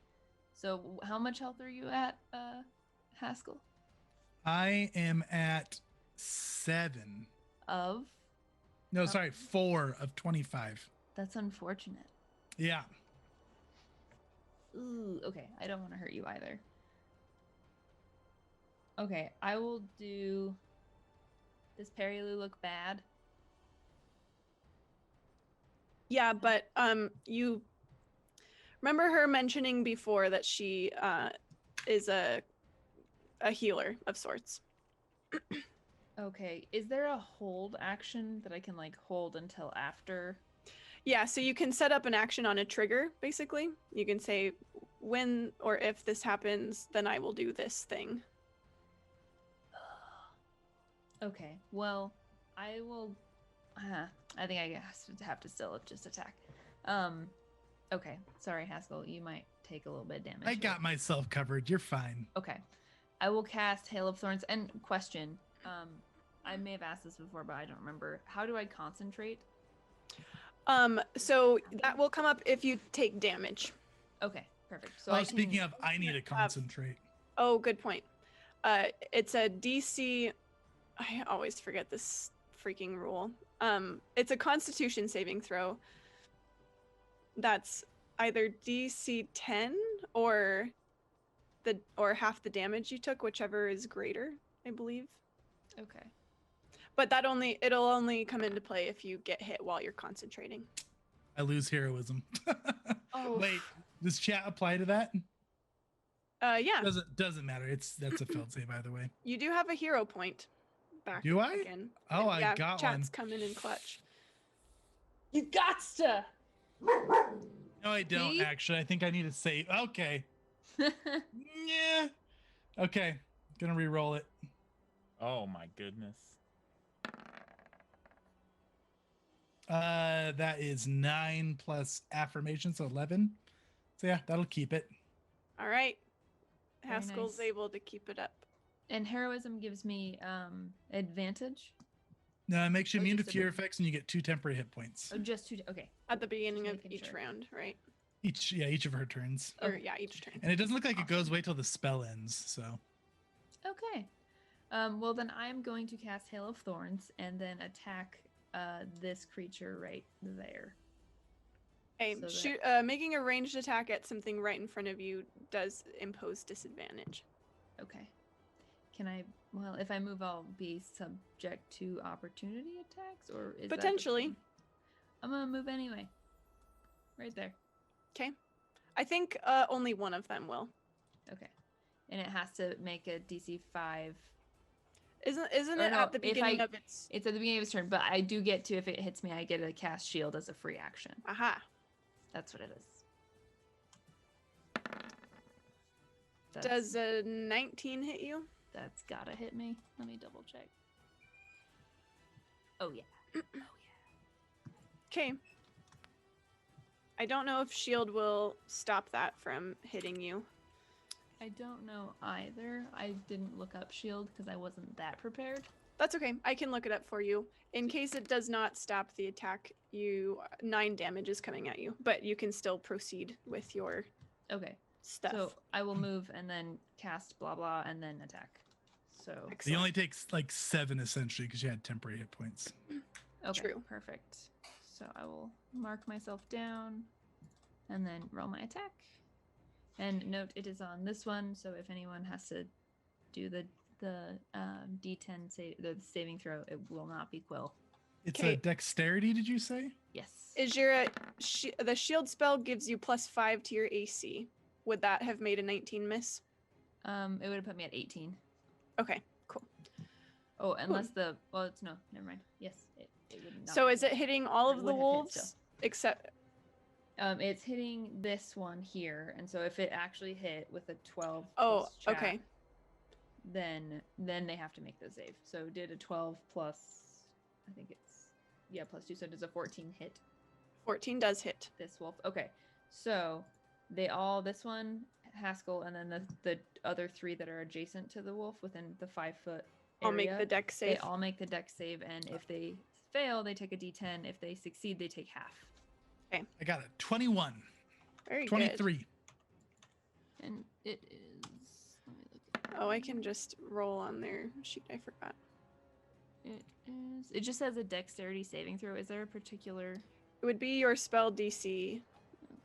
So how much health are you at, Haskell? I am at 7. Of? No, sorry, 4 of 25. That's unfortunate. Yeah. Ooh, okay. I don't want to hurt you either. Okay, I will do. Does Perilu look bad? Yeah, but you remember her mentioning before that she is a healer of sorts. Okay, is there a hold action that I can like hold until after? Yeah, so you can set up an action on a trigger, basically. You can say, when or if this happens, then I will do this thing. Okay, well, I will. I think I have to still just attack. Okay, sorry, Haskell. You might take a little bit of damage. I here. got myself covered. You're fine. Okay, I will cast Hail of Thorns. And question, I may have asked this before, but I don't remember. How do I concentrate? So that will come up if you take damage. Okay, perfect. So Oh, speaking of, I need to concentrate. Oh, good point. It's a DC. I always forget this freaking rule. It's a Constitution saving throw. That's either DC 10 or half the damage you took, whichever is greater, I believe. Okay. But it'll only come into play if you get hit while you're concentrating. I lose heroism. Oh. Wait, does chat apply to that? Yeah. Doesn't matter. That's a failed save either way. You do have a hero point back. Do I? Again. Oh, I got one. Chat's coming in clutch. You gots to. No, I don't See? actually. I think I need to save. Okay. Yeah. Okay. Gonna re-roll it. Oh my goodness. That is 9 plus affirmation, so 11. So yeah, that'll keep it. All right. Very Haskell's nice. able to keep it up. And heroism gives me advantage. No, it makes you Oh, immune to just a fear bit. effects, and you get 2 temporary hit points. Oh, just 2. Okay. At the beginning of making each sure. round, right? Each of her turns. Or Okay. yeah, each turn. And it doesn't look like it goes Awesome. away till the spell ends. So Okay. Well, then I'm going to cast Hail of Thorns and then attack this creature right there. Okay, So making a ranged attack at something right in front of you does impose disadvantage. Okay. Can I? Well, if I move, I'll be subject to opportunity attacks, or is that the Potentially. thing? I'm gonna move anyway. Right there. Okay. I think only one of them will. Okay. And it has to make a DC 5. Isn't Or it no, at the if beginning I- of its? It's at the beginning of its turn, but I do get to, if it hits me, I get a cast shield as a free action. Aha. That's what it is. Does a 19 hit you? That's gotta hit me. Let me double check. Oh yeah. Oh yeah. Okay. I don't know if shield will stop that from hitting you. I don't know either. I didn't look up shield because I wasn't that prepared. That's okay. I can look it up for you. In case it does not stop the attack, 9 damage is coming at you, but you can still proceed with your Okay. stuff. So I will move and then cast blah blah and then attack. So he Excellent. only takes like 7 essentially because you had temporary hit points. okay, True. perfect. So I will mark myself down and then roll my attack. And note it is on this one, so if anyone has to do the D10 the saving throw, it will not be Quill. It's Okay. a dexterity, did you say? Yes. Is your the shield spell gives you +5 to your AC? Would that have made a 19 miss? It would have put me at 18. Okay, cool. Oh, unless it's no, never mind. Yes, it would not. So is it hitting all Or of it the would have hit wolves still. except? It's hitting this one here, and so if it actually hit with a 12 Oh, plus chat, okay. then they have to make the save. So did a 12 plus, I think it's plus 2, so does a 14 hit 14 does hit. this wolf? Okay, So this one, Haskell, and then the other 3 that are adjacent to the wolf within the 5-foot I'll make area, the deck they save. all make the deck save, and if they fail, they take a D10. If they succeed, they take half. I got a 21. Very good. 23. And it is. Let me look at Oh, I can just roll on there. Shoot, I forgot. It is. It just says a dexterity saving throw. Is there a particular? It would be your spell DC, Okay.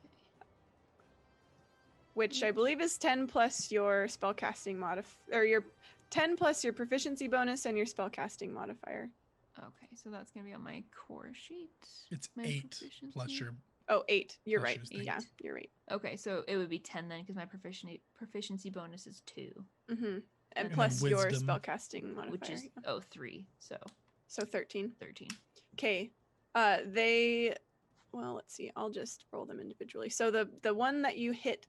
which I believe is 10 plus your spellcasting or your 10 plus your proficiency bonus and your spellcasting modifier. Okay, so that's gonna be on my core sheet. It's My 8 plus proficiency. your. Oh, 8. You're Plus right. yours, thank Yeah, you. you're right. Okay, so it would be 10 then, because my proficiency bonus is 2, Mm-hmm. And And plus then your wisdom, spellcasting modifier. which is yeah. 3, so So 13. 13. Okay. Well, let's see. I'll just roll them individually. So the one that you hit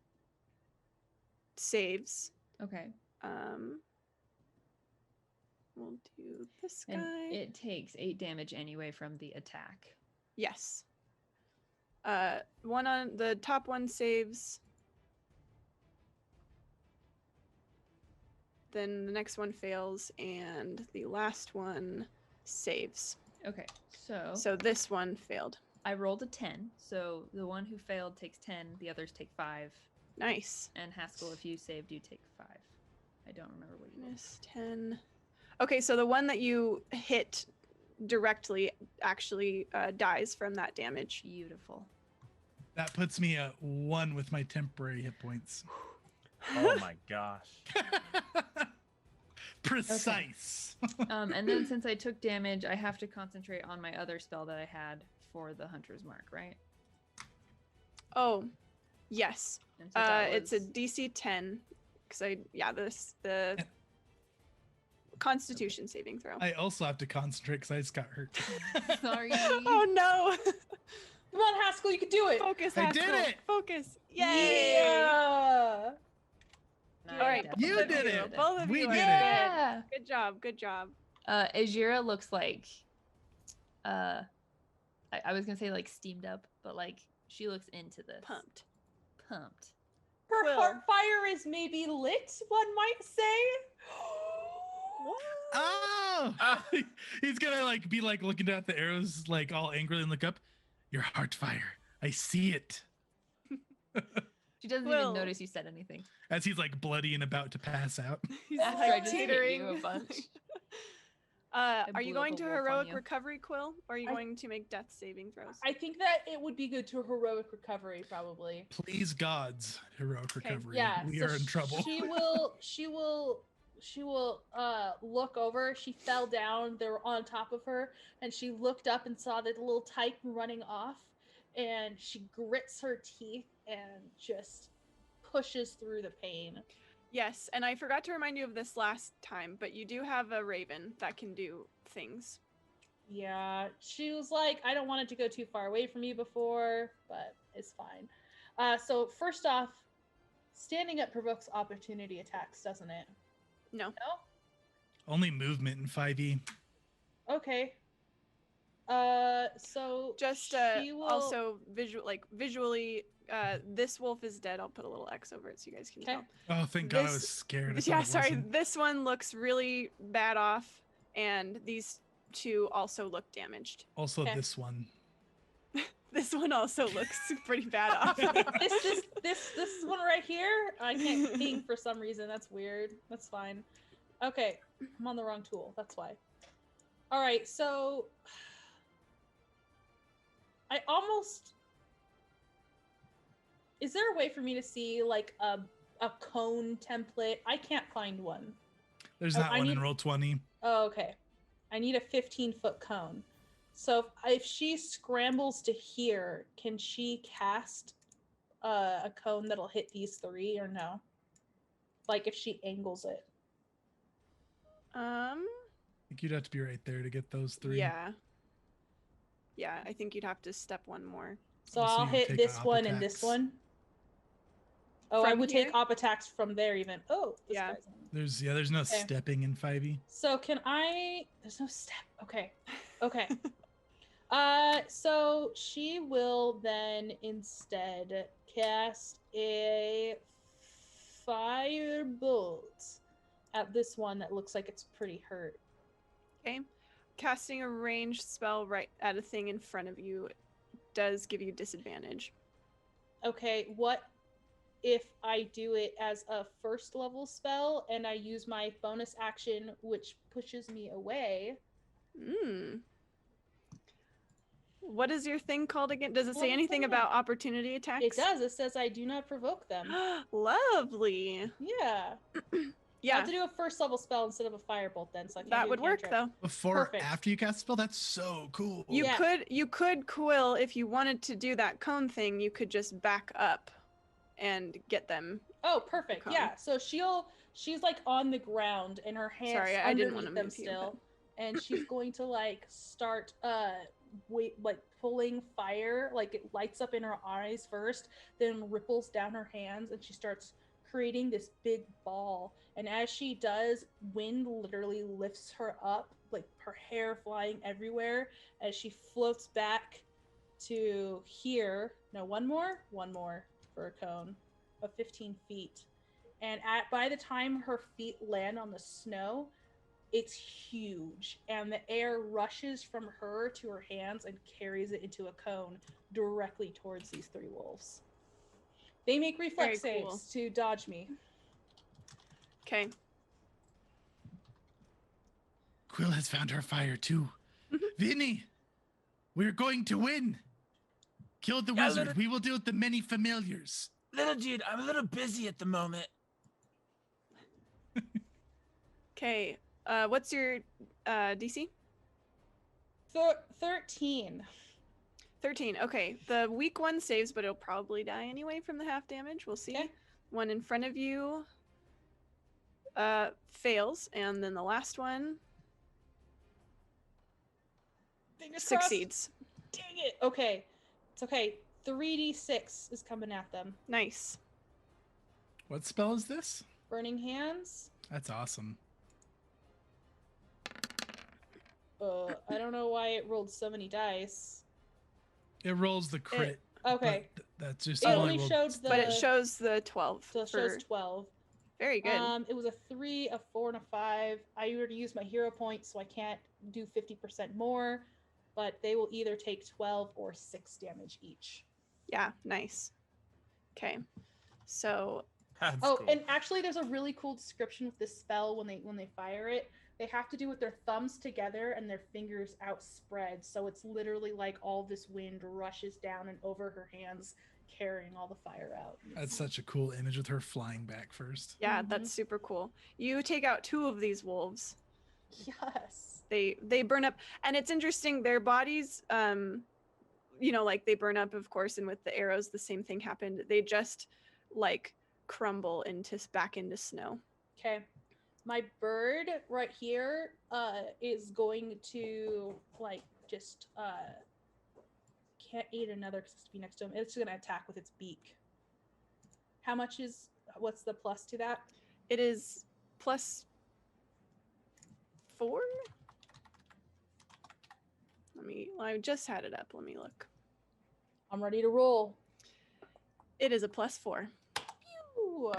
saves. Okay, We'll do this guy. and it takes 8 damage anyway from the attack. Yes. One on the top one saves. Then the next one fails, and the last one saves. Okay, so So this one failed. I rolled a 10, so the one who failed takes 10, the others take 5, Nice. and Haskell, if you saved, you take 5. I don't remember what you rolled. Minus 10. Okay, so the one that you hit directly actually dies from that damage. Beautiful. That puts me at 1 with my temporary hit points. Oh my gosh. Precise. And then since I took damage, I have to concentrate on my other spell that I had for the Hunter's Mark, right? Oh, yes. And so that It's a was- DC 10. Because the Constitution saving throw. I also have to concentrate because I just got hurt. Sorry. Oh no! Come on, Haskell, you can do it. Focus, I did Haskell. it! Focus. Yay! Yeah. No, All I right, definitely You both of did you. it. Both of We you are did it. good. Yeah. Good job. Good job. Azira looks like, I was gonna say like steamed up, but like she looks into this. Pumped. Pumped. Her Quill. heart fire is maybe lit, one might say. Oh! Ah. He's gonna like be like looking at the arrows like all angrily and look up. Your heart fire. I see it. She doesn't Quill. even notice you said anything. As he's like bloody and about to pass out. He's After like I just hit teetering. you a bunch. Are blew you up going a to wolf on heroic you. recovery, Quill? Or are you I- going to make death saving throws? I think that it would be good to heroic recovery, probably. Please gods, heroic recovery. Yeah, We so are in trouble. She will look over. She fell down. They were on top of her, and she looked up and saw the little Titan running off, and she grits her teeth and just pushes through the pain. Yes, and I forgot to remind you of this last time, but you do have a raven that can do things. Yeah, she was like, I don't want it to go too far away from you before, but it's fine. So first off, standing up provokes opportunity attacks, doesn't it? No. No? Only movement in 5e. Okay. So Just she will... also visually, this wolf is dead. I'll put a little X over it so you guys can Okay. tell. Oh, thank God I was This- scared. I thought Yeah, it sorry. wasn't. This one looks really bad off, and these two also look damaged. Also, Okay. this one. This one also looks pretty bad off. this one right here, I can't ping for some reason. That's weird. That's fine. Okay, I'm on the wrong tool. That's why. All right, so I almost. Is there a way for me to see like a cone template? I can't find one. There's Oh, not I one need- in Roll20. Oh, okay. I need a 15-foot cone. So if she scrambles to here, can she cast a cone that'll hit these 3 or no? Like if she angles it. I think you'd have to be right there to get those 3. Yeah. Yeah, I think you'd have to step one more. So Also, I'll you hit take this op one and this attacks. one. Oh, I From would here? take op attacks from there even. Oh, this Yeah. guy's on. There's no Okay. stepping in 5e. So can I? There's no step. Okay. Okay. So she will then instead cast a firebolt at this one that looks like it's pretty hurt. Okay. Casting a ranged spell right at a thing in front of you does give you disadvantage. Okay, what if I do it as a first level spell and I use my bonus action, which pushes me away? What is your thing called again? Does it say Well, anything yeah. about opportunity attacks? It does. It says I do not provoke them. Lovely. Yeah. I Yeah, have to do a first level spell instead of a firebolt then, so I can't that do a would work cantrip. though. Before, Perfect. after you cast a spell, that's so cool. You Yeah. could Quill, if you wanted to do that cone thing, you could just back up and get them. Oh, perfect. Cone. Yeah. So she's like on the ground and her hands Sorry, I didn't underneath wanna them move you, still. And she's going to like start pulling fire, like it lights up in her eyes first, then ripples down her hands, and she starts creating this big ball. And as she does, wind literally lifts her up, like her hair flying everywhere as she floats back to here. No, one more for a cone of 15 feet. And by the time her feet land on the snow, it's huge, and the air rushes from her to her hands and carries it into a cone directly towards these three wolves. They make reflex Very cool. saves to dodge me. Okay. Quill has found her fire too. Vinny, we're going to win. Kill the Yeah, wizard. little- We will deal with the many familiars. Little dude, I'm a little busy at the moment. Okay. What's your DC? 13. 13. Okay. The weak one saves, but it'll probably die anyway from the half damage. We'll see. Okay. One in front of you fails, and then the last one Fingers crossed. succeeds. Dang it. Okay. It's okay. 3d6 is coming at them. Nice. What spell is this? Burning Hands. That's awesome. I don't know why it rolled so many dice. It rolls the crit. Okay. but that's just It all only rolled. showed the... But it shows the 12. So it for- shows 12. Very good. It was a 3, a 4, and a 5. I already used my hero points, so I can't do 50% more. But they will either take 12 or 6 damage each. Yeah, nice. Okay. So, That's Oh, cool. and actually, there's a really cool description with this spell when they fire it. They have to do with their thumbs together and their fingers outspread. So it's literally like all this wind rushes down and over her hands, carrying all the fire out. That's such a cool image with her flying back first. yeah, Mhm. that's super cool. You take out 2 of these wolves. Yes. They burn up, and it's interesting, their bodies like they burn up, of course, and with the arrows the same thing happened. They just like crumble back into snow. Okay. My bird right here is going to like just can't eat another because it's to be next to him. It's gonna attack with its beak. What's the plus to that? It is +4. I just had it up. Let me look. I'm ready to roll. It is a +4. Ooh.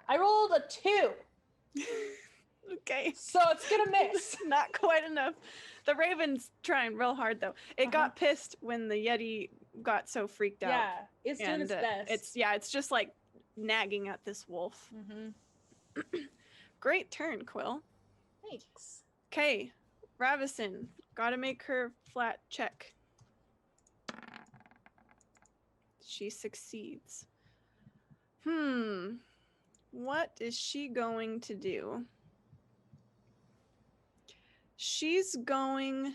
I rolled a 2, Okay. so it's gonna miss. Not quite enough. The raven's trying real hard though. It got pissed when the Yeti got so freaked out. Yeah, it's doing And its best. it's just like nagging at this wolf. Mm-hmm. Great turn, Quill. Thanks. Okay, Ravisin, gotta make her flat check. She succeeds. What is she going to do? She's going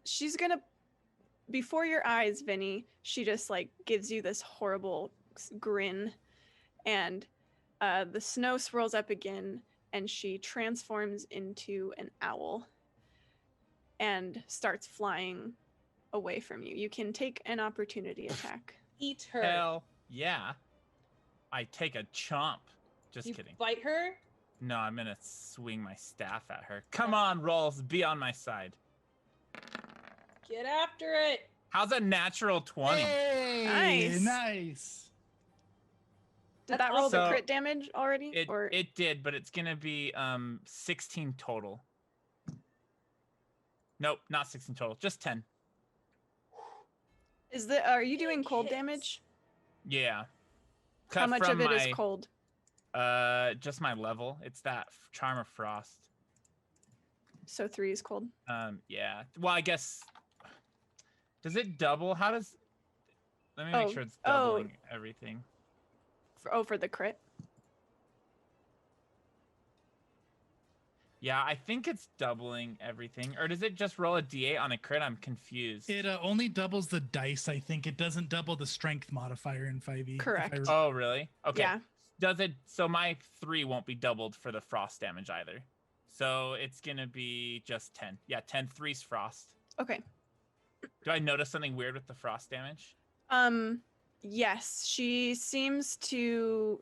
to... Before your eyes, Vinny, she just like gives you this horrible grin, and the snow swirls up again, and she transforms into an owl and starts flying away from you. You can take an opportunity attack. Eat her. Hell yeah. I take a chomp. Just You kidding. bite her? No, I'm gonna swing my staff at her. Come on, Rolls, be on my side. Get after it. How's a natural 20? Hey, Nice. nice. Did That's that roll the awesome. crit damage already? It did, but it's gonna be 16 total. Nope, not 16 total, just 10. Are you doing Big cold hits. damage? Yeah. How Cut much from of it is my- cold? Just my level. It's that Charm of Frost. So 3 is cold. Yeah. Well, I guess. Does it double? How does? Let me make sure it's doubling everything. For the crit. Yeah, I think it's doubling everything. Or does it just roll a d8 on a crit? I'm confused. It only doubles the dice, I think. It doesn't double the strength modifier in 5e. Correct. Oh, really? Okay. Yeah. Does it? So my 3 won't be doubled for the frost damage either. So it's gonna be just 10. Yeah, 10. 3's frost. Okay. Do I notice something weird with the frost damage? Yes, she seems to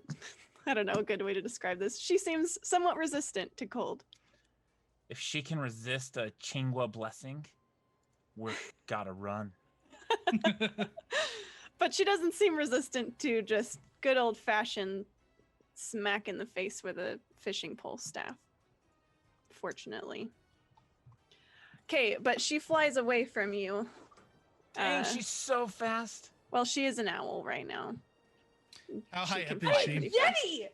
I don't know a good way to describe this. She seems somewhat resistant to cold. If she can resist a Chingwa blessing, we're gotta run. But she doesn't seem resistant to just good old-fashioned smack in the face with a fishing pole staff. Fortunately. Okay, but she flies away from you. Dang, she's so fast. Well, she is an owl right now. How She high can up fly is pretty she? fast. Yeti!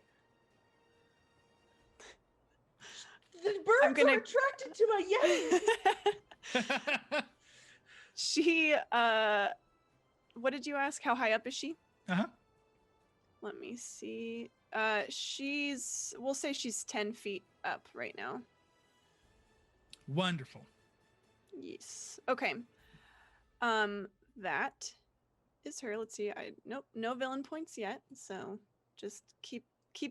The birds gonna- are attracted to my Yeti. She, what did you ask? How high up is she? Uh-huh. Let me see. We'll say she's 10 feet up right now. Wonderful. Yes. Okay. That is her. Let's see. Nope, no villain points yet. So just keep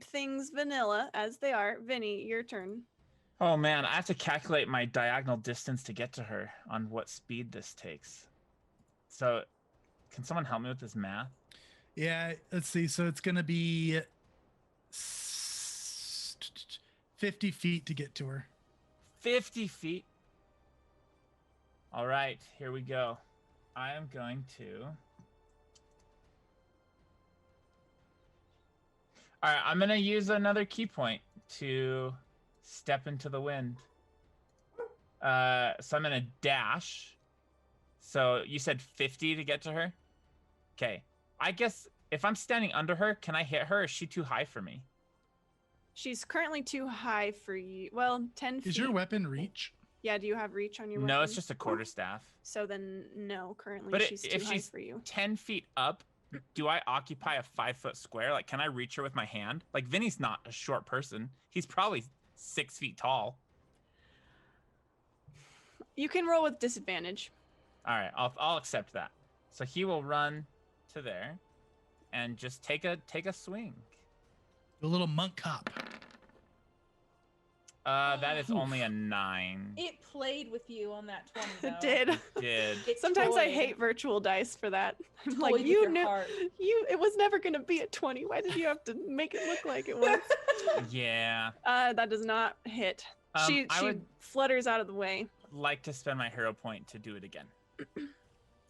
things vanilla as they are. Vinny, your turn. Oh man, I have to calculate my diagonal distance to get to her on what speed this takes. So, can someone help me with this math? Yeah, let's see. So it's going to be 50 feet to get to her. 50 feet. All right, here we go. I am going to. All right, I'm going to use another key point to step into the wind. So I'm going to dash. So you said 50 to get to her? Okay. I guess if I'm standing under her, can I hit her? Or is she too high for me? She's currently too high for you. Well, 10 feet. Is your weapon reach? Yeah, do you have reach on your weapon? No, it's just a quarterstaff. So then, no, currently But she's too if high she's for you. 10 feet up, do I occupy a 5-foot square? Like, can I reach her with my hand? Like, Vinny's not a short person. He's probably 6 feet tall. You can roll with disadvantage. All right, I'll accept that. So he will run to there and just take a swing. The little monk cop. That is only a 9. It played with you on that 20, though. It did. Did. It Sometimes I toyed. hate virtual dice for that. I'm Toyed like, with you your knew heart. it was never gonna be a 20. Why did you have to make it look like it was? Yeah. That does not hit. She I would flutters out of the way. like to spend my hero point to do it again.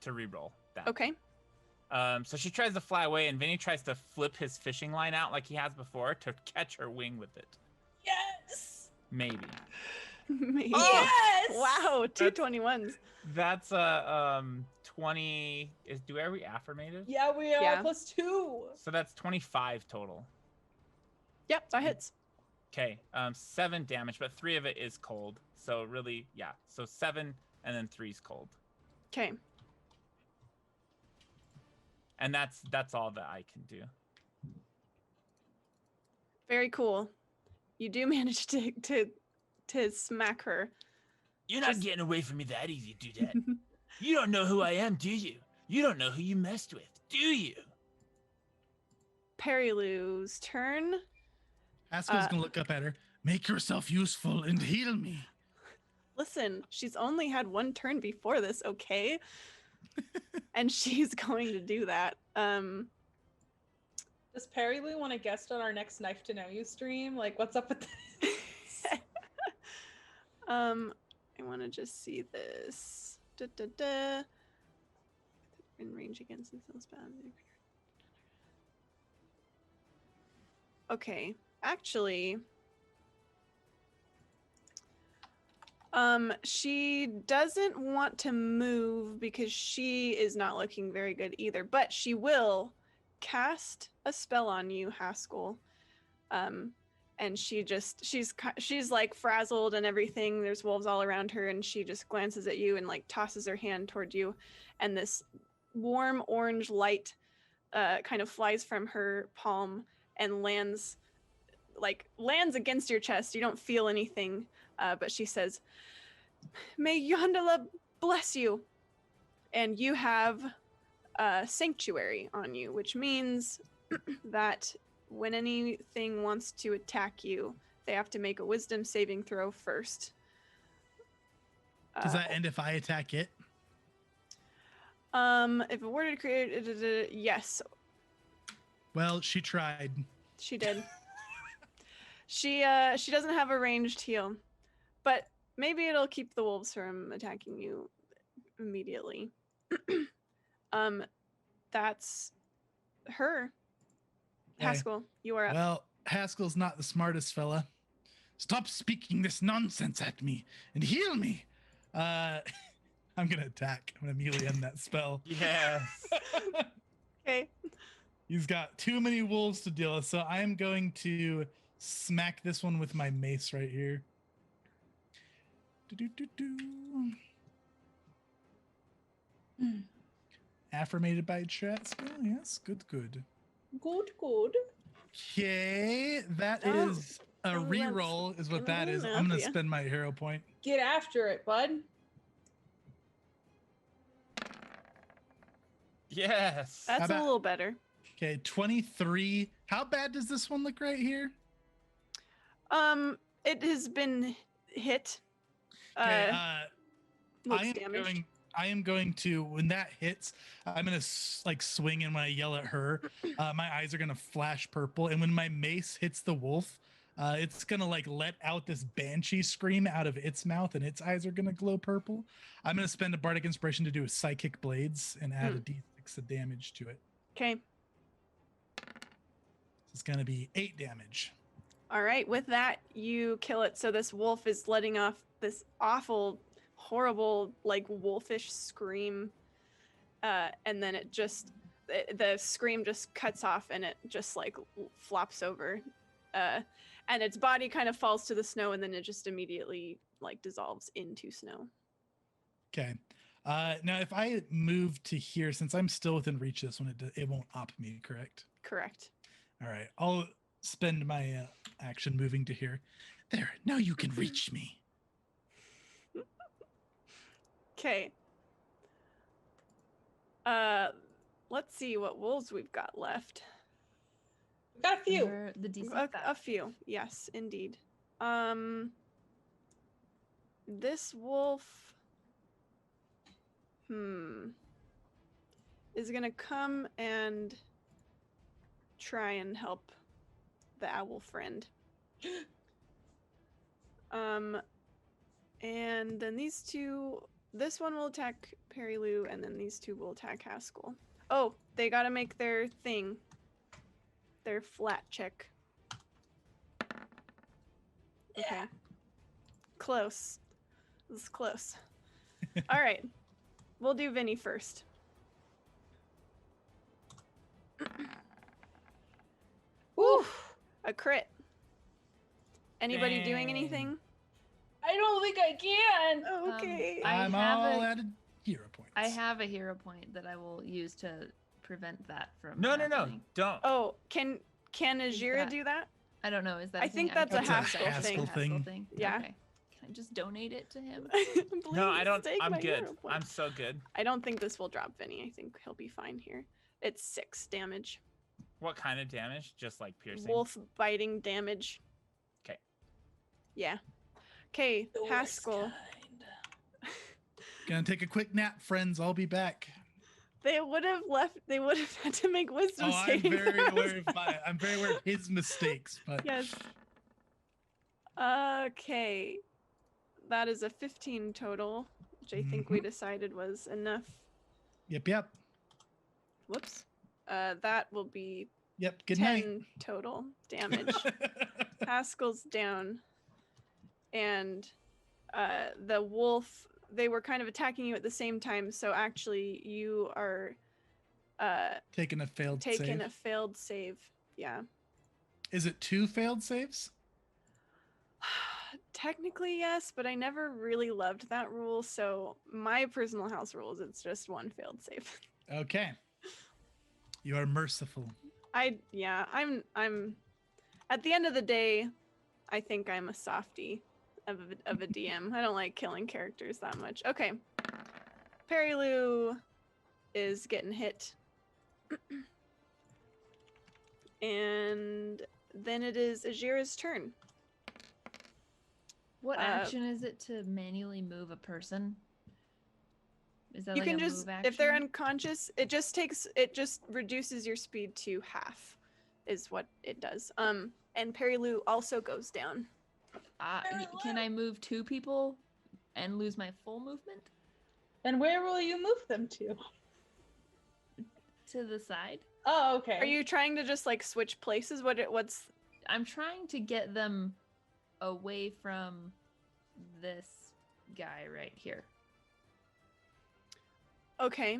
To reroll that. Okay. So she tries to fly away, and Vinny tries to flip his fishing line out like he has before to catch her wing with it. Yes! Maybe. Maybe. Yes! Wow, two That's- 21s. That's 20. Are we affirmative? Yeah, we are Yeah. +2. So that's 25 total. Yep, that hits. Okay. 7 damage, but 3 of it is cold. So really, yeah. So 7 and then 3's cold. Okay. And that's all that I can do. Very cool. You do manage to smack her. You're not Just- getting away from me that easy, dudette. You don't know who I am, do you? You don't know who you messed with, do you? Perilou's turn. Haskell's going to look up at her. Make yourself useful and heal me. Listen, she's only had one turn before this, okay? And she's going to do that. Does Perry Lou want to guest on our next Knife to Know You stream? Like, what's up with this? I want to just see this. In range against this spell. Okay, actually, she doesn't want to move because she is not looking very good either, but she will cast a spell on you, Haskell. And she's like frazzled and everything. There's wolves all around her, and she just glances at you and like tosses her hand toward you, and this warm orange light kind of flies from her palm and lands against your chest. You don't feel anything, but she says, "May Yondala bless you." And you have sanctuary on you, which means that when anything wants to attack you, they have to make a wisdom saving throw first. Does that end if I attack it? If it were to create, yes. Well, she tried. She did. She doesn't have a ranged heal, but maybe it'll keep the wolves from attacking you immediately. That's her. Okay. Haskell, you are up. Well, Haskell's not the smartest fella. Stop speaking this nonsense at me and heal me. I'm gonna attack. I'm gonna immediately end that spell. Yes. Okay. He's got too many wolves to deal with, so I am going to smack this one with my mace right here. Affirmated by strat skill. Yes, good. Good. Okay, that Oh, is a reroll, is what that is. I'm enough, gonna yeah. spend my hero point. Get after it, bud. Yes. That's about- a little better. Okay, 23. How bad does this one look right here? It has been hit. Okay, Looks I damaged. am going to, when that hits, I'm gonna like swing, and when I yell at her, my eyes are gonna flash purple, and when my mace hits the wolf, it's gonna like let out this banshee scream out of its mouth, and its eyes are gonna glow purple. I'm gonna spend a bardic inspiration to do a psychic blades and add a d6 of damage to it. Okay. It's gonna be 8 damage. All right. With that, you kill it. So this wolf is letting off this awful, horrible, like wolfish scream, and then the scream just cuts off, and it just like flops over, and its body kind of falls to the snow, and then it just immediately like dissolves into snow. Okay. Now, if I move to here, since I'm still within reach of this one, it won't op me, correct? Correct. All right. I'll spend my action moving to here. There. Now you can reach me. Okay. Let's see what wolves we've got left. We've got a few. We're the decent A size. few, yes, indeed. This wolf, is gonna come and try and help the owl friend. And then this one will attack Perry Lou, and then these two will attack Haskell. Oh, they gotta make their thing. Their flat check. Okay. Close. This is close. All right. We'll do Vinny first. Oof. A crit. Anybody doing Dang. anything? I don't think I can. Okay. I I'm have all a- out of hero points. I have a hero point that I will use to prevent that from No. happening. Don't. Oh, can Ajira that- do that? I don't know. Is that I a thing? think that's a can do Haskell that. thing. Yeah. Okay. Can I just donate it to him? No, I Please don't. take I'm my good. hero point. I'm so good. I don't think this will drop Vinny. I think he'll be fine here. It's 6 damage. What kind of damage? Just like piercing. Wolf biting damage. 'Kay. Yeah. Okay, Haskell. Gonna take a quick nap, friends. I'll be back. They would have left. They would have had to make wisdom Oh, I'm saving very throws. aware of his mistakes, but Yes. Okay. That is a 15 total which I think we decided was enough. Yep. Whoops. That will be Yep. Good 10 night. total damage. Haskell's down. And the wolf, they were kind of attacking you at the same time, so actually you are Taking a failed taking save. a failed save. Yeah. Is it 2 failed saves? Technically, yes, but I never really loved that rule, so my personal house rules, it's just 1 failed save. Okay. You are merciful. I'm at the end of the day, I think I'm a softie of a DM. I don't like killing characters that much. Okay. Perilou is getting hit. And then it is Ajira's turn. What action is it to manually move a person? Is that You like can a just, move action? if they're unconscious, it just reduces your speed to half, is what it does. And Perilou also goes down. Can I move 2 people and lose my full movement? And where will you move them to? To the side? Oh, okay. Are you trying to just like switch places? What's? I'm trying to get them away from this guy right here. Okay.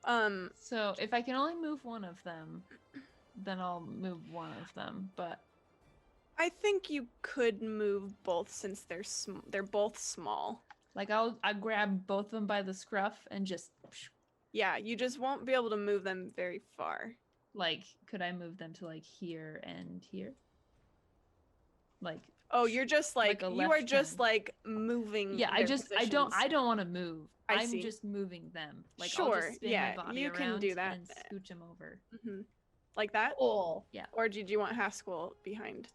So if I can only move one of them, then I'll move one of them. But I think you could move both since they're both small. like I grab both of them by the scruff and just Yeah, you just won't be able to move them very far. like could I move them to like here and here? Like Oh, you're just like a you are left just turn. like moving. Yeah, their I don't positions. want to move. I I'm see. just moving them. Like Sure, I'll just spin yeah, my body you can around do that. and scooch them over. Mhm. Like that? Cool. Yeah. Or did you want Haskell behind?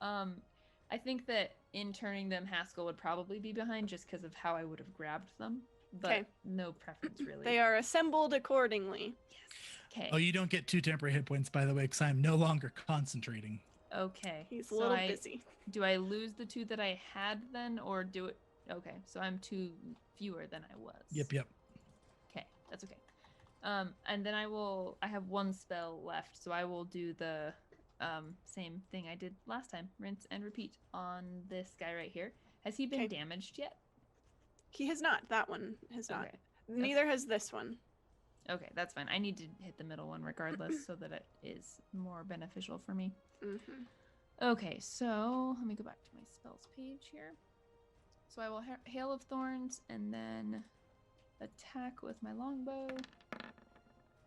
I think that in turning them, Haskell would probably be behind just because of how I would have grabbed them. But 'Kay. no preference really. They are assembled accordingly. Okay. Oh, you don't get 2 temporary hit points, by the way, because I'm no longer concentrating. Okay. He's a So little busy. Do I lose the 2 that I had then, or do it? Okay, so I'm 2 fewer than I was. Yep. Okay, that's okay. And then I have 1 spell left, so I will do the same thing I did last time. Rinse and repeat on this guy right here. Has he been 'Kay. damaged yet? He has not. That one has not. Okay. Neither has this one. Okay, that's fine. I need to hit the middle one regardless so that it is more beneficial for me. Mm-hmm. Okay, so let me go back to my spells page here. So I will Hail of Thorns and then attack with my longbow.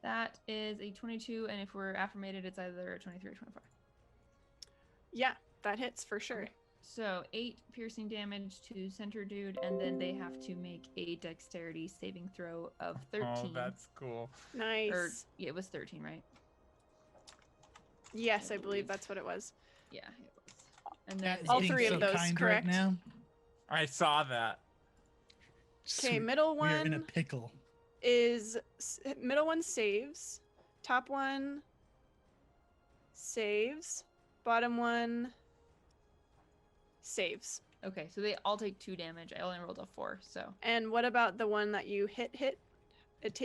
That is a 22, and if we're affirmated, it's either a 23 or 25. Yeah, that hits for sure. Okay. So 8 piercing damage to center dude, and then they have to make a dexterity saving throw of 13. Oh, that's cool. Nice. Or yeah, it was 13, right? Yes, I I believe believe. that's what it was. Yeah, it was. And then That is All being three of so those, kind correct? right now. I saw that. Okay, Sweet. middle We are in a one pickle. is middle one saves. Top one saves. Bottom one saves. okay, so they all take 2 damage. I only rolled a 4, so And what about the one that you hit? It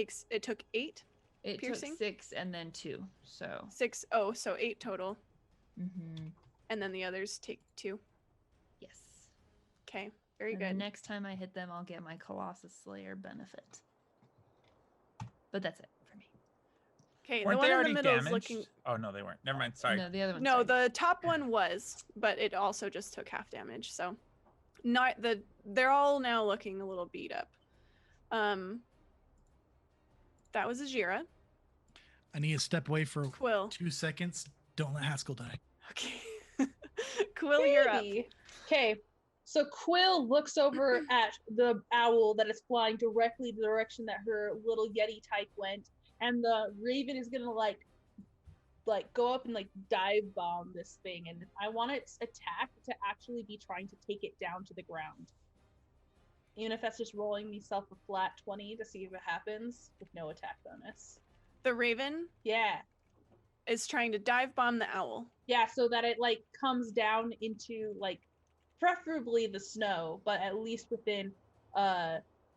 took 8? it Piercing? took 6 and then 2. So 6. Oh, so 8 total. mm-hmm. And then the others take 2. Yes. Okay, very And good. the next time I hit them, I'll get my Colossus Slayer benefit. But that's it for me. Okay, the Weren't one they in the already middle damaged? is looking. Oh no, they weren't. Never mind. Sorry. No, the other one. No, the top one was, but it also just took half damage. So, they're all now looking a little beat up. That was Ajira. I need to step away for Quill. 2 seconds. Don't let Haskell die. Okay. Quill, you're up. Okay, so Quill looks over at the owl that is flying directly the direction that her little Yeti type went, and the Raven is gonna like go up and like dive bomb this thing, and I want its attack to actually be trying to take it down to the ground. Even if that's just rolling myself a flat 20 to see if it happens with no attack bonus. The Raven Yeah. is trying to dive bomb the owl. Yeah, so that it like comes down into like preferably the snow, but at least within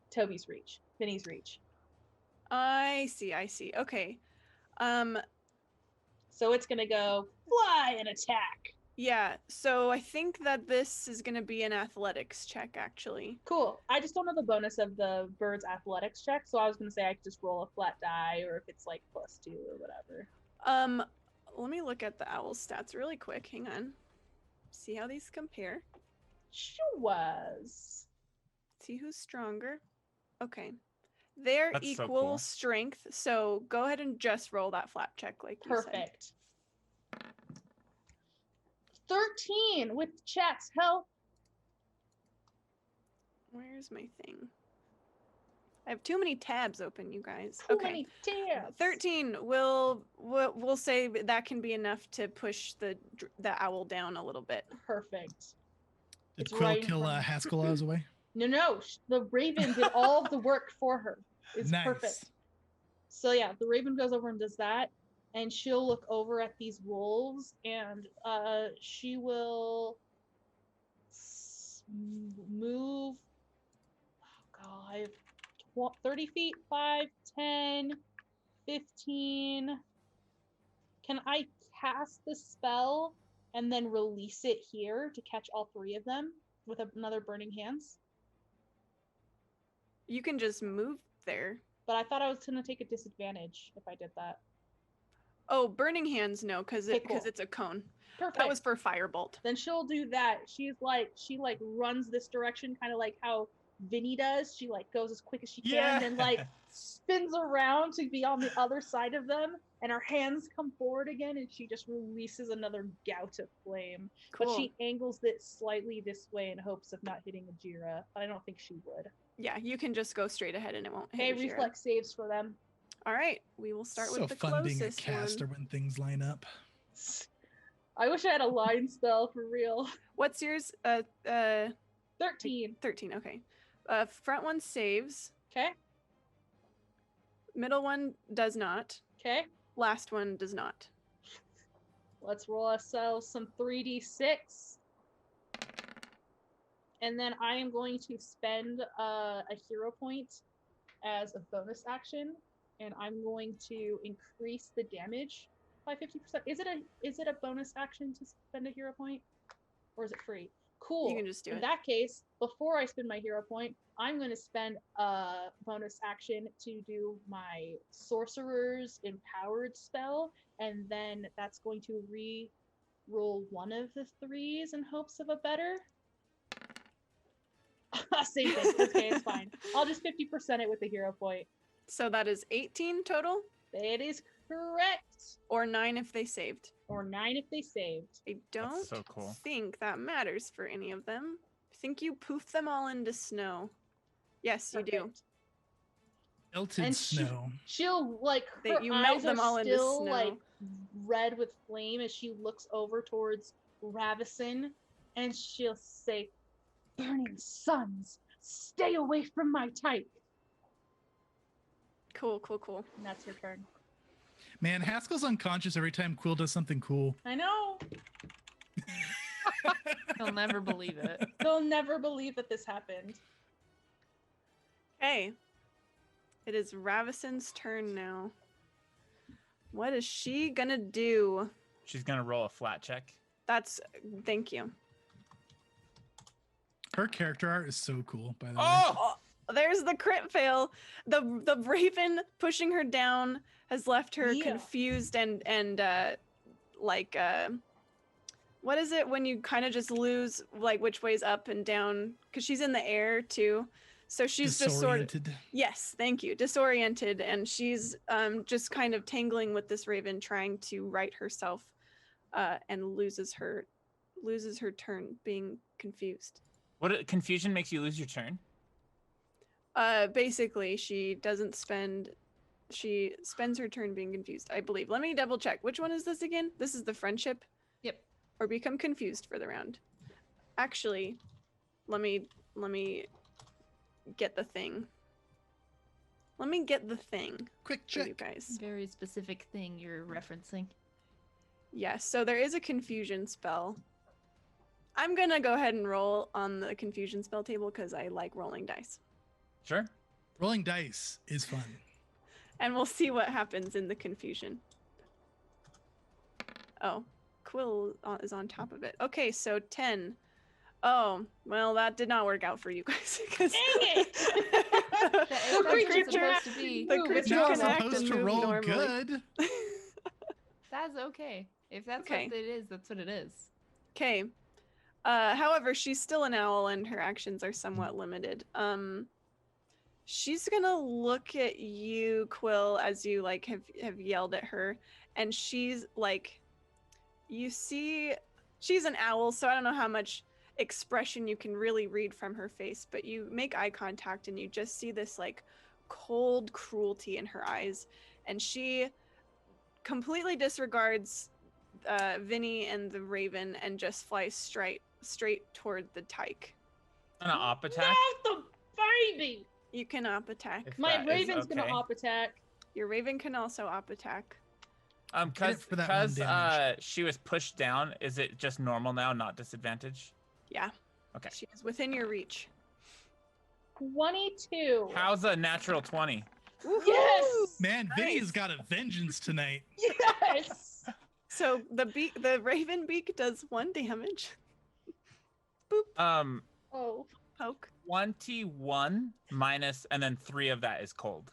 Toby's reach, Vinny's reach. I see. Okay. So it's gonna go fly and attack. Yeah, so I think that this is going to be an athletics check, actually. Cool. I just don't know the bonus of the bird's athletics check, so I was gonna say I could just roll a flat die, or if it's like +2 or whatever. Let me look at the owl stats really quick. Hang on. See how these compare. Sure. See who's stronger. Okay. They're That's so equal cool. strength, so go ahead and just roll that flat check like you said. Perfect. 13 with chat's help. Where's my thing? I have too many tabs open, you guys. Too Okay. many tabs. 13 we'll say that can be enough to push the owl down a little bit. Perfect. Did It's Quill right in kill front of me. Haskell I was away? No, the raven did all of the work for her. It's Nice. perfect. So yeah, the raven goes over and does that, and she'll look over at these wolves, and she will move. Oh god, I have 30 feet, 5, 10, 15. Can I cast the spell and then release it here to catch all 3 of them with another Burning Hands? You can just move there. But I thought I was going to take a disadvantage if I did that. Oh, Burning Hands, no, because Okay, cool. it's a cone. Perfect. That was for Firebolt. Then she'll do that. She runs this direction, kind of like how Vinny does. She like goes as quick as she can, and like spins around to be on the other side of them, and her hands come forward again, and she just releases another gout of flame. Cool. But she angles it slightly this way in hopes of not hitting Ajira. But I don't think she would. Yeah, you can just go straight ahead and it won't hit. Okay, Ajira. reflex saves for them. All right, we will start So with the fun being a closest caster one. when things line up. I wish I had a line spell for real. What's yours? 13. 13. Okay. Front one saves. Okay. Middle one does not. Okay. Last one does not. Let's roll ourselves some 3d6. And then I am going to spend a hero point as a bonus action, and I'm going to increase the damage by 50%. Is it a bonus action to spend a hero point, or is it free? Cool. You can just do In it. that case, before I spend my hero point, I'm going to spend a bonus action to do my sorcerer's empowered spell, and then that's going to re-roll one of the 3s in hopes of a better. Same thing. Okay, it's fine. I'll just 50% it with the hero point. So that is 18 total, That is correct. or 9 if they saved. Or 9 if they saved. I don't so cool. think that matters for any of them. I think you poof them all into snow. Yes, you do. Perfect. Melted And snow. She'll like her You melt eyes them are all into still snow. like red with flame as she looks over towards Ravisin, and she'll say, "Burning suns, stay away from my type." Cool. And that's her turn. Man, Haskell's unconscious every time Quill does something cool. I know. He'll never believe it. They'll never believe that this happened. Okay. It is Ravisin's turn now. What is she gonna do? She's gonna roll a flat check. Thank you. Her character art is so cool, by the way. Oh! There's the crit fail. The raven pushing her down has left her Yeah. confused and what is it when you kind of just lose like which way's up and down, because she's in the air too, so she's just sort of, Disoriented. yes, thank you, disoriented, and she's just kind of tangling with this raven, trying to right herself, and loses her turn being confused. What confusion makes you lose your turn? Basically, she spends her turn being confused, I believe. Let me double check. Which one is this again? This is the friendship? Yep. Or become confused for the round. Actually, let me get the thing. Let me get the thing Quick for you check. guys. Very specific thing you're referencing. Yes, so there is a confusion spell. I'm gonna go ahead and roll on the confusion spell table because I like rolling dice. Sure. Rolling dice is fun. And we'll see what happens in the confusion. Oh, Quill is on top of it. Okay, so 10. Oh, well, that did not work out for you guys. Dang it! That's creature supposed to be. The Move, creature it's Now can it's normal. act supposed and to move roll normally. good. That's okay. If that's Okay. what it is, that's what it is. Okay. However, she's still an owl and her actions are somewhat limited. She's gonna look at you, Quill, as you like have yelled at her, and she's like, you see, she's an owl, so I don't know how much expression you can really read from her face, but you make eye contact and you just see this like cold cruelty in her eyes, and she completely disregards Vinny and the Raven and just flies straight toward the tyke. An op attack. Not the baby. You can op attack. If My that is Raven's gonna okay. op attack. Your Raven can also op attack. Hit it for that one damage. She was pushed down. Is it just normal now, not disadvantage? Yeah. Okay. She is within your reach. 22. How's a natural 20? Yes. Man, Nice. Vinny's got a vengeance tonight. Yes. So the Raven beak does 1 damage. Oh. Poke. 21 minus, and then 3 of that is cold.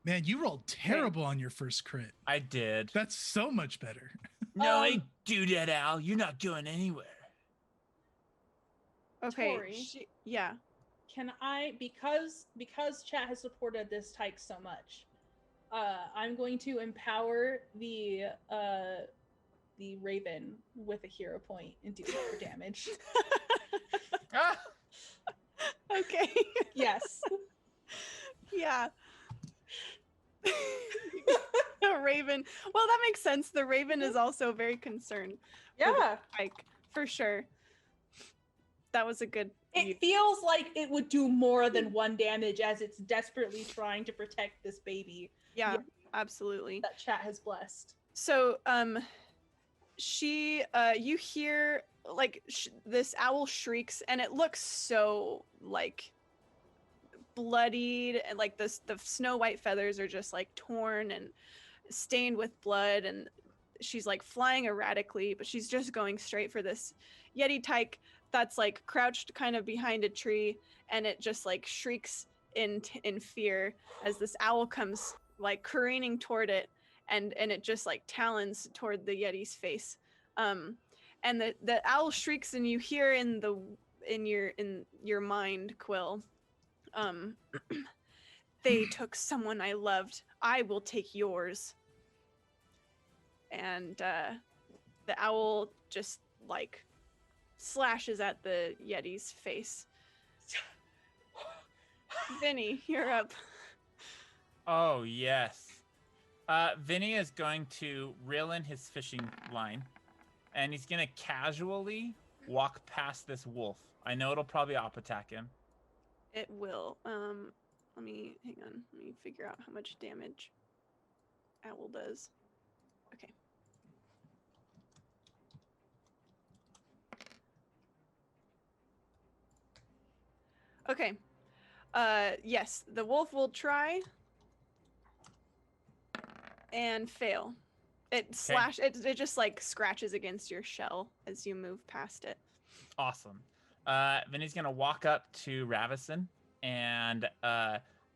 Man, you rolled terrible on your first crit. I did. That's so much better. No, hey, do that, Al. You're not going anywhere. Okay. Tori. Yeah. Can I, because chat has supported this tyke so much, I'm going to empower the Raven with a hero point and do more damage. Ah! Okay. Yes. Yeah. The Raven. Well, that makes sense. The Raven is also very concerned. Yeah. Like, for sure. That was a good. It feels like it would do more than 1 damage as it's desperately trying to protect this baby Yeah, absolutely. that chat has blessed. So, you hear like this owl shrieks, and it looks so like bloodied, and like the snow white feathers are just like torn and stained with blood, and she's like flying erratically, but she's just going straight for this yeti tyke that's like crouched kind of behind a tree, and it just like shrieks in fear as this owl comes like careening toward it, and it just like talons toward the yeti's face. And the owl shrieks, and you hear in your mind, Quill, they took someone I loved, I will take yours. And the owl just like slashes at the yeti's face. Vinny, you're up. Oh, yes. Vinny is going to reel in his fishing line, and he's going to casually walk past this wolf. I know it'll probably op attack him. It will. Let me hang on. Let me figure out how much damage owl does. Okay. Okay. Yes, the wolf will try and fail. It just like scratches against your shell as you move past it. Awesome. Vinny's gonna walk up to Ravisin and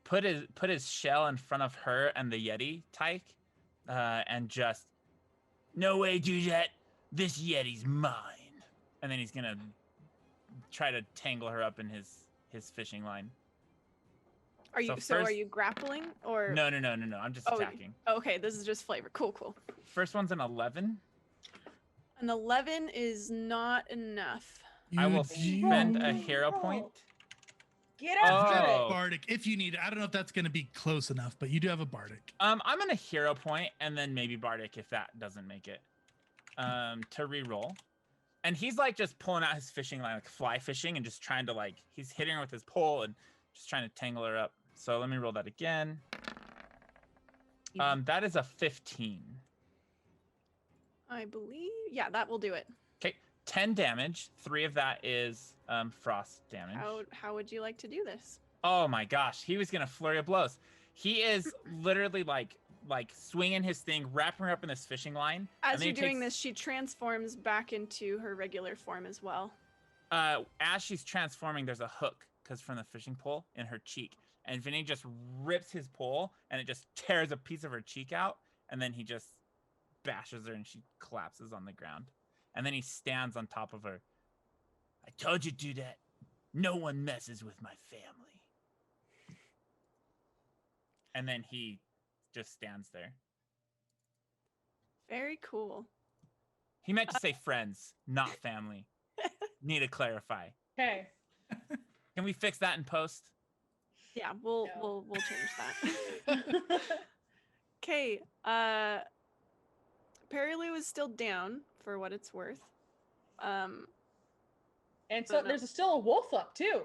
put his shell in front of her and the Yeti tyke, and just, No way, do that. This Yeti's mine. and then he's gonna try to tangle her up in his fishing line. Are you So are first- you grappling or No. I'm just attacking. Okay, this is just flavor. Cool. First one's an 11. An 11 is not enough. I will Eugene. spend a hero point. Get after Oh. it. Bardic, if you need it. I don't know if that's going to be close enough, but you do have a Bardic. I'm gonna hero point and then maybe Bardic if that doesn't make it. To re-roll. And he's like just pulling out his fishing line, like fly fishing, and just trying to like, he's hitting her with his pole and just trying to tangle her up. So let me roll that again. That is a 15. I believe. Yeah, that will do it. Okay, 10 damage. 3 of that is frost damage. How would you like to do this? Oh my gosh, he was gonna flurry of blows. He is literally like swinging his thing, wrapping her up in this fishing line. As you're doing this, she transforms back into her regular form as well. As she's transforming, there's a hook, because from the fishing pole, in her cheek. And Vinny just rips his pole, and it just tears a piece of her cheek out. And then he just bashes her, and she collapses on the ground. And then he stands on top of her. I told you to do that. No one messes with my family. And then he just stands there. Very cool. He meant to say friends, not family. Need to clarify. Okay. Can we fix that in post? Yeah, we'll change that. Okay. Perilu is still down for what it's worth. And so there's still a wolf up too.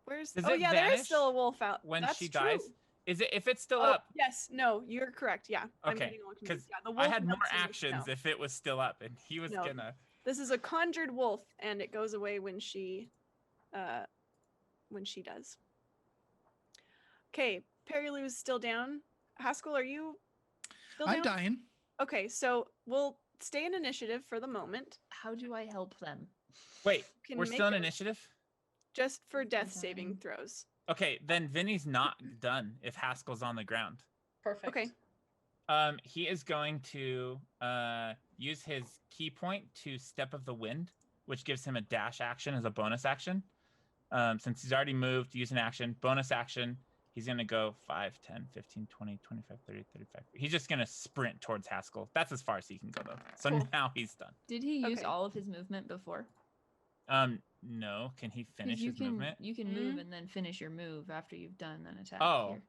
Where's? Does Oh it yeah, there is vanish still a wolf out. when That's she true. dies? Is it if it's still Oh, up? yes. No, you're correct. Yeah. I'm Okay, getting a little because confused. Yeah, the I wolf had more melts in the actions snow. if it was still up, and he was No. gonna. This is a conjured wolf, and it goes away when she does. Okay, Perilu is still down. Haskell, are you still down? I'm dying. Okay, so we'll stay in initiative for the moment. How do I help them? Wait, Can we're make still in a- initiative. Just for I'm death saving dying. throws. Okay, then Vinny's not done if Haskell's on the ground. Perfect. Okay. He is going to use his key point to Step of the Wind, which gives him a dash action as a bonus action. Since he's already moved, use an action, bonus action. He's going to go 5, 10, 15, 20, 25, 30, 35. He's just going to sprint towards Haskell. That's as far as he can go, though. So Cool. now he's done. Did he use Okay. all of his movement before? No. Can he 'Cause finish you his can movement? you can move and then finish your move after you've done an attack. Oh. Here.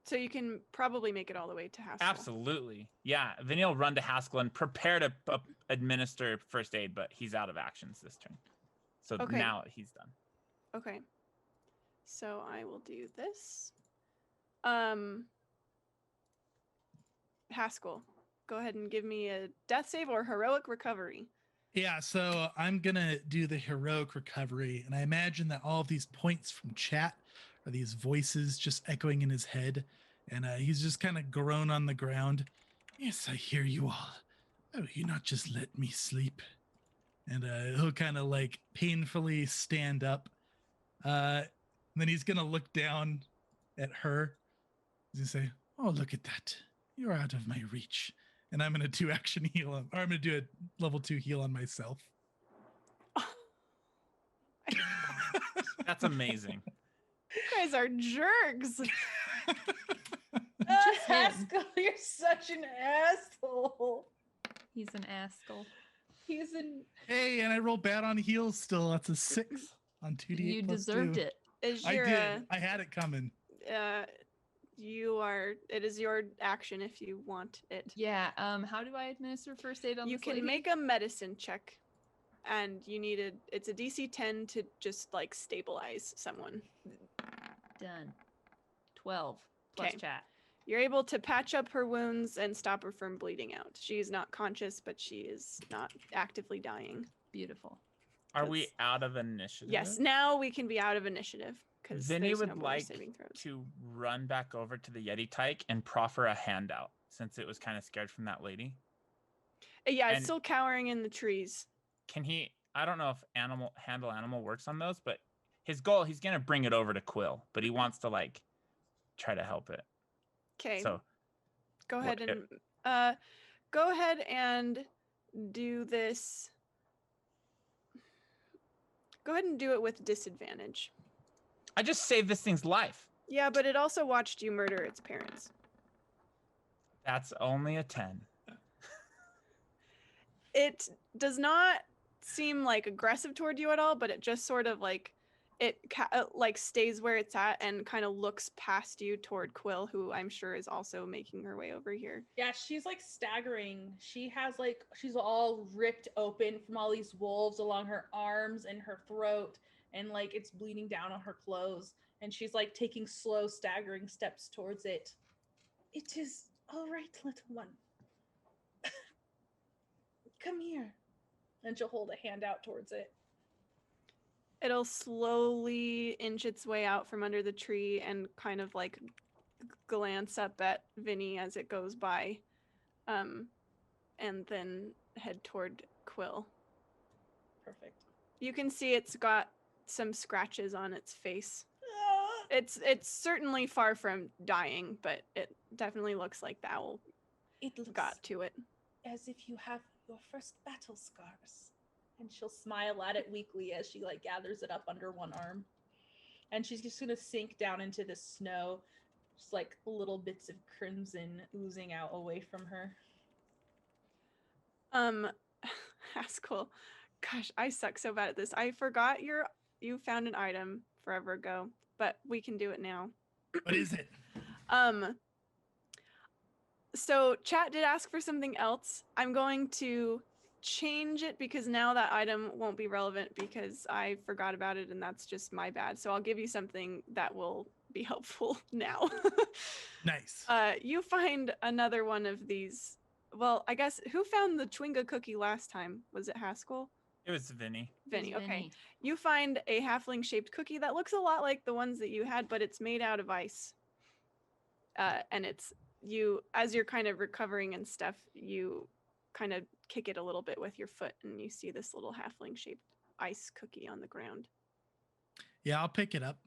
So you can probably make it all the way to Haskell. Absolutely. Yeah. Vinny will run to Haskell and prepare to administer first aid, but he's out of actions this turn. So Okay. now he's done. Okay. So I will do this. Haskell, go ahead and give me a death save or heroic recovery. Yeah, so I'm gonna do the heroic recovery, and I imagine that all of these points from chat are these voices just echoing in his head, and he's just kind of groan on the ground. Yes, I hear you all. Oh, you not just let me sleep? And he'll kind of like painfully stand up. And then he's gonna look down at her. He's gonna say, "Oh, look at that! You're out of my reach." And I'm gonna 2-action heal him, or I'm gonna do a level 2 heal on myself. That's amazing. You guys are jerks. Just him. Haskell, you're such an asshole. He's an asshole. He's an. Hey, and I roll bad on heals still. That's a 6 on 2d8 You plus deserved 2. it. Is I your did. I had it coming. it is your action if you want it. Yeah. How do I administer first aid on You this can lady? make a medicine check, and it's a DC 10 to just like stabilize someone. Done. 12 plus 'Kay. chat. You're able to patch up her wounds and stop her from bleeding out. She is not conscious, but she is not actively dying. Beautiful. Are we 'Cause- out of initiative? Yes, now we can be out of initiative because Vinny there's would no bonus like saving throws. to run back over to the Yeti tyke and proffer a handout since it was kind of scared from that lady. Yeah, it's and- still cowering in the trees. Can he? I don't know if handle animal works on those, but his goal, he's gonna bring it over to Quill, but he wants to like try to help it. Okay, So go what ahead and do this. Go ahead and do it with disadvantage. I just saved this thing's life. Yeah, but it also watched you murder its parents. That's only a 10. It does not seem like aggressive toward you at all, but it just sort of like like stays where it's at and kind of looks past you toward Quill, who I'm sure is also making her way over here. Yeah, she's like staggering. She's all ripped open from all these wolves along her arms and her throat, and like it's bleeding down on her clothes. And she's like taking slow, staggering steps towards it. It is all right, little one. Come here. And she'll hold a hand out towards it. It'll slowly inch its way out from under the tree and kind of like glance up at Vinny as it goes by, and then head toward Quill. Perfect. You can see it's got some scratches on its face. It's certainly far from dying, but it definitely looks like the owl It looks got to it. as if you have your first battle scars. And she'll smile at it weakly as she like gathers it up under one arm. And she's just gonna sink down into the snow, just like little bits of crimson oozing out away from her. Haskell, gosh, I suck so bad at this. I forgot you found an item forever ago, but we can do it now. What is it? So chat did ask for something else. I'm going to change it because now that item won't be relevant because I forgot about it and that's just my bad. So I'll give you something that will be helpful now. Nice. You find another one of these. Well, I guess who found the Chwinga cookie last time? Was it Haskell? It was Vinny. Vinny, It's okay. Vinny. You find a halfling shaped cookie that looks a lot like the ones that you had, but it's made out of ice. And it's as you're kind of recovering and stuff, you kind of kick it a little bit with your foot and you see this little halfling shaped ice cookie on the ground. Yeah, I'll pick it up.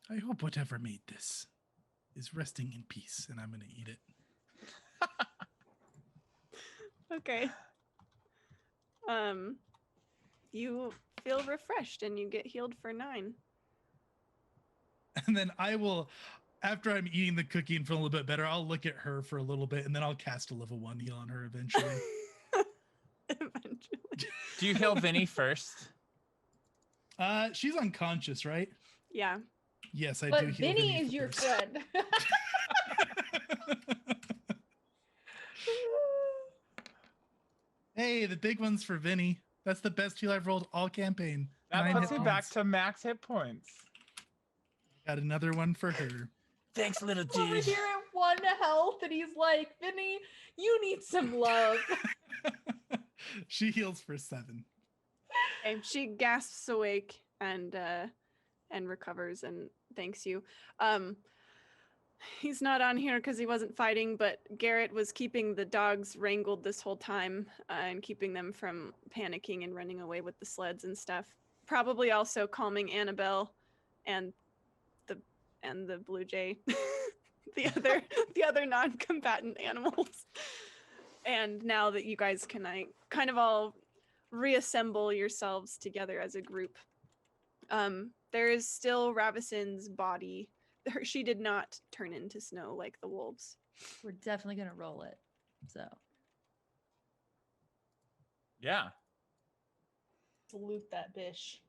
I hope whatever made this is resting in peace, and I'm going to eat it. Okay. You feel refreshed and you get healed for 9. And then I will, after I'm eating the cookie and feel a little bit better, I'll look at her for a little bit, and then I'll cast a level 1 heal on her eventually. Eventually. Do you heal Vinny first? She's unconscious, right? Yeah. Yes, I But do heal Vinny Vinny is your first. friend. Hey, the big one's for Vinny. That's the best heal I've rolled all campaign. That 9 puts hit me back points. to max hit points. Got another one for her. Thanks, little Over dude. here at 1 health, and he's like, Vinny, you need some love. She heals for 7. Okay, she gasps awake and recovers and thanks you. He's not on here because he wasn't fighting, but Garrett was keeping the dogs wrangled this whole time and keeping them from panicking and running away with the sleds and stuff. Probably also calming Annabelle and the blue jay, the other non-combatant animals. And now that you guys can kind of all reassemble yourselves together as a group, there is still Ravisin's body. She did not turn into snow like the wolves. We're definitely gonna roll it. So Yeah. Salute that bish.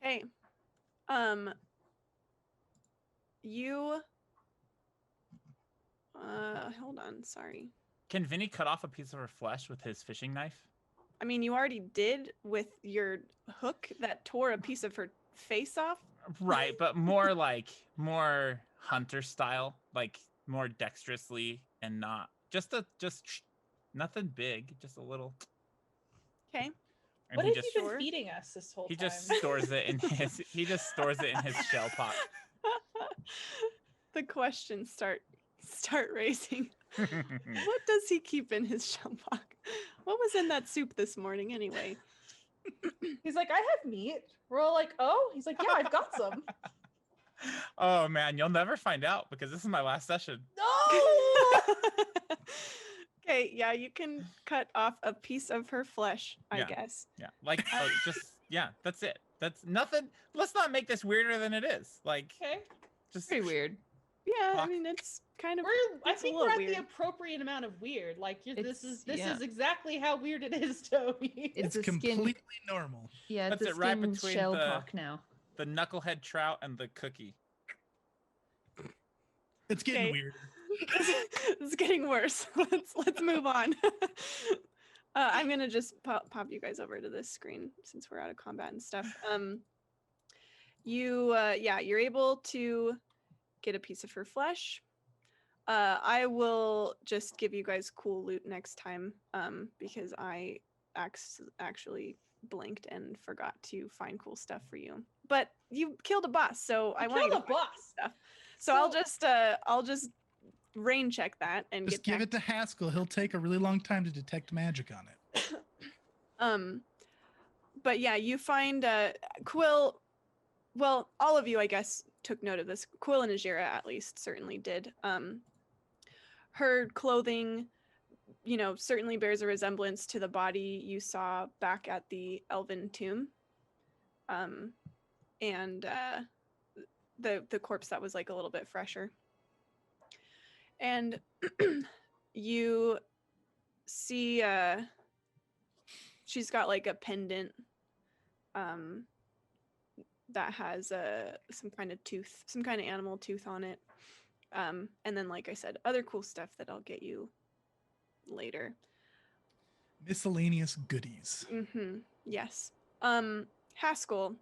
Hey, you, hold on, sorry. Can Vinny cut off a piece of her flesh with his fishing knife? I mean, you already did with your hook that tore a piece of her face off. Right, but more hunter style, like more dexterously and not just nothing big, just a little. Okay. And What he have just you been feeding us this whole he time? just stores it in his shell pot. The questions start raising. What does he keep in his shell box? What was in that soup this morning anyway? He's like, I have meat. We're all like, oh? He's like, yeah, I've got some. Oh man, you'll never find out because this is my last session. No! Okay, yeah, you can cut off a piece of her flesh, I Yeah. guess. Yeah, like that's it. That's nothing. Let's not make this weirder than it is. Like, Okay. just pretty weird. Yeah, I Fuck. mean, it's kind of. I It's a think little we're at weird. the appropriate amount of weird. Like this is yeah. exactly how weird it is, Toby. It's a completely skin. normal. Yeah, it's That's a it, right skin between shell the- pock now. the knucklehead trout and the cookie. It's getting Okay. weird. It's getting worse. Let's move on. I'm gonna just pop you guys over to this screen since we're out of combat and stuff. You're able to get a piece of her flesh. I will just give you guys cool loot next time because I actually blinked and forgot to find cool stuff for you. But you killed a boss, so I want you killed to a find boss. stuff. So I'll just rain check that and Just get give back it to Haskell. He'll take a really long time to detect magic on it. But yeah, you find Quill. Well, all of you, I guess, took note of this. Quill and Ajira, at least, certainly did. Her clothing, certainly bears a resemblance to the body you saw back at the Elven tomb. And the corpse that was like a little bit fresher. And you see she's got like a pendant that has some kind of animal tooth on it. And then, like I said, other cool stuff that I'll get you later. Miscellaneous goodies. Yes. Haskell,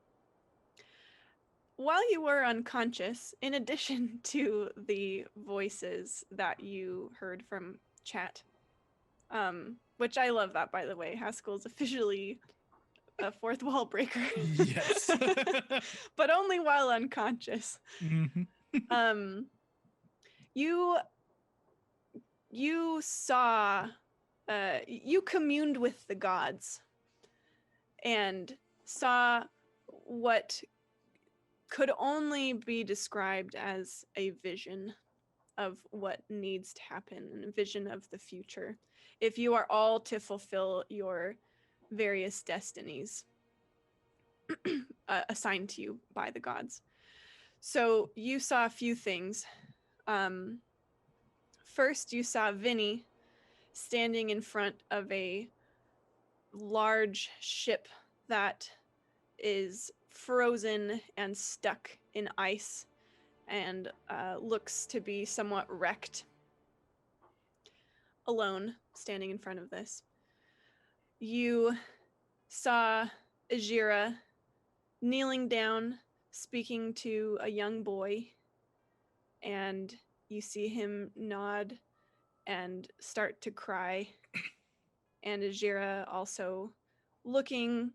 while you were unconscious, in addition to the voices that you heard from chat, which I love that, by the way, Haskell's officially a fourth wall breaker. Yes. But only while unconscious. You saw, you communed with the gods and saw what could only be described as a vision of what needs to happen and a vision of the future if you are all to fulfill your various destinies assigned to you by the gods. So you saw a few things. First, you saw Vinny standing in front of a large ship that is frozen and stuck in ice and looks to be somewhat wrecked. Alone, standing in front of this. You saw Ajira kneeling down, speaking to a young boy, and you see him nod and start to cry. And Ajira also looking,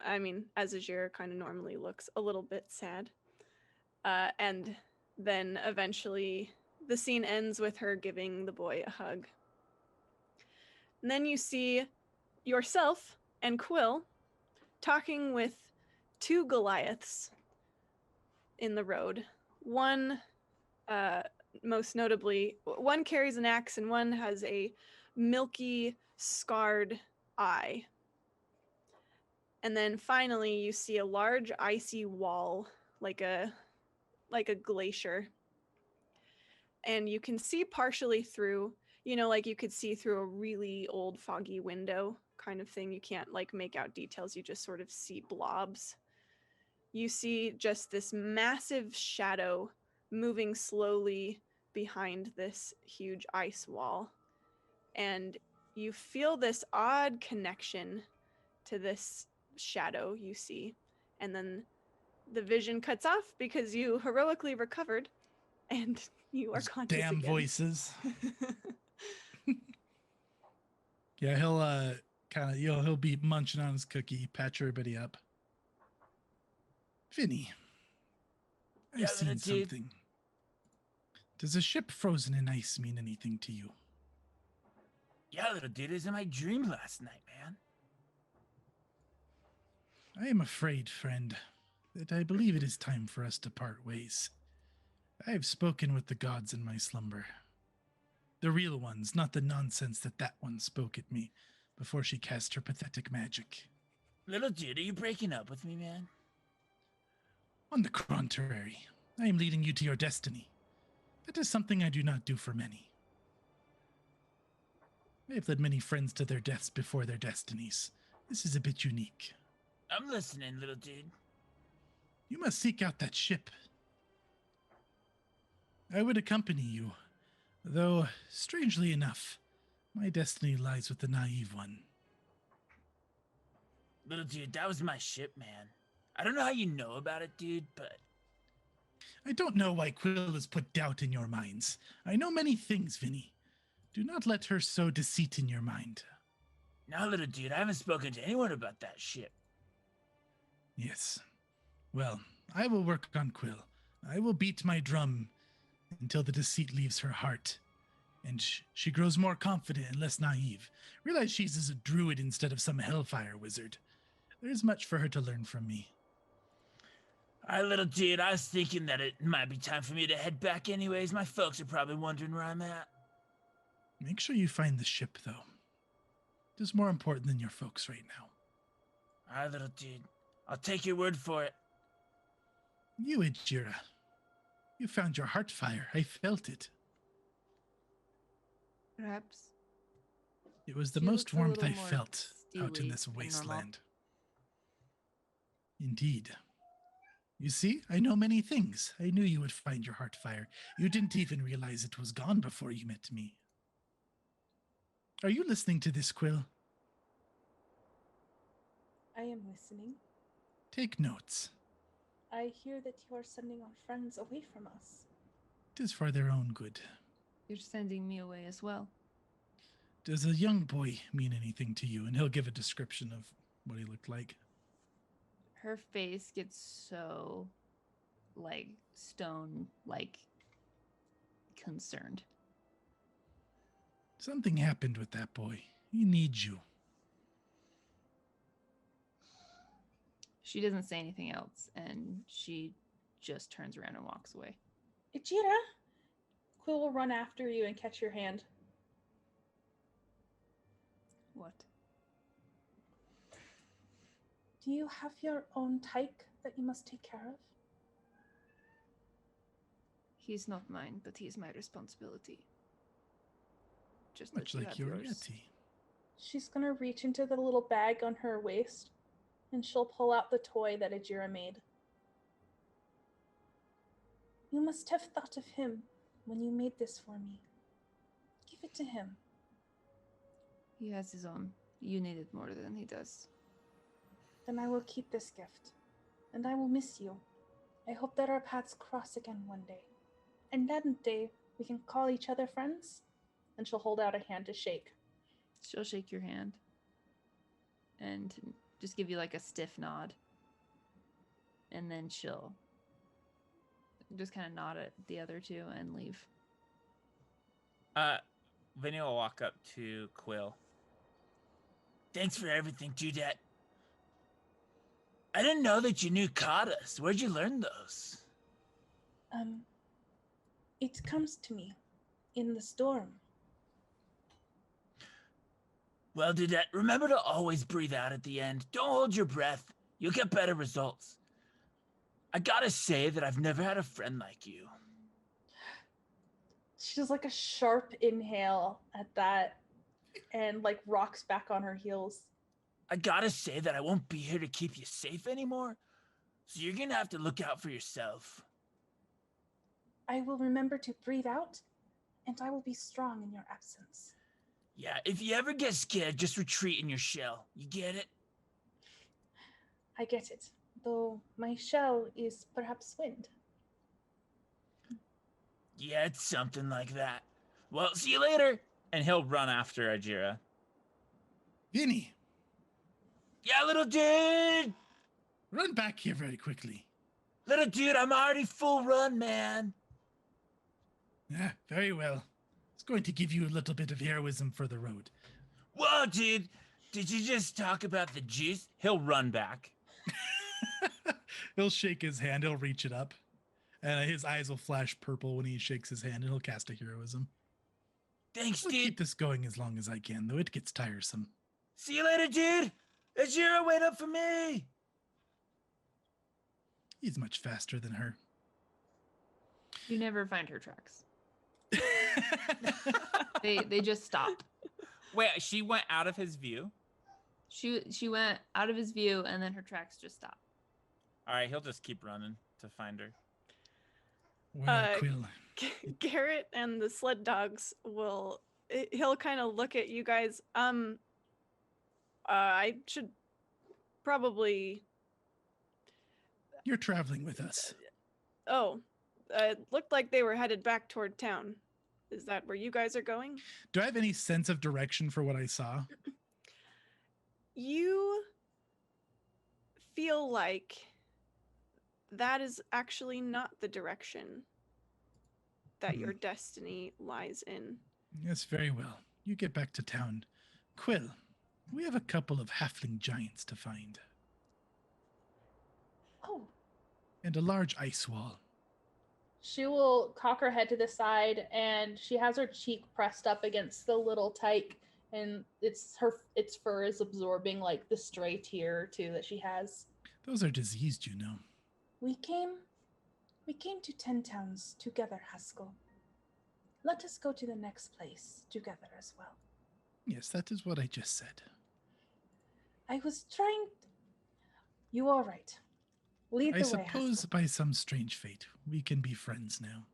as Ajira kind of normally looks, a little bit sad. And then eventually the scene ends with her giving the boy a hug. And then you see yourself and Quill talking with two Goliaths in the road. One, most notably, one carries an axe and one has a milky, scarred eye. And then finally you see a large icy wall, like a glacier. And you can see partially through, like you could see through a really old foggy window kind of thing. You can't like make out details, you just sort of see blobs. You see just this massive shadow moving slowly behind this huge ice wall. And you feel this odd connection to this shadow you see. And then the vision cuts off because you heroically recovered and you are Those conscious damn again. voices. Yeah, he'll he'll be munching on his cookie, patch everybody up. Vinny, I've Yeah, seen little dude. something. Does a ship frozen in ice mean anything to you? Yeah, little dude, it was in my dream last night, man. I am afraid, friend, that I believe it is time for us to part ways. I have spoken with the gods in my slumber. The real ones, not the nonsense that one spoke at me before she cast her pathetic magic. Little dude, are you breaking up with me, man? On the contrary, I am leading you to your destiny. That is something I do not do for many. I have led many friends to their deaths before their destinies. This is a bit unique. I'm listening, little dude. You must seek out that ship. I would accompany you, though, strangely enough, my destiny lies with the naive one. Little dude, that was my ship, man. I don't know how you know about it, dude, but... I don't know why Quill has put doubt in your minds. I know many things, Vinny. Do not let her sow deceit in your mind. Now, little dude, I haven't spoken to anyone about that ship. Yes. Well, I will work on Quill. I will beat my drum until the deceit leaves her heart, and she grows more confident and less naive. Realize she's a druid instead of some hellfire wizard. There's much for her to learn from me. All right, little dude, I was thinking that it might be time for me to head back anyways. My folks are probably wondering where I'm at. Make sure you find the ship, though. It is more important than your folks right now. All right, little dude. I'll take your word for it. You, Ejira. You found your heart fire. I felt it. Perhaps. It was the She most looks a warmth little I more felt out in steely this than normal. wasteland. Indeed. You see, I know many things. I knew you would find your heart fire. You didn't even realize it was gone before you met me. Are you listening to this, Quill? I am listening. Take notes. I hear that you are sending our friends away from us. It is for their own good. You're sending me away as well. Does a young boy mean anything to you? And he'll give a description of what he looked like. Her face gets so, like, stone, like, concerned. Something happened with that boy. He needs you. She doesn't say anything else, and she just turns around and walks away. Ejira! Quill will run after you and catch your hand. What? Do you have your own tyke that you must take care of? He's not mine, but he's my responsibility. Just Much that you like have your yours. Yeti. She's gonna reach into the little bag on her waist, and she'll pull out the toy that Ejira made. You must have thought of him when you made this for me. Give it to him. He has his own. You need it more than he does. Then I will keep this gift, and I will miss you. I hope that our paths cross again one day. And that day, we can call each other friends. And she'll hold out a hand to shake. She'll shake your hand and just give you like a stiff nod. And then she'll just kind of nod at the other two and leave. Vinny will walk up to Quill. Thanks for everything, Dudette. I didn't know that you knew katas. Where'd you learn those? It comes to me in the storm. Well, Dudette, remember to always breathe out at the end. Don't hold your breath. You'll get better results. I gotta say that I've never had a friend like you. She does like a sharp inhale at that and like rocks back on her heels. I gotta say that I won't be here to keep you safe anymore. So you're gonna have to look out for yourself. I will remember to breathe out, and I will be strong in your absence. Yeah, if you ever get scared, just retreat in your shell. You get it? I get it, though my shell is perhaps wind. Yeah, it's something like that. Well, see you later. Later, and he'll run after Ejira. Vinny, Yeah, little dude! run back here very quickly. Little dude, I'm already full run, man. Yeah, very well. It's going to give you a little bit of heroism for the road. Whoa, dude. Did you just talk about the juice? He'll run back. He'll shake his hand, he'll reach it up, and his eyes will flash purple when he shakes his hand, and he'll cast a heroism. Thanks, I'll dude. keep this going as long as I can, though it gets tiresome. See you later, dude. Ejira, wait up for me. He's much faster than her. You never find her tracks. They just stop. Wait, she went out of his view? She went out of his view, and then her tracks just stop. All right, he'll just keep running to find her. Well, Quill, Garrett and the sled dogs he'll kind of look at you guys. I should probably. you're traveling with us. Oh, it looked like they were headed back toward town. Is that where you guys are going? Do I have any sense of direction for what I saw? you feel like that is actually not the direction that your destiny lies in. Yes, very well. You get back to town. Quill, we have a couple of halfling giants to find. Oh. And a large ice wall. She will cock her head to the side, and she has her cheek pressed up against the little tyke, and its fur is absorbing like the stray tear too that she has. Those are diseased, you know. We came to 10 towns together, Haskell. Let us go to the next place together as well. Yes, that is what I just said. I was trying. You are right. Lead the I way, suppose Haskell. by some strange fate, we can be friends now.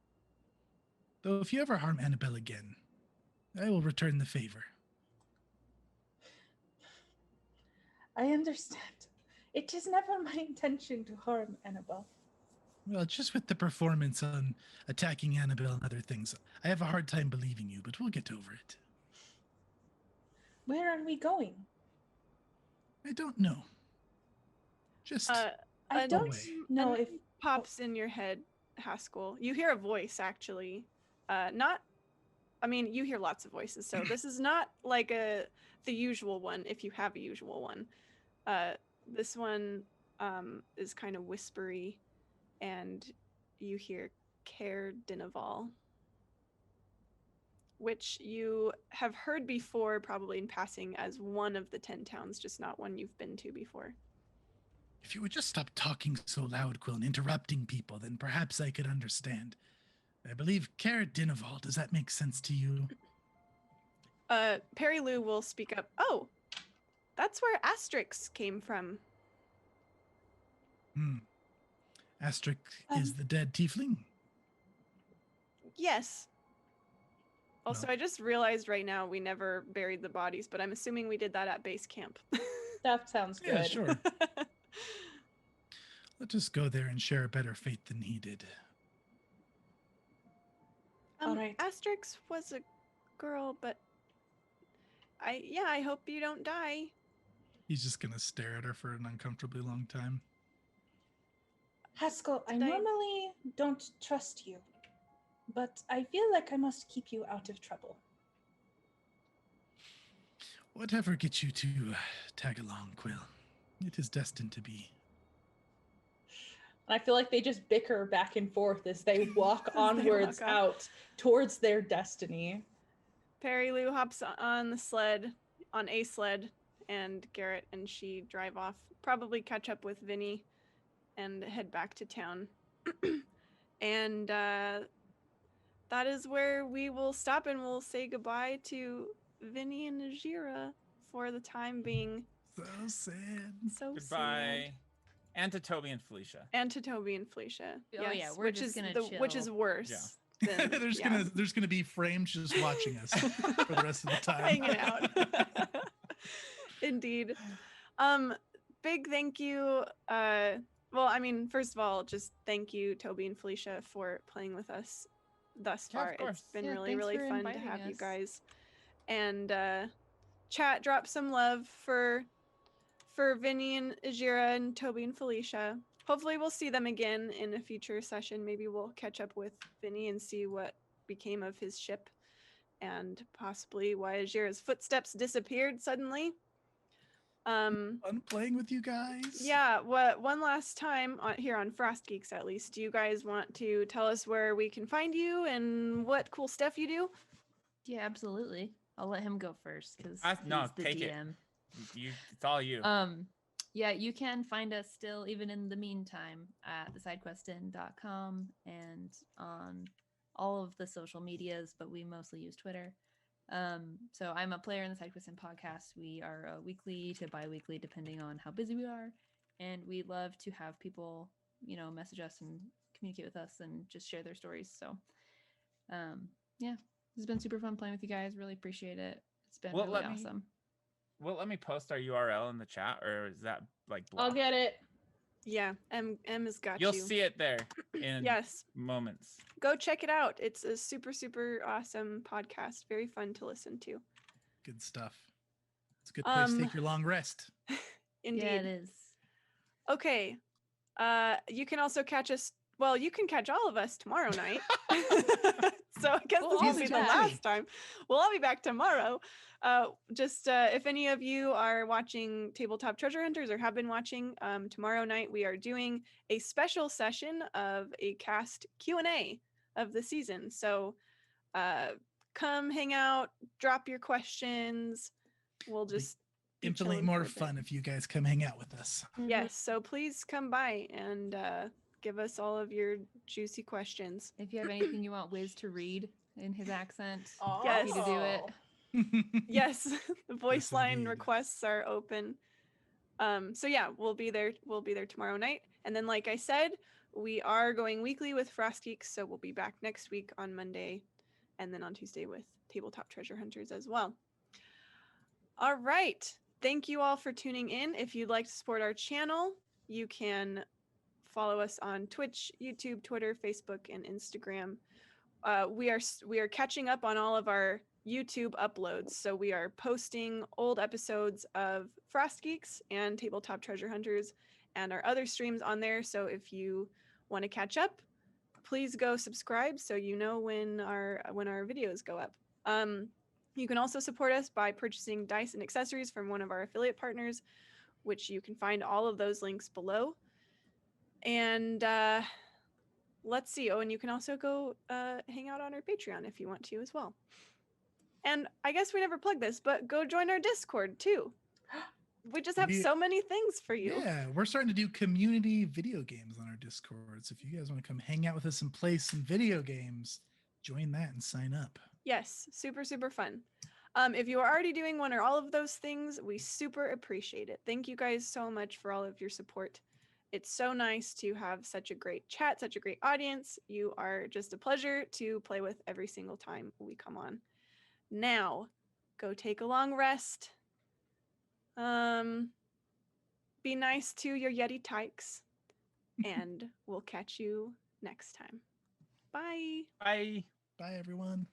Though if you ever harm Annabelle again, I will return the favor. I understand. It is never my intention to harm Annabelle. Well, just with the performance on attacking Annabelle and other things, I have a hard time believing you, but we'll get over it. Where are we going? I don't know. Just I don't know if pops in your head, Haskell. You hear a voice, actually. You hear lots of voices, so this is not like the usual one, if you have a usual one. This one is kind of whispery, and you hear Caer Dinaval, which you have heard before, probably in passing, as one of the 10 towns, just not one you've been to before. if you would just stop talking so loud, Quill, and interrupting people, then perhaps I could understand. I believe Caer Dinaval, does that make sense to you? Perry Lou will speak up. Oh, that's where Asterix came from. Asterix is the dead tiefling? Yes. Also, Well, I just realized right now we never buried the bodies, but I'm assuming we did that at base camp. that sounds good. Yeah, sure. Let us go there and share a better fate than he did. All right. Asterix was a girl, but I hope you don't die. He's just going to stare at her for an uncomfortably long time. Haskell, I normally don't trust you, but I feel like I must keep you out of trouble. Whatever gets you to tag along, Quill. It is destined to be. And I feel like they just bicker back and forth as they walk onwards out towards their destiny. Perry Lou hops on a sled, and Garrett and she drive off, probably catch up with Vinny, and head back to town. And that is where we will stop, and we'll say goodbye to Vinny and Najira for the time being. So sad. So Goodbye. sad. And to Toby and Felicia. And to Toby and Felicia. Oh, yes, yeah, we're just gonna chill. Which is worse. Yeah. Than, there's gonna be frames just watching us for the rest of the time. Hanging out. Indeed. Big thank you. First of all, just thank you, Toby and Felicia, for playing with us thus far. Yeah, It's been Yeah, really, thanks really for fun to inviting have you us. guys. And chat, drop some love for Vinny and Ajira and Toby and Felicia. Hopefully we'll see them again in a future session. Maybe we'll catch up with Vinny and see what became of his ship, and possibly why Ajira's footsteps disappeared suddenly. Fun playing with you guys. Yeah, one last time here on Frostgeeks, at least, do you guys want to tell us where we can find you and what cool stuff you do? Yeah, absolutely. I'll let him go first because No, he's the take it. DM. It's all you. Yeah, you can find us still, even in the meantime, at thesidequestin.com and on all of the social medias, but we mostly use Twitter. So I'm a player in the SideQuestin podcast. We are weekly to bi-weekly, depending on how busy we are. And we love to have people, message us and communicate with us and just share their stories. So, yeah, this has been super fun playing with you guys. Really appreciate it. It's been really awesome. Let me post our URL in the chat, or is that like blocked? I'll get it. Yeah, M has got you. You'll see it there in moments. Go check it out. It's a super, super awesome podcast. Very fun to listen to. Good stuff. It's a good place to Um, take your long rest. Indeed. Yeah, it is. Okay. You can also catch us. Well, you can catch all of us tomorrow night. So I guess We'll this all will be be the back. last time. We'll all be back tomorrow. If any of you are watching Tabletop Treasure Hunters or have been watching, tomorrow night we are doing a special session of a cast Q&A of the season. So come hang out, drop your questions. We'll just be Infinitely chilling more for a bit. fun if you guys come hang out with us. Yes, so please come by and give us all of your juicy questions. If you have anything you want Wiz to read in his accent, Yes. happy to do it. Yes, the voice Yes, line indeed. requests are open. So yeah, we'll be there. We'll be there tomorrow night. And then, like I said, we are going weekly with Frostgeeks, so we'll be back next week on Monday, and then on Tuesday with Tabletop Treasure Hunters as well. All right. Thank you all for tuning in. If you'd like to support our channel, you can follow us on Twitch, YouTube, Twitter, Facebook, and Instagram. We are catching up on all of our YouTube uploads, so we are posting old episodes of Frostgeeks and Tabletop Treasure Hunters and our other streams on there. So if you want to catch up, please go subscribe so you know when our videos go up. You can also support us by purchasing dice and accessories from one of our affiliate partners, which you can find all of those links below. And let's see. Oh, and you can also go hang out on our Patreon if you want to as well. And I guess we never plugged this, but go join our Discord too. We just have so many things for you. Yeah, we're starting to do community video games on our Discord. So if you guys want to come hang out with us and play some video games, join that and sign up. Yes, super, super fun. If you are already doing one or all of those things, we super appreciate it. Thank you guys so much for all of your support. It's so nice to have such a great chat, such a great audience. You are just a pleasure to play with every single time we come on. Now, go take a long rest. Be nice to your Yeti tykes, and we'll catch you next time. Bye. Bye. Bye, everyone.